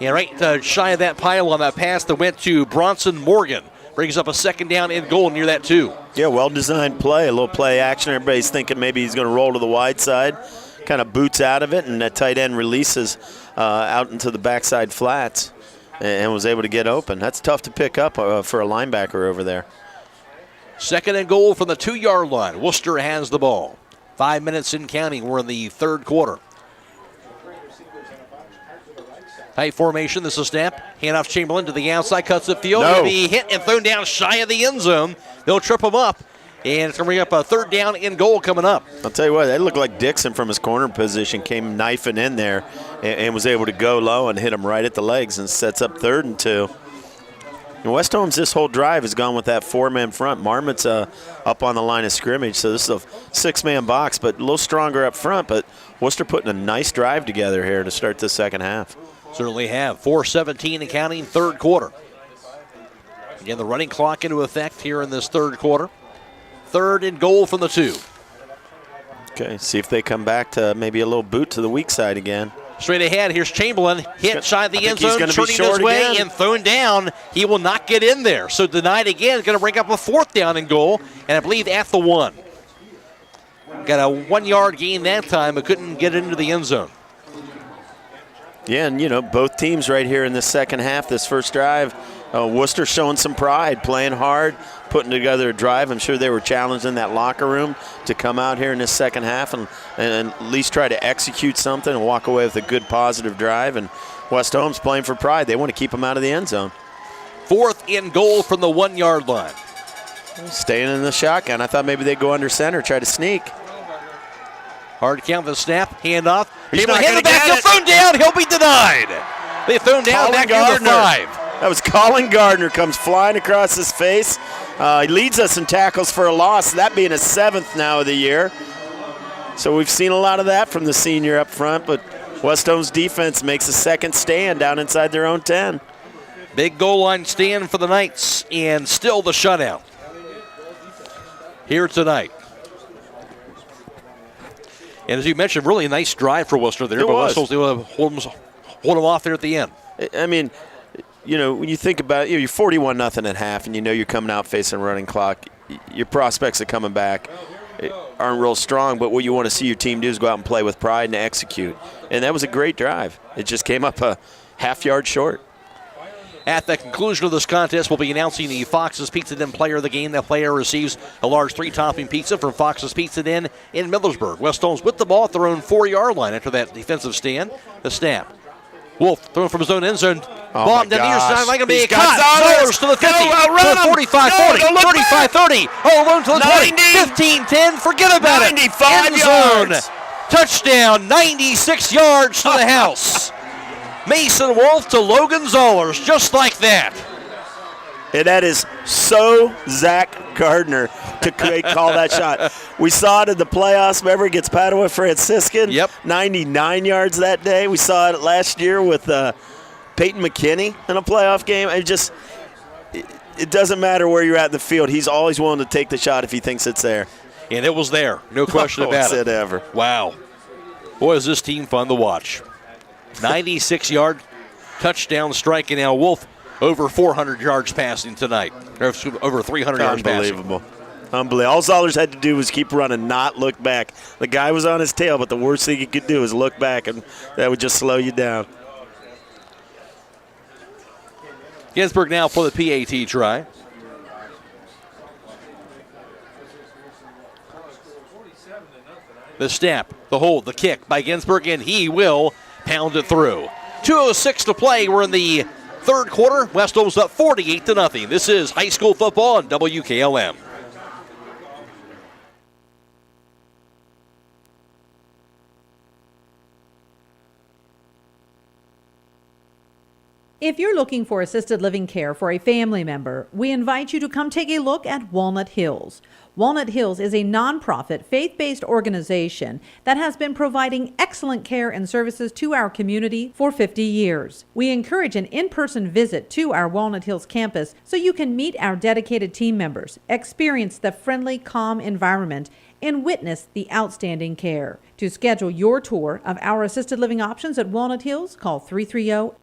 Yeah, right shy of that pile on that pass that went to Bronson Morgan. Brings up a 2nd down and goal near that 2. Yeah, well-designed play, a little play action. Everybody's thinking maybe he's going to roll to the wide side. Kind of boots out of it, and that tight end releases out into the backside flats and was able to get open. That's tough to pick up for a linebacker over there. 2nd and goal from the 2-yard line. Wooster has the ball. 5 minutes in counting. We're in the 3rd quarter. Tight formation. This is snap. Handoff Chamberlain to the outside. Cuts the field. No. Going to be hit and thrown down shy of the end zone. They'll trip him up. And it's going to bring up a 3rd down and goal coming up. I'll tell you what, that looked like Dixon from his corner position came knifing in there and was able to go low and hit him right at the legs and sets up 3rd and 2. And West Holmes this whole drive has gone with that 4-man front. Marmot's up on the line of scrimmage, so this is a 6-man box, but a little stronger up front. But Wooster putting a nice drive together here to start the second half. Certainly have. 4:17 and counting, 3rd quarter. Again, the running clock into effect here in this 3rd quarter. 3rd and goal from the 2. Okay, see if they come back to maybe a little boot to the weak side again. Straight ahead, here's Chamberlain. Hit shy of the end zone, turning his way again. and thrown down. He will not get in there. So denied again, going to bring up a 4th down and goal, and I believe at the 1. Got a 1-yard gain that time, but couldn't get into the end zone. Yeah, and, you know, both teams right here in the second half, this first drive, Wooster showing some pride, playing hard, putting together a drive. I'm sure they were challenged in that locker room to come out here in this second half and at least try to execute something and walk away with a good, positive drive. And West Holmes playing for pride. They want to keep them out of the end zone. 4th and goal from the 1-yard line. Staying in the shotgun. I thought maybe they'd go under center, try to sneak. Hard count the snap, handoff. He's People not hit gonna the back, get it. thrown down. He'll be denied. They thrown down back near the 5. That was Colin Gardner, comes flying across his face. He leads us in tackles for a loss, that being his 7th now of the year. So we've seen a lot of that from the senior up front, but West Holmes defense makes a 2nd stand down inside their own 10. Big goal line stand for the Knights, and still the shutout here tonight. And as you mentioned, really a nice drive for Wooster there, but West Holmes able to hold them off there at the end. I mean, you know, when you think about it, you're 41-0 at half, and you know you're coming out facing a running clock. Your prospects of coming back aren't real strong, but what you want to see your team do is go out and play with pride and execute. And that was a great drive. It just came up a half-yard short. At the conclusion of this contest, we'll be announcing the Fox's Pizza Den player of the game. That player receives a large 3-topping pizza from Fox's Pizza Den in Millersburg. West Holmes with the ball at their own 4-yard line after that defensive stand. The snap. Wolf thrown from his own end zone. Bomb down the near side. Like to be caught. Zollers to the 50, to the 45, 40, 35, 30. All alone to the 20, 15, 10. Forget about it. 95 end yards. zone. Touchdown, 96 yards to the house. Mason Wolf to Logan Zollers, just like that. And that is so Zach Gardner to call that shot. We saw it in the playoffs. Remember, it gets Padua Franciscan. Yep. 99 yards that day. We saw it last year with Peyton McKinney in a playoff game. It doesn't matter where you're at in the field. He's always willing to take the shot if he thinks it's there. And it was there. No question about it. Ever. Wow. Boy, is this team fun to watch. 96-yard touchdown strike, and now Wolf over 400 yards passing tonight. Or over 300 yards passing. Unbelievable. All Zollers had to do was keep running, not look back. The guy was on his tail, but the worst thing he could do is look back, and that would just slow you down. Ginsburg now for the PAT try. The snap, the hold, the kick by Ginsburg, and he will pound it through. 2:06 to play. We're in the third quarter. West Holmes up 48-0. This is high school football on WKLM. If you're looking for assisted living care for a family member, we invite you to come take a look at Walnut Hills. Walnut Hills is a nonprofit, faith-based organization that has been providing excellent care and services to our community for 50 years. We encourage an in-person visit to our Walnut Hills campus so you can meet our dedicated team members, experience the friendly, calm environment, and witness the outstanding care. To schedule your tour of our assisted living options at Walnut Hills, call 330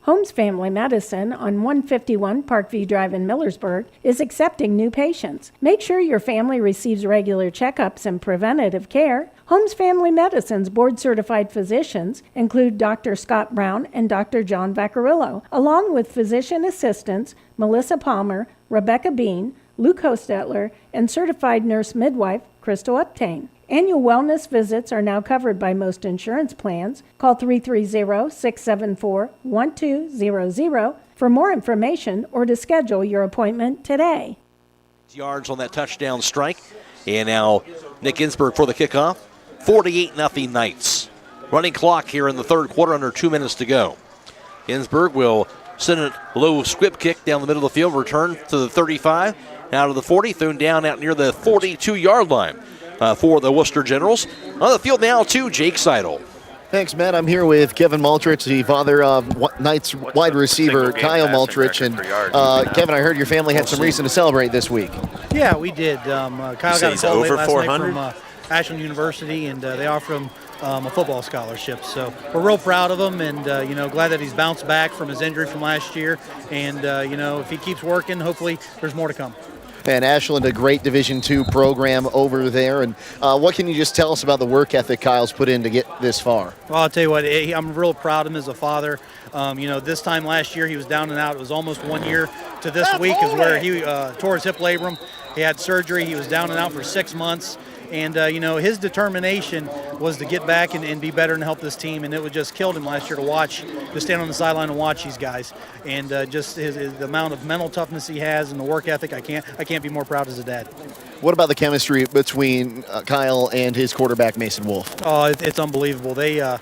Holmes Family Medicine on 151 Parkview Drive in Millersburg is accepting new patients. Make sure your family receives regular checkups and preventative care. Holmes Family Medicine's board-certified physicians include Dr. Scott Brown and Dr. John Vaccarillo, along with physician assistants Melissa Palmer, Rebecca Bean, Luke Hostetler, and certified nurse midwife Crystal Uptain. Annual wellness visits are now covered by most insurance plans. Call 330-674-1200 for more information or to schedule your appointment today. Yards on that touchdown strike. And now Nick Ginsburg for the kickoff. 48-0 Knights. Running clock here in the third quarter, under 2 minutes to go. Ginsburg will send a low squib kick down the middle of the field, return to the 35, out of the 40, thrown down out near the 42-yard line. For the Wooster Generals. On the field now, too, Jake Sidle. Thanks, Matt. I'm here with Kevin Maltrich, the father of Knights wide receiver Kyle Maltrich. And Kevin, I heard your family had some reason to celebrate this week. Yeah, we did. Kyle got a call late last night from Ashland University, and they offered him a football scholarship. So we're real proud of him, and glad that he's bounced back from his injury from last year. And if he keeps working, hopefully there's more to come. And Ashland, a great Division II program over there. And what can you just tell us about the work ethic Kyle's put in to get this far? Well, I'll tell you what, I'm real proud of him as a father. This time last year he was down and out. It was almost 1 year to this week is where he tore his hip labrum. He had surgery. He was down and out for 6 months. And, his determination was to get back and be better and help this team. And it was just killed him last year to stand on the sideline and watch these guys. And just the amount of mental toughness he has and the work ethic, I can't be more proud as a dad. What about the chemistry between Kyle and his quarterback, Mason Wolf? Oh, it's unbelievable. They're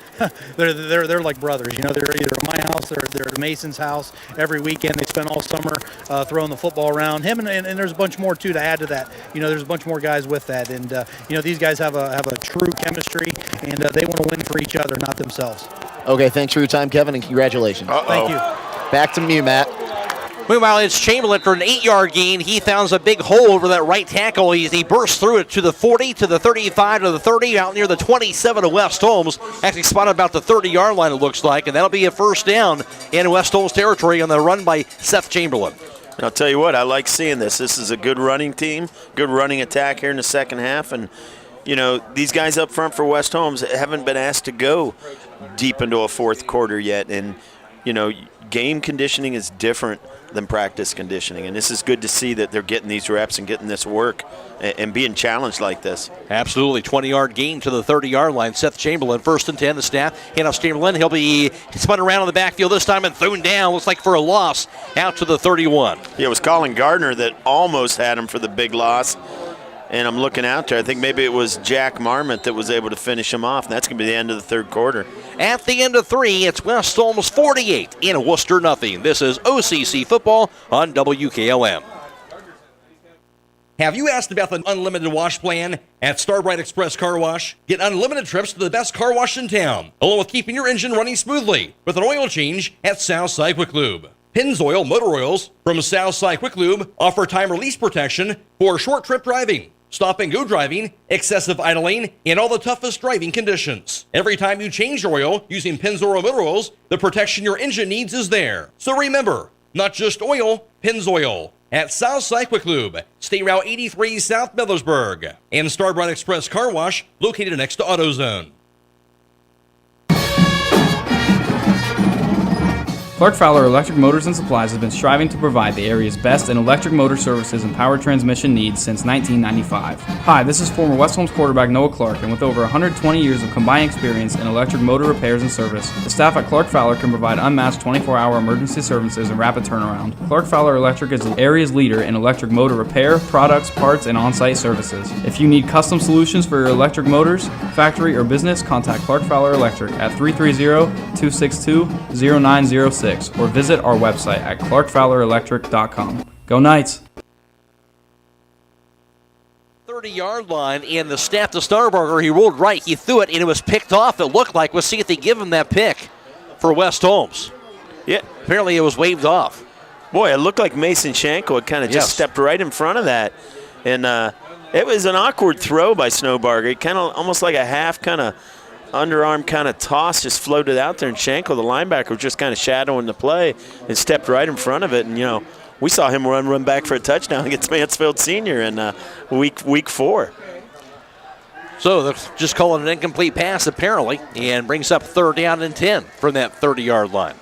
like brothers. They're either at my house, they're at Mason's house. Every weekend they spend all summer throwing the football around. Him and there's a bunch more too to add to that. There's a bunch more guys with that, and these guys have a true chemistry, and they want to win for each other, not themselves. Okay, thanks for your time, Kevin, and congratulations. Thank you. Back to you, Matt. Meanwhile, it's Chamberlain for an 8-yard gain. He found a big hole over that right tackle. He burst through it to the 40, to the 35, to the 30, out near the 27 of West Holmes. Actually spotted about the 30-yard line, it looks like, and that'll be a first down in West Holmes territory on the run by Seth Chamberlain. And I'll tell you what, I like seeing this. This is a good running team, good running attack here in the second half. And, these guys up front for West Holmes haven't been asked to go deep into a fourth quarter yet. And, game conditioning is different than practice conditioning. And this is good to see that they're getting these reps and getting this work and being challenged like this. Absolutely. 20-yard gain to the 30-yard line. Seth Chamberlain, 1st and 10, the snap. Handoff Chamberlain. He'll be spun around on the backfield this time and thrown down. Looks like for a loss out to the 31. Yeah, it was Colin Gardner that almost had him for the big loss. And I'm looking out there. I think maybe it was Jack Marmot that was able to finish him off. And that's going to be the end of the third quarter. At the end of 3, it's West Holmes 48 in Wooster nothing. This is OCC football on WKLM. Have you asked about the unlimited wash plan at Starbright Express Car Wash? Get unlimited trips to the best car wash in town, along with keeping your engine running smoothly with an oil change at Southside Quick Lube. Pennzoil Motor Oils from Southside Quick Lube offer time release protection for short trip driving. stop and go driving, excessive idling, and all the toughest driving conditions. Every time you change your oil using Pennzoil motor oils, the protection your engine needs is there. So remember, not just oil, Pennzoil. At South Cyclic Lube, State Route 83 South Millersburg, and Starbright Express Car Wash located next to AutoZone. Clark Fowler Electric Motors and Supplies has been striving to provide the area's best in electric motor services and power transmission needs since 1995. Hi, this is former West Holmes quarterback Noah Clark, and with over 120 years of combined experience in electric motor repairs and service, the staff at Clark Fowler can provide unmatched 24-hour emergency services and rapid turnaround. Clark Fowler Electric is the area's leader in electric motor repair, products, parts, and on-site services. If you need custom solutions for your electric motors, factory, or business, contact Clark Fowler Electric at 330-262-0906. Or visit our website at clarkfowlerelectric.com. Go Knights! 30-yard line, and the snap to Starburger. He rolled right, he threw it, and it was picked off. It looked like. We'll see if they give him that pick for West Holmes. Yeah. Apparently it was waved off. Boy, it looked like Mason Shanko had kind of just stepped right in front of that. And it was an awkward throw by Snowbarger. Kind of almost like a half kind of underarm kind of toss, just floated out there, and Shanko, the linebacker, was just kind of shadowing the play and stepped right in front of it. And, we saw him run back for a touchdown against Mansfield Senior in week 4. So they're just calling an incomplete pass, apparently, and brings up 3rd down and 10 from that 30-yard line.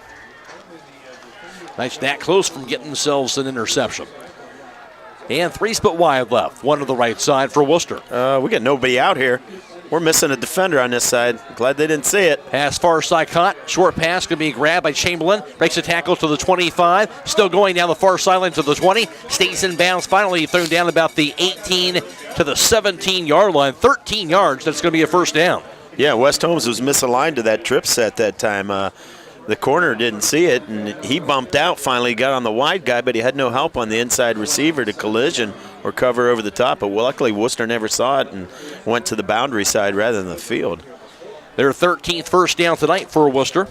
Nice that close from getting themselves an interception. And 3 split wide left, 1 to the right side for Wooster. We got nobody out here. We're missing a defender on this side. Glad they didn't see it. Pass far side caught. Short pass going to be grabbed by Chamberlain. Breaks a tackle to the 25. Still going down the far sideline to the 20. Stays in bounds. Finally thrown down about the 18 to the 17-yard line. 13 yards. That's going to be a first down. Yeah, West Holmes was misaligned to that trip set that time. The corner didn't see it, and he bumped out finally, got on the wide guy, but he had no help on the inside receiver to collision or cover over the top. But luckily, Wooster never saw it and went to the boundary side rather than the field. Their 13th first down tonight for Wooster.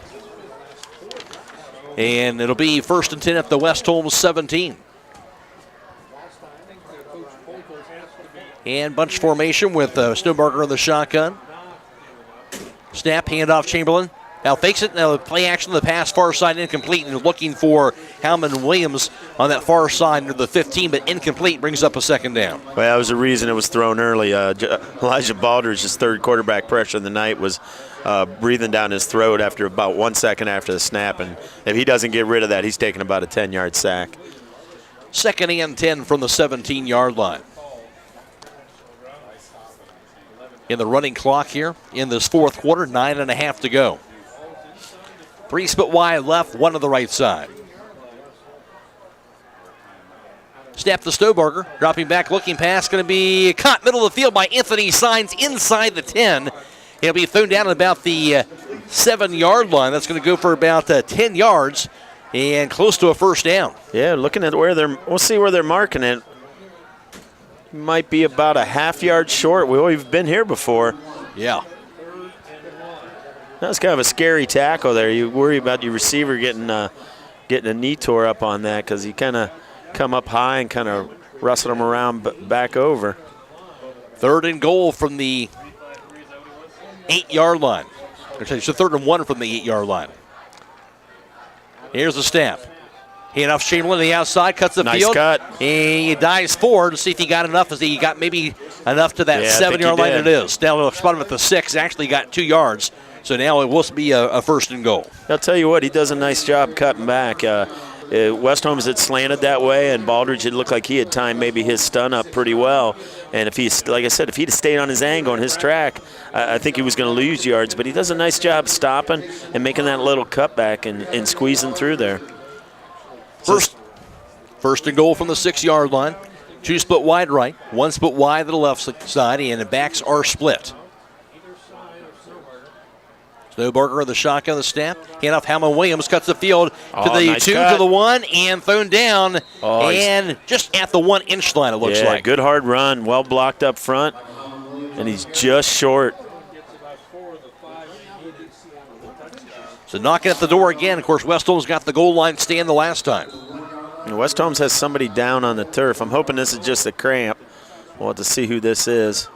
And it'll be 1st and 10 at the West Holmes 17. And bunch formation with Snowbarger in the shotgun. Snap, handoff Chamberlain. Now fakes it, now play action, the pass far side incomplete, and looking for Howman Williams on that far side near the 15, but incomplete, brings up a 2nd down. Well, that was the reason it was thrown early. Elijah Baldridge's 3rd quarterback pressure of the night was breathing down his throat after about 1 second after the snap, and if he doesn't get rid of that, he's taking about a 10-yard sack. 2nd and 10 from the 17-yard line. In the running clock here in this 4th quarter, 9.5 to go. 3 split wide left, 1 to the right side. Snap to Snowbarger, dropping back, looking pass, going to be caught middle of the field by Anthony Signs inside the 10. It'll be thrown down at about the 7-yard line. That's going to go for about 10 yards and close to a first down. Yeah, looking at we'll see where they're marking it. Might be about a half-yard short. We've been here before. Yeah. That was kind of a scary tackle there. You worry about your receiver getting a knee tore up on that because he kind of come up high and kind of wrestled him around back over. 3rd and goal from the 8-yard line. Actually, it's 3rd and 1 from the 8-yard line. Here's the snap. Handoff Chamberlain to the outside, cuts the field. Nice cut. And he dives forward to see if he got enough. As he got maybe enough to that 7-yard line. It is. Now we'll spot him at the 6. Actually got 2 yards. So now it will be a 1st and goal. I'll tell you what, he does a nice job cutting back. West Holmes had slanted that way, and Baldridge, it looked like he had timed maybe his stun up pretty well. And if he's, like I said, if he'd stayed on his angle and his track, I think he was going to lose yards. But he does a nice job stopping and making that little cutback and squeezing through there. First and goal from the 6-yard line. 2 split wide right, 1 split wide to the left side, and the backs are split. Snowbarger of the shotgun, the snap. Handoff, Howman Williams cuts the field to the nice 2 cut. To the 1, and thrown down, and just at the 1-inch line, it looks like. Good hard run, well blocked up front, and he's just short. So knocking at the door again. Of course, West Holmes got the goal line stand the last time. And West Holmes has somebody down on the turf. I'm hoping this is just a cramp. We'll have to see who this is.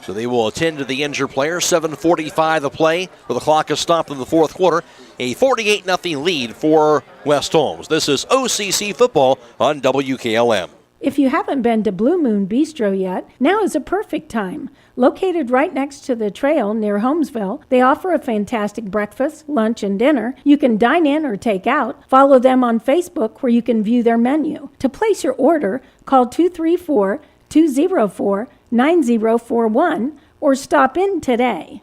So they will attend to the injured player. 7:45 to play, where the clock is stopped in the fourth quarter. A 48-0 lead for West Holmes. This is OCC football on WKLM. If you haven't been to Blue Moon Bistro yet, now is a perfect time. Located right next to the trail near Holmesville, they offer a fantastic breakfast, lunch, and dinner. You can dine in or take out. Follow them on Facebook where you can view their menu. To place your order, call 234-204-9041 or stop in today.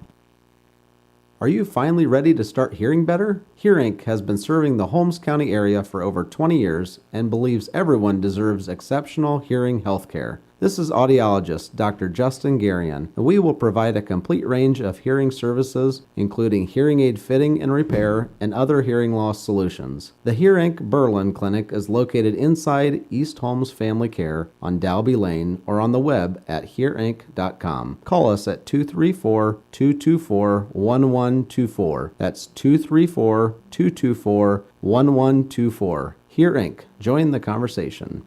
Are you finally ready to start hearing better? Hear Inc. has been serving the Holmes County area for over 20 years and believes everyone deserves exceptional hearing health care. This is audiologist Dr. Justin Garion, and we will provide a complete range of hearing services, including hearing aid fitting and repair and other hearing loss solutions. The Hear Inc. Berlin Clinic is located inside East Holmes Family Care on Dalby Lane or on the web at hearinc.com. Call us at 234-224-1124. That's 234-224-1124. Hear Inc. Join the conversation.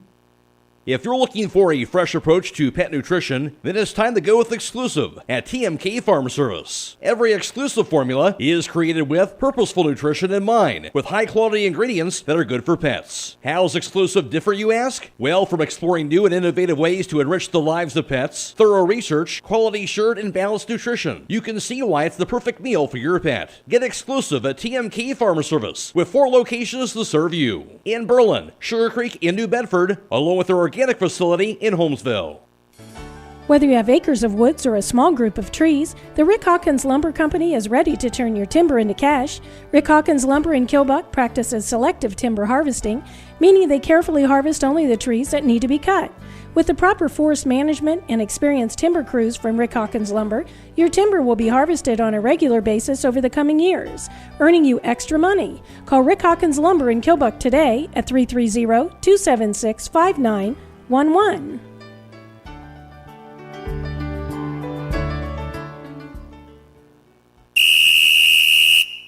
If you're looking for a fresh approach to pet nutrition, then it's time to go with Exclusive at TMK Farm Service. Every Exclusive formula is created with purposeful nutrition in mind, with high-quality ingredients that are good for pets. How's Exclusive different, you ask? Well, from exploring new and innovative ways to enrich the lives of pets, thorough research, quality assured, and balanced nutrition, you can see why it's the perfect meal for your pet. Get Exclusive at TMK Farm Service, with 4 locations to serve you. In Berlin, Sugar Creek, and New Bedford, along with their organic facility in Holmesville. Whether you have acres of woods or a small group of trees, the Rick Hawkins Lumber Company is ready to turn your timber into cash. Rick Hawkins Lumber in Kilbuck practices selective timber harvesting, meaning they carefully harvest only the trees that need to be cut. With the proper forest management and experienced timber crews from Rick Hawkins Lumber, your timber will be harvested on a regular basis over the coming years, earning you extra money. Call Rick Hawkins Lumber in Kilbuck today at 330-276-5911.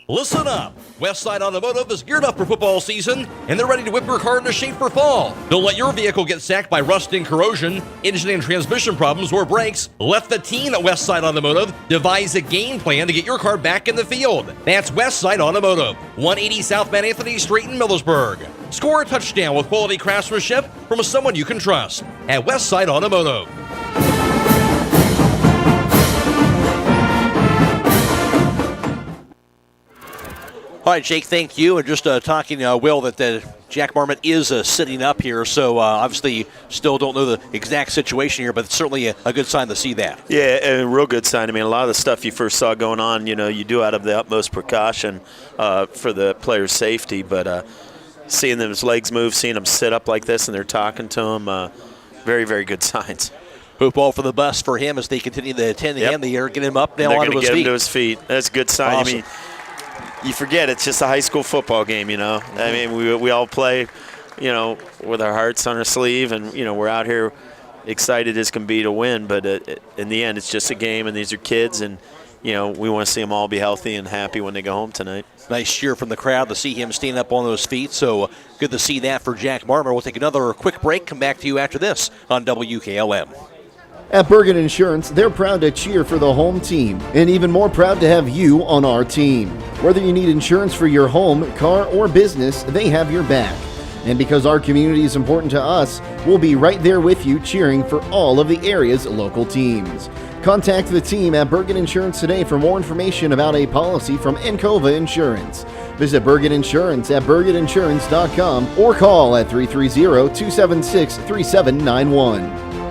Listen up! Westside Automotive is geared up for football season, and they're ready to whip your car into shape for fall. Don't let your vehicle get sacked by rust and corrosion, engine and transmission problems, or brakes. Let the team at Westside Automotive devise a game plan to get your car back in the field. That's Westside Automotive, 180 South Van Anthony Street in Millersburg. Score a touchdown with quality craftsmanship from someone you can trust at Westside Automotive. All right, Jake, thank you. And just talking, Will, that Jack Marmot is sitting up here, so obviously still don't know the exact situation here, but it's certainly a good sign to see that. Yeah, a real good sign. I mean, a lot of the stuff you first saw going on, you do out of the utmost precaution for the player's safety, but seeing his legs move, seeing him sit up like this and they're talking to him, very, very good signs. Football for the bus for him as they continue to attend to him. They are getting him up now onto his feet. They're going to get him to his feet. That's a good sign. Awesome. I mean, you forget it's just a high school football game, I mean, we all play, with our hearts on our sleeve, and, we're out here excited as can be to win. But in the end, it's just a game, and these are kids, and, we want to see them all be healthy and happy when they go home tonight. Nice cheer from the crowd to see him stand up on those feet. So good to see that for Jack Marmot. We'll take another quick break. Come back to you after this on WKLM. At Bergen Insurance, they're proud to cheer for the home team and even more proud to have you on our team. Whether you need insurance for your home, car, or business, they have your back. And because our community is important to us, we'll be right there with you cheering for all of the area's local teams. Contact the team at Bergen Insurance today for more information about a policy from Encova Insurance. Visit Bergen Insurance at bergeninsurance.com or call at 330-276-3791.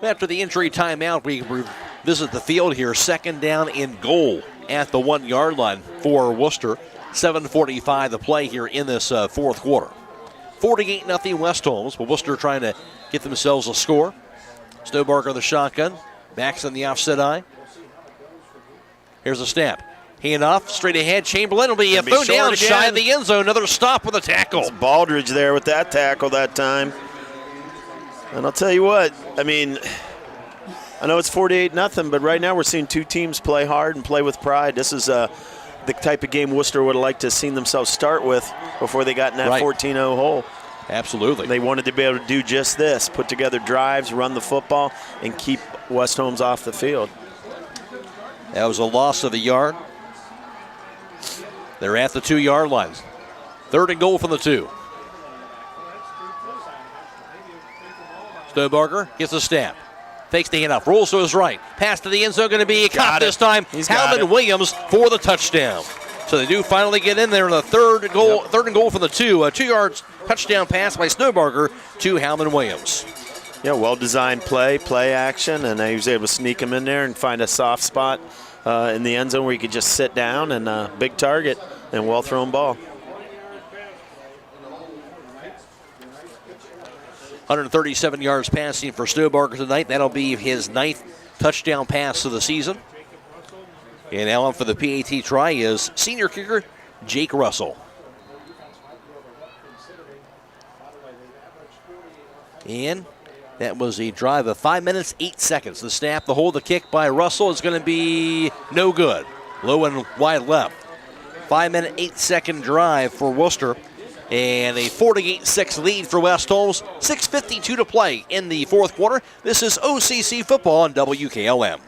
After the injury timeout, we revisit the field here. Second down and goal at the 1 yard line for Wooster. 7:45 to play here in this fourth quarter. 48-0 West Holmes, but Wooster trying to get themselves a score. Snowbarger the shotgun. Backs on the offset eye. Here's a snap. Hand off, straight ahead. Chamberlain will be thrown down shy of the end zone. Another stop with a tackle. It's Baldridge there with that tackle that time. And I'll tell you what, I mean, I know it's 48-0, but right now we're seeing two teams play hard and play with pride. This is the type of game Wooster would have liked to have seen themselves start with before they got in that 14-0 hole. Absolutely. They wanted to be able to do just this, put together drives, run the football, and keep West Holmes off the field. That was a loss of a yard. They're at the 2-yard line. 3rd and goal from the 2. Stonebarger gets a snap. Fakes the handoff, rolls to his right. Pass to the end zone, going to be caught this time. Halvin Williams for the touchdown. So they do finally get in there in the 3rd and goal from the 2. A 2-yard touchdown pass by Stonebarger to Halvin Williams. Yeah, well-designed play action, and he was able to sneak him in there and find a soft spot in the end zone where he could just sit down and big target and well-thrown ball. 137 yards passing for Stonebarger tonight. That'll be his 9th touchdown pass of the season. And now on for the PAT try is senior kicker Jake Russell. And that was a drive of 5 minutes, 8 seconds. The snap, the hold, the kick by Russell is going to be no good. Low and wide left. 5 minute, 8 second drive for Wooster. And a 48-6 lead for West Holmes. 6:52 to play in the 4th quarter. This is OCC football on WKLM.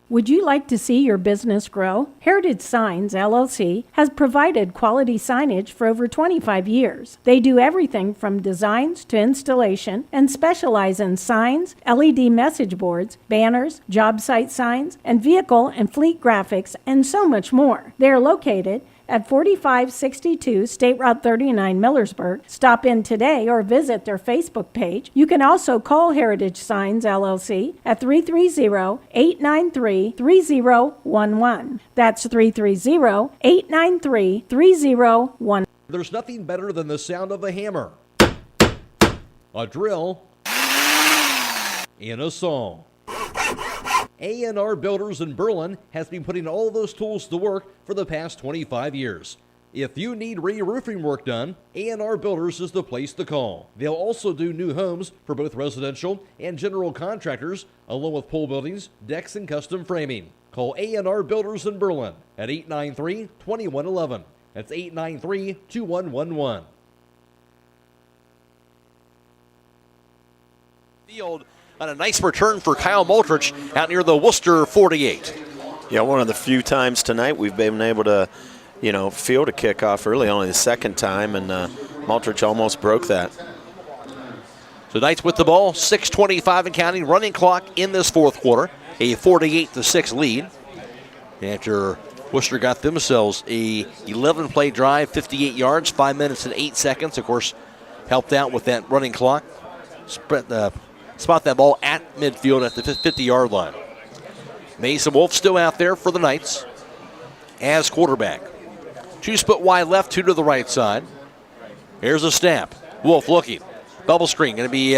Would you like to see your business grow? Heritage Signs, LLC, has provided quality signage for over 25 years. They do everything from designs to installation and specialize in signs, LED message boards, banners, job site signs, and vehicle and fleet graphics, and so much more. They are located at 4562 State Route 39 Millersburg. Stop in today or visit their Facebook page. You can also call Heritage Signs LLC at 330-893-3011. That's 330-893-3011. There's nothing better than the sound of a hammer, a drill, and a saw. A&R Builders in Berlin has been putting all those tools to work for the past 25 years. If you need re-roofing work done, A&R Builders is the place to call. They'll also do new homes for both residential and general contractors, along with pole buildings, decks, and custom framing. Call A&R Builders in Berlin at 893-2111. That's 893-2111. Field on a nice return for Kyle Moultrich out near the Wooster 48. Yeah, one of the few times tonight we've been able to, field a kickoff early, only the 2nd time, and Moultrich almost broke that. So Knights with the ball, 6:25 and counting, running clock in this 4th quarter, a 48-6 lead. After Wooster got themselves a 11-play drive, 58 yards, 5 minutes and 8 seconds. Of course, helped out with that running clock. Spot that ball at midfield at the 50-yard line. Mason Wolf still out there for the Knights as quarterback. 2 split wide left, 2 to the right side. Here's a snap. Wolf looking. Bubble screen going to be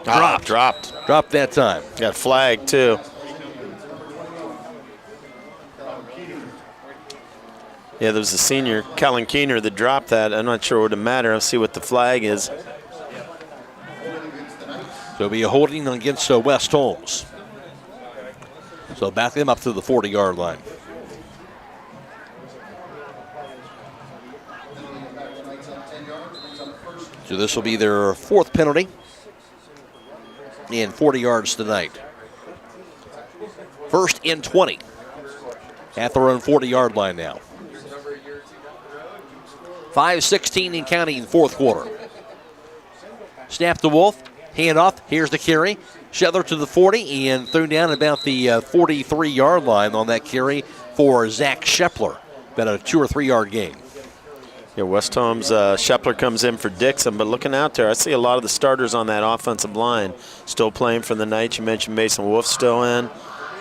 dropped. Dropped that time. Got flagged too. Yeah, there was a senior, Kellen Keener, that dropped that. I'm not sure what it matter. I'll see what the flag is. So it'll be a holding against West Holmes. So back them up to the 40-yard line. So this will be their 4th penalty and 40 yards tonight. 1st and 20 at their own 40-yard line now. 5:16 and counting in 4th quarter. Snap to Wolf. Hand off. Here's the carry. Shetler to the 40 and thrown down about the 43-yard line on that carry for Zach Shepler. About a 2 or 3 yard gain. Yeah, West Holmes, Shepler comes in for Dixon, but looking out there, I see a lot of the starters on that offensive line still playing for the Knights. You mentioned Mason Wolf still in,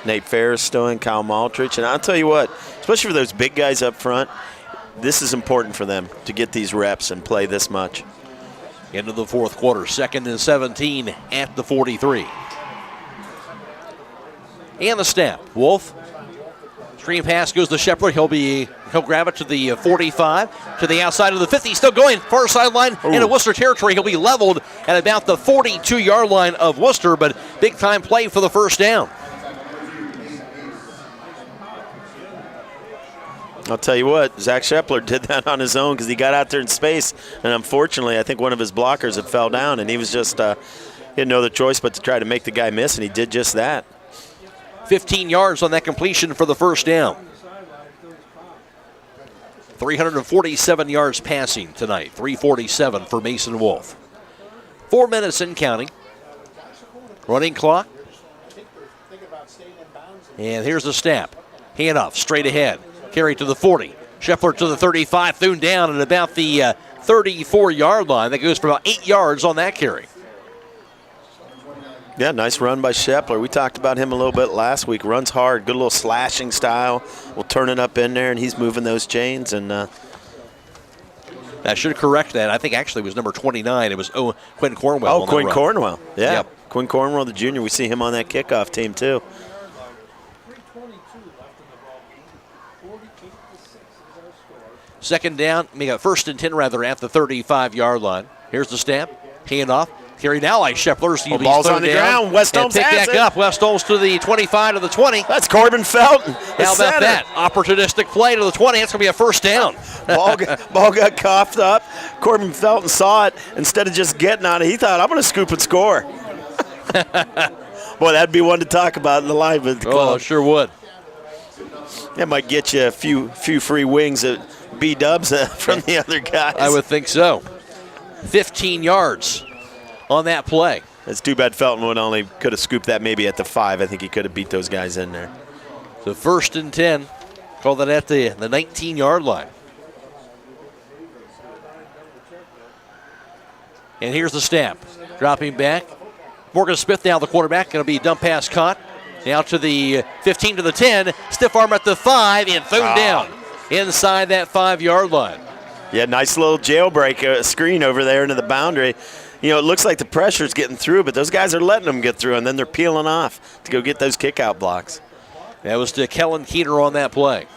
Nate Ferris still in, Kyle Moultrich. And I'll tell you what, especially for those big guys up front, this is important for them to get these reps and play this much. Into the 4th quarter, 2nd and 17 at the 43. And the snap. Wolf. Screen pass goes to Shepler. He'll be He'll grab it to the 45, to the outside of the 50. Still going, far sideline into Wooster territory. He'll be leveled at about the 42-yard line of Wooster, but big-time play for the first down. I'll tell you what, Zach Shepler did that on his own because he got out there in space, and unfortunately, I think one of his blockers had fell down, and he was just he had no other choice but to try to make the guy miss, and he did just that. 15 yards on that completion for the first down. 347 yards passing tonight, 347 for Mason Wolf. 4 minutes in counting. Running clock. And here's the snap. Handoff straight ahead. Carry to the 40. Shepler to the 35. Thrown down at about the 34-yard line. That goes for about 8 yards on that carry. Yeah, nice run by Shepler. We talked about him a little bit last week. Runs hard, good little slashing style. We'll turn it up in there, and he's moving those chains. And I should correct that. I think actually it was number 29. It was Quinn Cornwell. Oh, Quinn Cornwell. Yeah, yep. Quinn Cornwell, the junior. We see him on that kickoff team, too. Second down, first and 10 rather, at the 35-yard line. Here's the snap. Handoff. Carry now by Shepler. Ball's on the ground. West Holmes pick has back it. up. West Holmes to the 25 to the 20. That's Corbin Felton. How about that? Opportunistic play to the 20. That's going to be a first down. Ball got coughed up. Corbin Felton saw it. Instead of just getting on it, he thought, I'm going to scoop and score. Boy, that'd be one to talk about in the live at the club. Oh, sure would. That might get you a few free wings at B-dubs from the other guys. I would think so. 15 yards on that play. It's too bad Felton could have scooped that maybe at the 5. I think he could have beat those guys in there. So first and 10. Call that at the 19-yard line. And here's the snap. Dropping back. Morgan Smith now the quarterback. Going to be dump pass caught. Now to the 15 to the 10. Stiff arm at the 5 and thrown down inside that 5-yard line. Yeah, nice little jailbreak screen over there into the boundary. You know, it looks like the pressure's getting through, but those guys are letting them get through, and then they're peeling off to go get those kick-out blocks. That was to Kellen Keener on that play.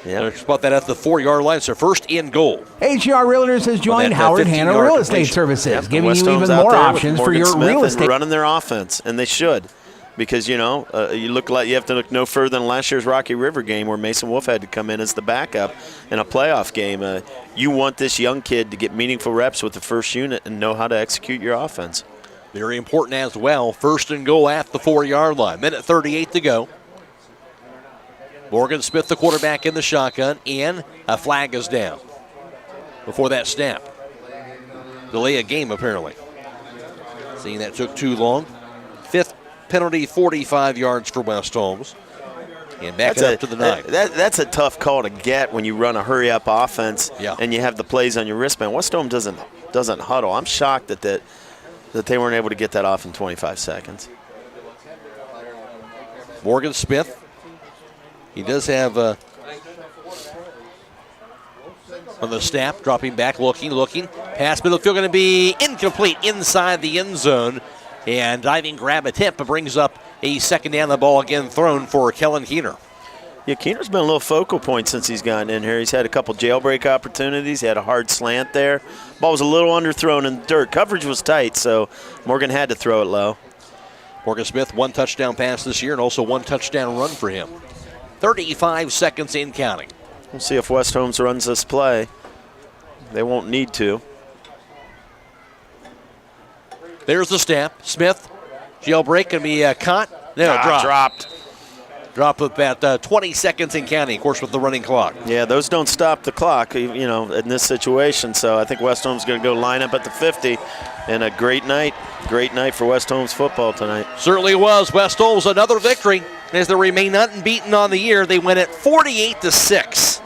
Yeah, spot that at the 4-yard line, so first in goal. HGR Realtors has joined Howard Hanna Real Estate Services, giving West you Holmes even out more there options with for your Morgan real Smith estate. and running their offense, and they should. Because, you know, you have to look no further than last year's Rocky River game where Mason Wolf had to come in as the backup in a playoff game. You want this young kid to get meaningful reps with the first unit and know how to execute your offense. Very important as well. First and goal at the 4-yard line. Minute 38 to go. Morgan Smith, the quarterback, in the shotgun, and a flag is down before that snap. Delay a game, apparently. Seeing that took too long. Fifth penalty, 45 yards for West Holmes. And back it up to the 9. That's a tough call to get when you run a hurry-up offense and you have the plays on your wristband. West Holmes doesn't huddle. I'm shocked that they weren't able to get that off in 25 seconds. Morgan Smith. He does have on the snap, dropping back, looking. Pass middle field going to be incomplete inside the end zone. And diving grab attempt brings up a second down. The ball again thrown for Kellen Keener. Yeah, Keener's been a little focal point since he's gotten in here. He's had a couple jailbreak opportunities. He had a hard slant there. Ball was a little underthrown in the dirt. Coverage was tight, so Morgan had to throw it low. Morgan Smith, 1 touchdown pass this year and also 1 touchdown run for him. 35 seconds in counting. We'll see if West Holmes runs this play. They won't need to. There's the snap. Smith, jailbreak, can be caught. No, dropped. Dropped with about 20 seconds in counting, of course, with the running clock. Yeah, those don't stop the clock, you know, in this situation. So I think West Holmes is going to go line up at the 50. And a great night for West Holmes football tonight. Certainly was. West Holmes, another victory as they remain unbeaten on the year. They win it 48-6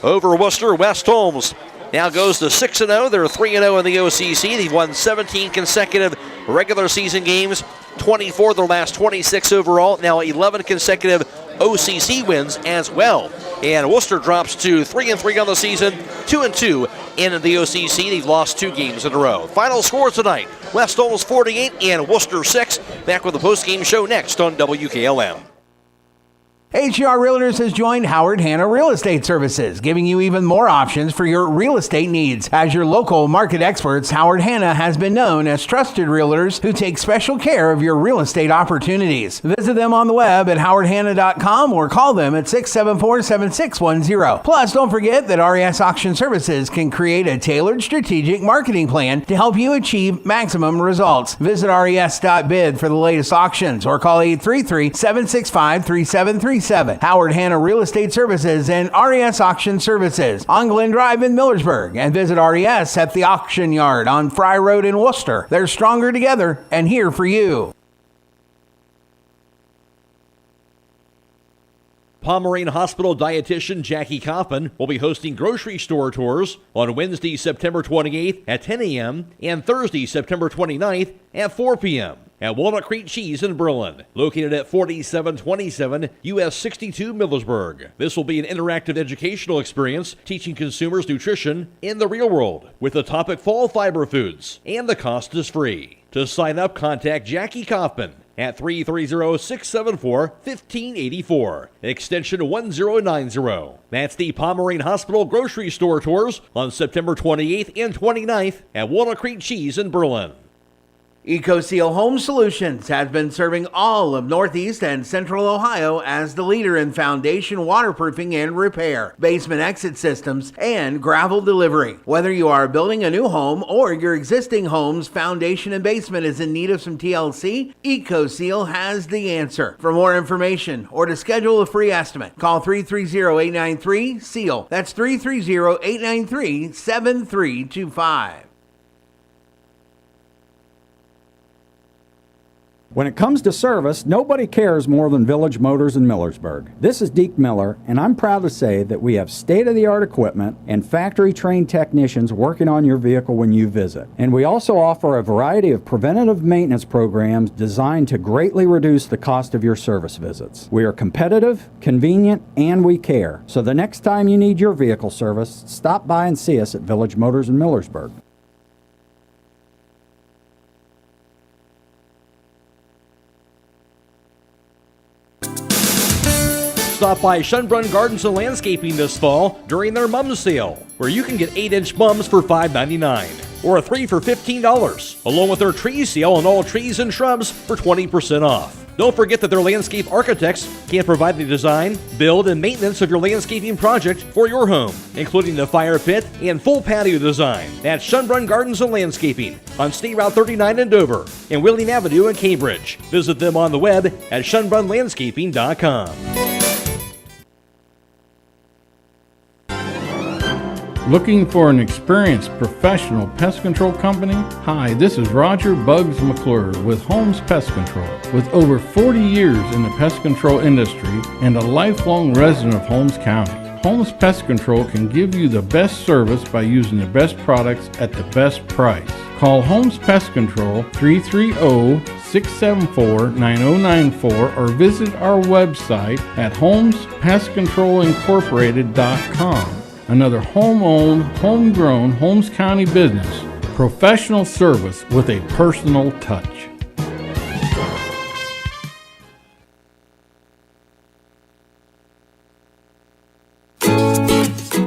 over Wooster. West Holmes now goes to 6-0. They're 3-0 in the OCC. They've won 17 consecutive regular season games, 24 their last 26 overall. Now 11 consecutive OCC wins as well. And Wooster drops to 3-3 on the season, 2-2 in the OCC. They've lost 2 games in a row. Final score tonight, West Holmes 48 and Wooster 6. Back with the post-game show next on WKLM. HCR Realtors has joined Howard Hanna Real Estate Services, giving you even more options for your real estate needs. As your local market experts, Howard Hanna has been known as trusted realtors who take special care of your real estate opportunities. Visit them on the web at howardhanna.com or call them at 674-7610. Plus, don't forget that RES Auction Services can create a tailored strategic marketing plan to help you achieve maximum results. Visit res.bid for the latest auctions or call 833-765-3737. Howard Hanna Real Estate Services and RES Auction Services on Glen Drive in Millersburg, and visit RES at the Auction Yard on Fry Road in Wooster. They're stronger together and here for you. Pomeranian Hospital dietitian Jackie Kaufman will be hosting grocery store tours on Wednesday, September 28th at 10 a.m. and Thursday, September 29th at 4 p.m. at Walnut Creek Cheese in Berlin, located at 4727 US 62 Millersburg. This will be an interactive educational experience teaching consumers nutrition in the real world with the topic fall fiber foods, and the cost is free. To sign up, contact Jackie Kaufman at 330-674-1584, extension 1090. That's the Pomeranian Hospital grocery store tours on September 28th and 29th at Walnut Creek Cheese in Berlin. EcoSeal Home Solutions has been serving all of Northeast and Central Ohio as the leader in foundation waterproofing and repair, basement exit systems, and gravel delivery. Whether you are building a new home or your existing home's foundation and basement is in need of some TLC, EcoSeal has the answer. For more information or to schedule a free estimate, call 330-893-SEAL. That's 330-893-7325. When it comes to service, nobody cares more than Village Motors in Millersburg. This is Deke Miller, and I'm proud to say that we have state-of-the-art equipment and factory-trained technicians working on your vehicle when you visit. And we also offer a variety of preventative maintenance programs designed to greatly reduce the cost of your service visits. We are competitive, convenient, and we care. So the next time you need your vehicle service, stop by and see us at Village Motors in Millersburg. Stop by Schönbrunn Gardens and Landscaping this fall during their mum sale, where you can get 8-inch mums for $5.99 or a 3 for $15, along with their tree sale on all trees and shrubs for 20% off. Don't forget that their landscape architects can provide the design, build, and maintenance of your landscaping project for your home, including the fire pit and full patio design at Schönbrunn Gardens and Landscaping on State Route 39 in Dover and Wheeling Avenue in Cambridge. Visit them on the web at schönbrunnlandscaping.com. Looking for an experienced professional pest control company? Hi, this is Roger Bugs McClure with Holmes Pest Control. With over 40 years in the pest control industry and a lifelong resident of Holmes County, Holmes Pest Control can give you the best service by using the best products at the best price. Call Holmes Pest Control 330-674-9094 or visit our website at holmespestcontrolincorporated.com. Another home-owned, homegrown Holmes County business. Professional service with a personal touch.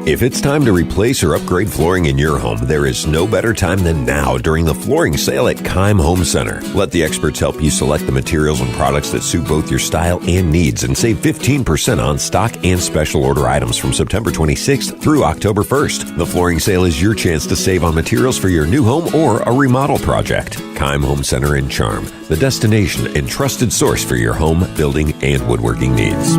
If it's time to replace or upgrade flooring in your home, there is no better time than now during the flooring sale at Keim Home Center. Let the experts help you select the materials and products that suit both your style and needs and save 15% on stock and special order items from September 26th through October 1st. The flooring sale is your chance to save on materials for your new home or a remodel project. Keim Home Center in Charm, the destination and trusted source for your home, building, and woodworking needs.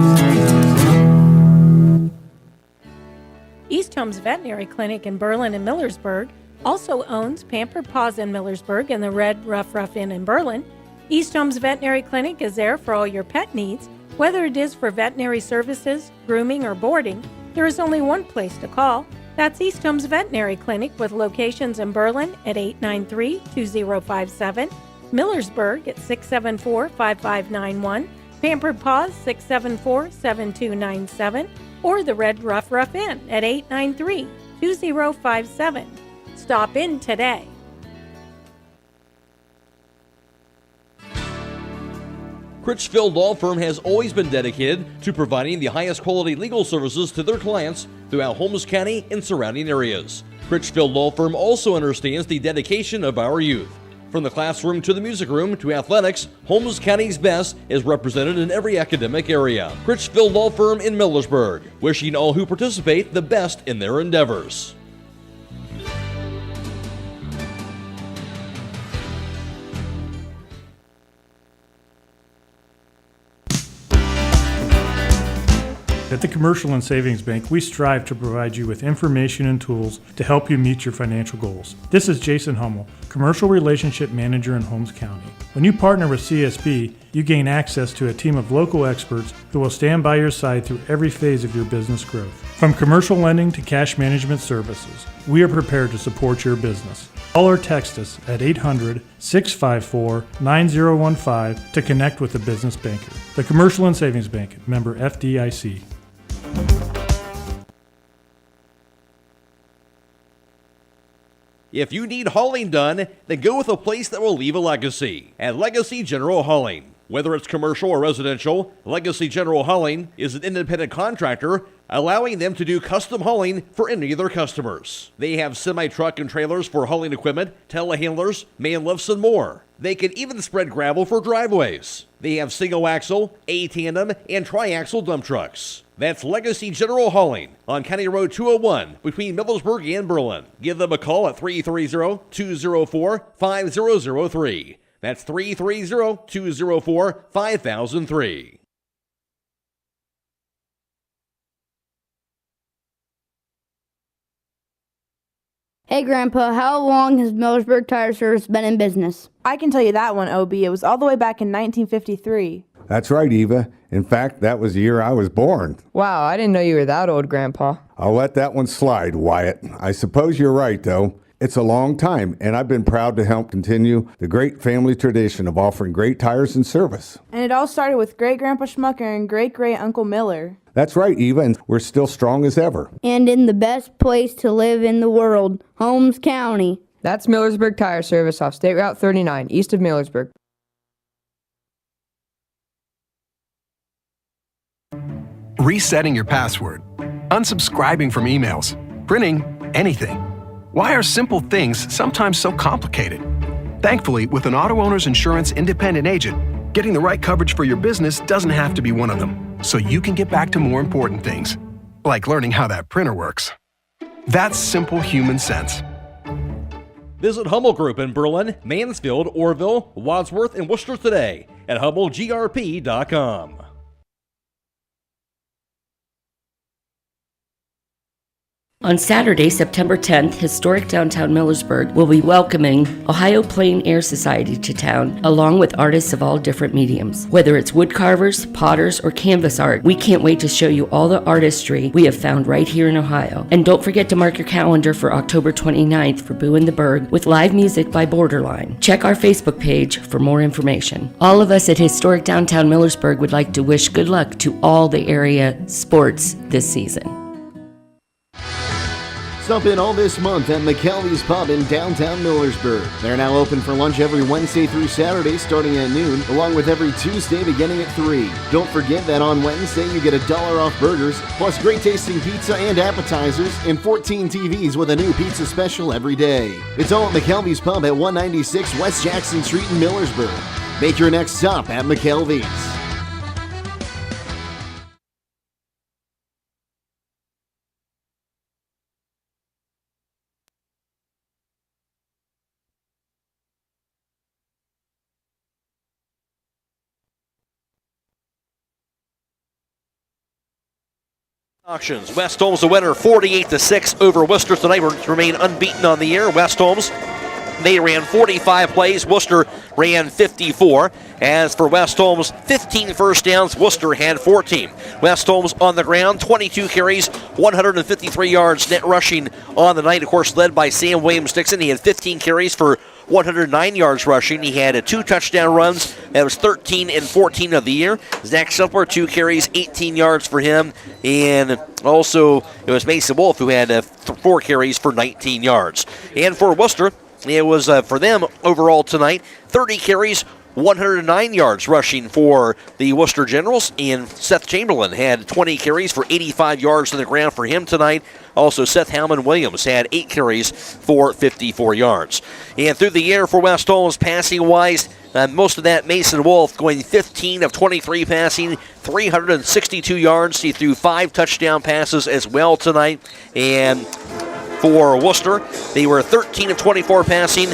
East Holmes Veterinary Clinic in Berlin and Millersburg also owns Pampered Paws in Millersburg and the Red Rough Inn in Berlin. East Holmes Veterinary Clinic is there for all your pet needs. Whether it is for veterinary services, grooming, or boarding, there is only one place to call. That's East Holmes Veterinary Clinic with locations in Berlin at 893-2057, Millersburg at 674-5591, Pampered Paws 674-7297, or the Red Rough Inn at 893-2057. Stop in today. Critchfield Law Firm has always been dedicated to providing the highest quality legal services to their clients throughout Holmes County and surrounding areas. Critchfield Law Firm also understands the dedication of our youth. From the classroom to the music room to athletics, Holmes County's best is represented in every academic area. Critchfield Law Firm in Millersburg, wishing all who participate the best in their endeavors. At the Commercial and Savings Bank, we strive to provide you with information and tools to help you meet your financial goals. This is Jason Hummel, Commercial Relationship Manager in Holmes County. When you partner with CSB, you gain access to a team of local experts who will stand by your side through every phase of your business growth. From commercial lending to cash management services, we are prepared to support your business. Call or text us at 800-654-9015 to connect with a business banker. The Commercial and Savings Bank, member FDIC. If you need hauling done, then go with a place that will leave a legacy. At Legacy General Hauling. Whether it's commercial or residential, Legacy General Hauling is an independent contractor, allowing them to do custom hauling for any of their customers. They have semi-truck and trailers for hauling equipment, telehandlers, man lifts, and more. They can even spread gravel for driveways. They have single-axle, A-tandem, and tri-axle dump trucks. That's Legacy General Hauling on County Road 201 between Millersburg and Berlin. Give them a call at 330-204-5003. That's 330-204-5003. Hey Grandpa, how long has Millersburg Tire Service been in business? I can tell you that one, OB. It was all the way back in 1953. That's right, Eva. In fact, that was the year I was born. Wow, I didn't know you were that old, Grandpa. I'll let that one slide, Wyatt. I suppose you're right, though. It's a long time, and I've been proud to help continue the great family tradition of offering great tires and service. And it all started with Great-Grandpa Schmucker and Great-Great-Uncle Miller. That's right, Eva, and we're still strong as ever. And in the best place to live in the world, Holmes County. That's Millersburg Tire Service off State Route 39, east of Millersburg. Resetting your password, unsubscribing from emails, printing anything. Why are simple things sometimes so complicated? Thankfully, with an auto owner's insurance independent agent, getting the right coverage for your business doesn't have to be one of them, so you can get back to more important things, like learning how that printer works. That's simple human sense. Visit Hummel Group in Berlin, Mansfield, Orville, Wadsworth, and Wooster today at HummelGRP.com. On Saturday, September 10th, historic downtown Millersburg will be welcoming Ohio Plain Air Society to town, along with artists of all different mediums. Whether it's woodcarvers, potters, or canvas art, we can't wait to show you all the artistry we have found right here in Ohio. And don't forget to mark your calendar for October 29th for Boo in the Berg with live music by Borderline. Check our Facebook page for more information. All of us at historic downtown Millersburg would like to wish good luck to all the area sports this season. Stop in all this month at McKelvey's Pub in downtown Millersburg. They're now open for lunch every Wednesday through Saturday starting at noon, along with every Tuesday beginning at 3. Don't forget that on Wednesday you get $1 off burgers, plus great tasting pizza and appetizers, and 14 TVs with a new pizza special every day. It's all at McKelvey's Pub at 196 West Jackson Street in Millersburg. Make your next stop at McKelvey's. Auctions. West Holmes the winner, 48-6 over Wooster tonight. Remain unbeaten on the year. West Holmes, they ran 45 plays. Wooster ran 54. As for West Holmes, 15 first downs. Wooster had 14. West Holmes on the ground, 22 carries, 153 yards net rushing on the night. Of course, led by Sam Williams-Dixon. He had 15 carries for 109 yards rushing. He had 2 touchdown runs. That was 13 and 14 of the year. Zach Silver, 2 carries, 18 yards for him. And also, it was Mason Wolf who had 4 carries for 19 yards. And for Wooster, it was for them overall tonight, 30 carries, 109 yards rushing for the Wooster Generals, and Seth Chamberlain had 20 carries for 85 yards on the ground for him tonight. Also, Seth Hallman-Williams had 8 carries for 54 yards. And through the air for West Holmes, passing-wise, most of that Mason Wolf going 15 of 23 passing, 362 yards. He threw 5 touchdown passes as well tonight. And for Wooster, they were 13 of 24 passing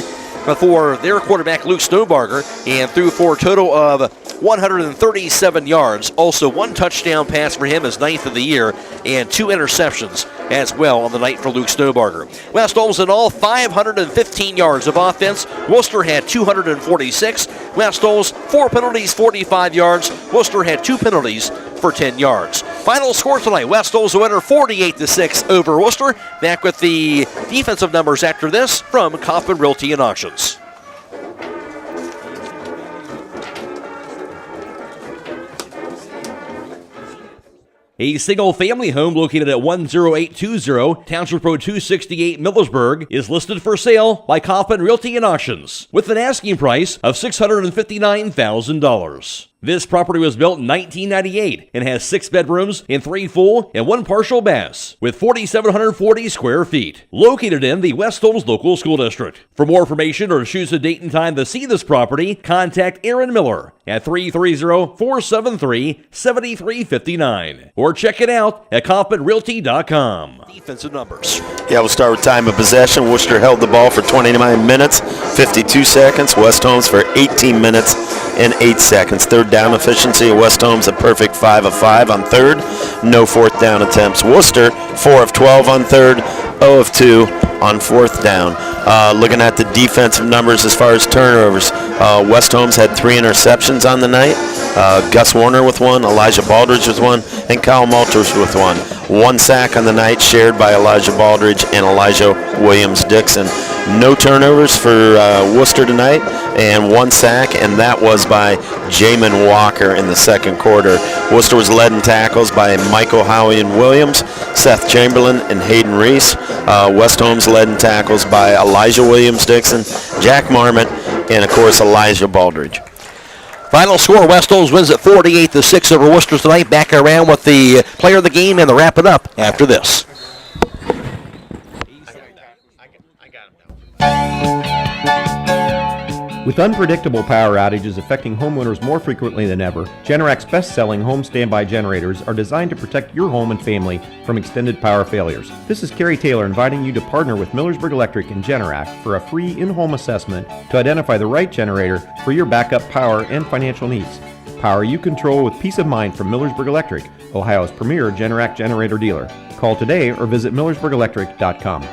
for their quarterback, Luke Snowbarger, and threw for a total of 137 yards. Also, 1 touchdown pass for him, his 9th of the year, and 2 interceptions as well on the night for Luke Snowbarger. West Holmes in all, 515 yards of offense. Wooster had 246. West Holmes, 4 penalties, 45 yards. Wooster had 2 penalties for 10 yards. Final score tonight, West Holmes a winner 48-6 over Wooster. Back with the defensive numbers after this from Kaufman Realty and Auctions. A single-family home located at 10820 Township Road 268, Millersburg, is listed for sale by Kaufman Realty and Auctions with an asking price of $659,000. This property was built in 1998 and has 6 bedrooms and 3 full and 1 partial baths with 4,740 square feet. Located in the West Holmes Local School District. For more information or to choose a date and time to see this property, contact Aaron Miller at 330-473-7359 or check it out at KaufmanRealty.com. Defensive numbers. Yeah, we'll start with time of possession. Worcester held the ball for 29 minutes, 52 seconds. West Holmes for 18 minutes and 8 seconds. Third down efficiency of West Holmes a perfect 5 of 5 on third. No fourth down attempts. Worcester 4 of 12 on third, 0 of 2 on fourth down. Looking at the defensive numbers as far as turnovers, West Holmes had 3 interceptions on the night. Gus Warner with 1, Elijah Baldridge with 1, and Kyle Malters with 1. 1 sack on the night shared by Elijah Baldridge and Elijah Williams-Dixon. No turnovers for Wooster tonight, and 1 sack, and that was by Jamin Walker in the second quarter. Wooster was led in tackles by Michael Howie and Williams, Seth Chamberlain, and Hayden Reese. West Holmes led in tackles by Elijah Williams-Dixon, Jack Marmot, and of course Elijah Baldridge. Final score, West Holmes wins at 48-6 over Worcester tonight. Back around with the player of the game and the wrap it up after this. With unpredictable power outages affecting homeowners more frequently than ever, Generac's best-selling home standby generators are designed to protect your home and family from extended power failures. This is Kerry Taylor inviting you to partner with Millersburg Electric and Generac for a free in-home assessment to identify the right generator for your backup power and financial needs. Power you control with peace of mind from Millersburg Electric, Ohio's premier Generac generator dealer. Call today or visit millersburgelectric.com.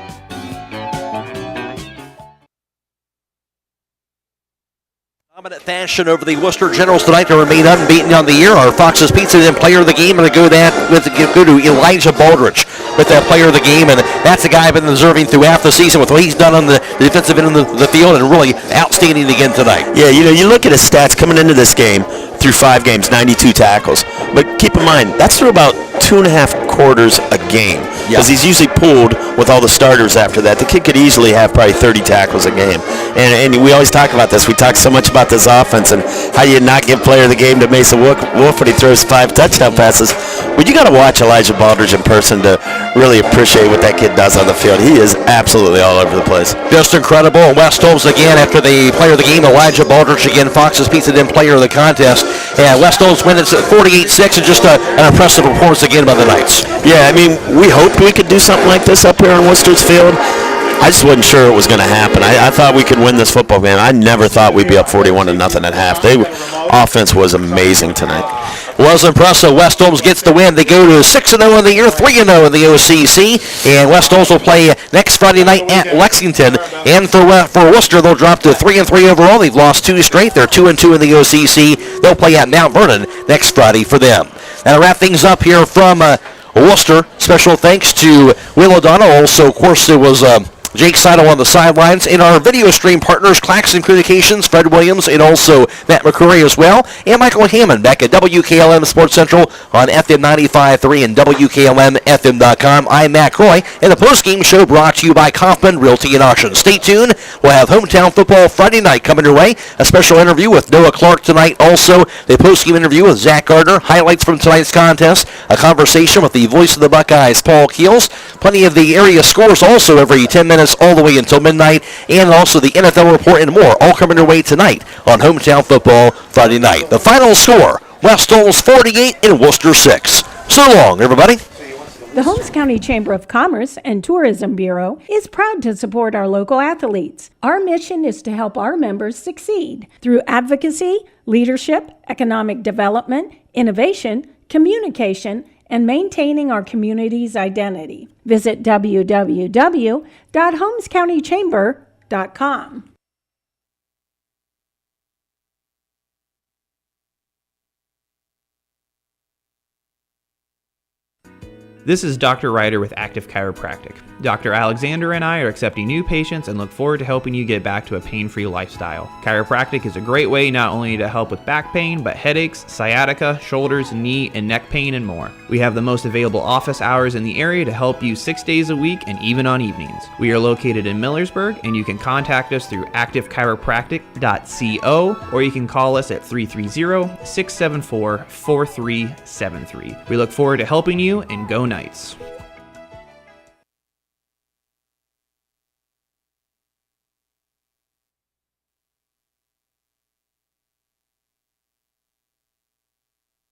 Dominant fashion over the Wooster Generals tonight to remain unbeaten on the year. Our Fox's Pizza then player of the game, and to go to Elijah Baldridge with that player of the game, and that's a guy I've been observing throughout the season with what he's done on the defensive end of the field, and really outstanding again tonight. Yeah, you look at his stats coming into this game through 5 games, 92 tackles. But keep in mind, that's through about 2.5 quarters a game. Because he's usually pulled with all the starters after that. The kid could easily have probably 30 tackles a game. And we always talk about this. We talk so much about this offense and how you not give player of the game to Mason Wolf when he throws 5 touchdown passes. But you got to watch Elijah Baldridge in person to really appreciate what that kid does on the field. He is absolutely all over the place. Just incredible. And West Holmes again after the player of the game, Elijah Baldridge again. Fox's Pizza then player of the contest. And West Holmes wins at 48-6, and just an impressive performance again by the Knights. Yeah, I mean, we hoped we could do something like this up here on Worcester's field. I just wasn't sure it was going to happen. I thought we could win this football game. I never thought we'd be up 41-0 at half. Offense was amazing tonight. Was impressive. West Holmes gets the win. They go to 6-0 in the year, 3-0 in the OCC, and West Holmes will play next Friday night at Lexington. And for Wooster, they'll drop to 3-3 overall. They've lost 2 straight. They're 2-2 in the OCC. They'll play at Mount Vernon next Friday for them. Now to wrap things up here from Wooster, special thanks to Will O'Donnell. Also, of course, it was Jake Sidle on the sidelines, and our video stream partners, Claxon Communications, Fred Williams, and also Matt McCreery as well, and Michael Hammond back at WKLM Sports Central on FM 95.3 and WKLM-FM.com. I'm Matt Croy, and the postgame show brought to you by Kaufman Realty and Auction. Stay tuned. We'll have hometown football Friday night coming your way. A special interview with Noah Clark tonight. Also, the postgame interview with Zach Gardner. Highlights from tonight's contest. A conversation with the voice of the Buckeyes, Paul Keels. Plenty of the area scores also every 10 minutes all the way until midnight, and also the NFL report and more, all coming your way tonight on Hometown Football Friday night. The final score, West Holmes 48 and Wooster 6. So long, everybody. The Holmes County Chamber of Commerce and Tourism Bureau is proud to support our local athletes. Our mission is to help our members succeed through advocacy, leadership, economic development, innovation, communication, and maintaining our community's identity. Visit www.holmescountychamber.com. This is Dr. Ryder with Active Chiropractic. Dr. Alexander and I are accepting new patients and look forward to helping you get back to a pain-free lifestyle. Chiropractic is a great way not only to help with back pain, but headaches, sciatica, shoulders, knee, and neck pain, and more. We have the most available office hours in the area to help you 6 days a week and even on evenings. We are located in Millersburg, and you can contact us through activechiropractic.co, or you can call us at 330-674-4373. We look forward to helping you, and go Knights.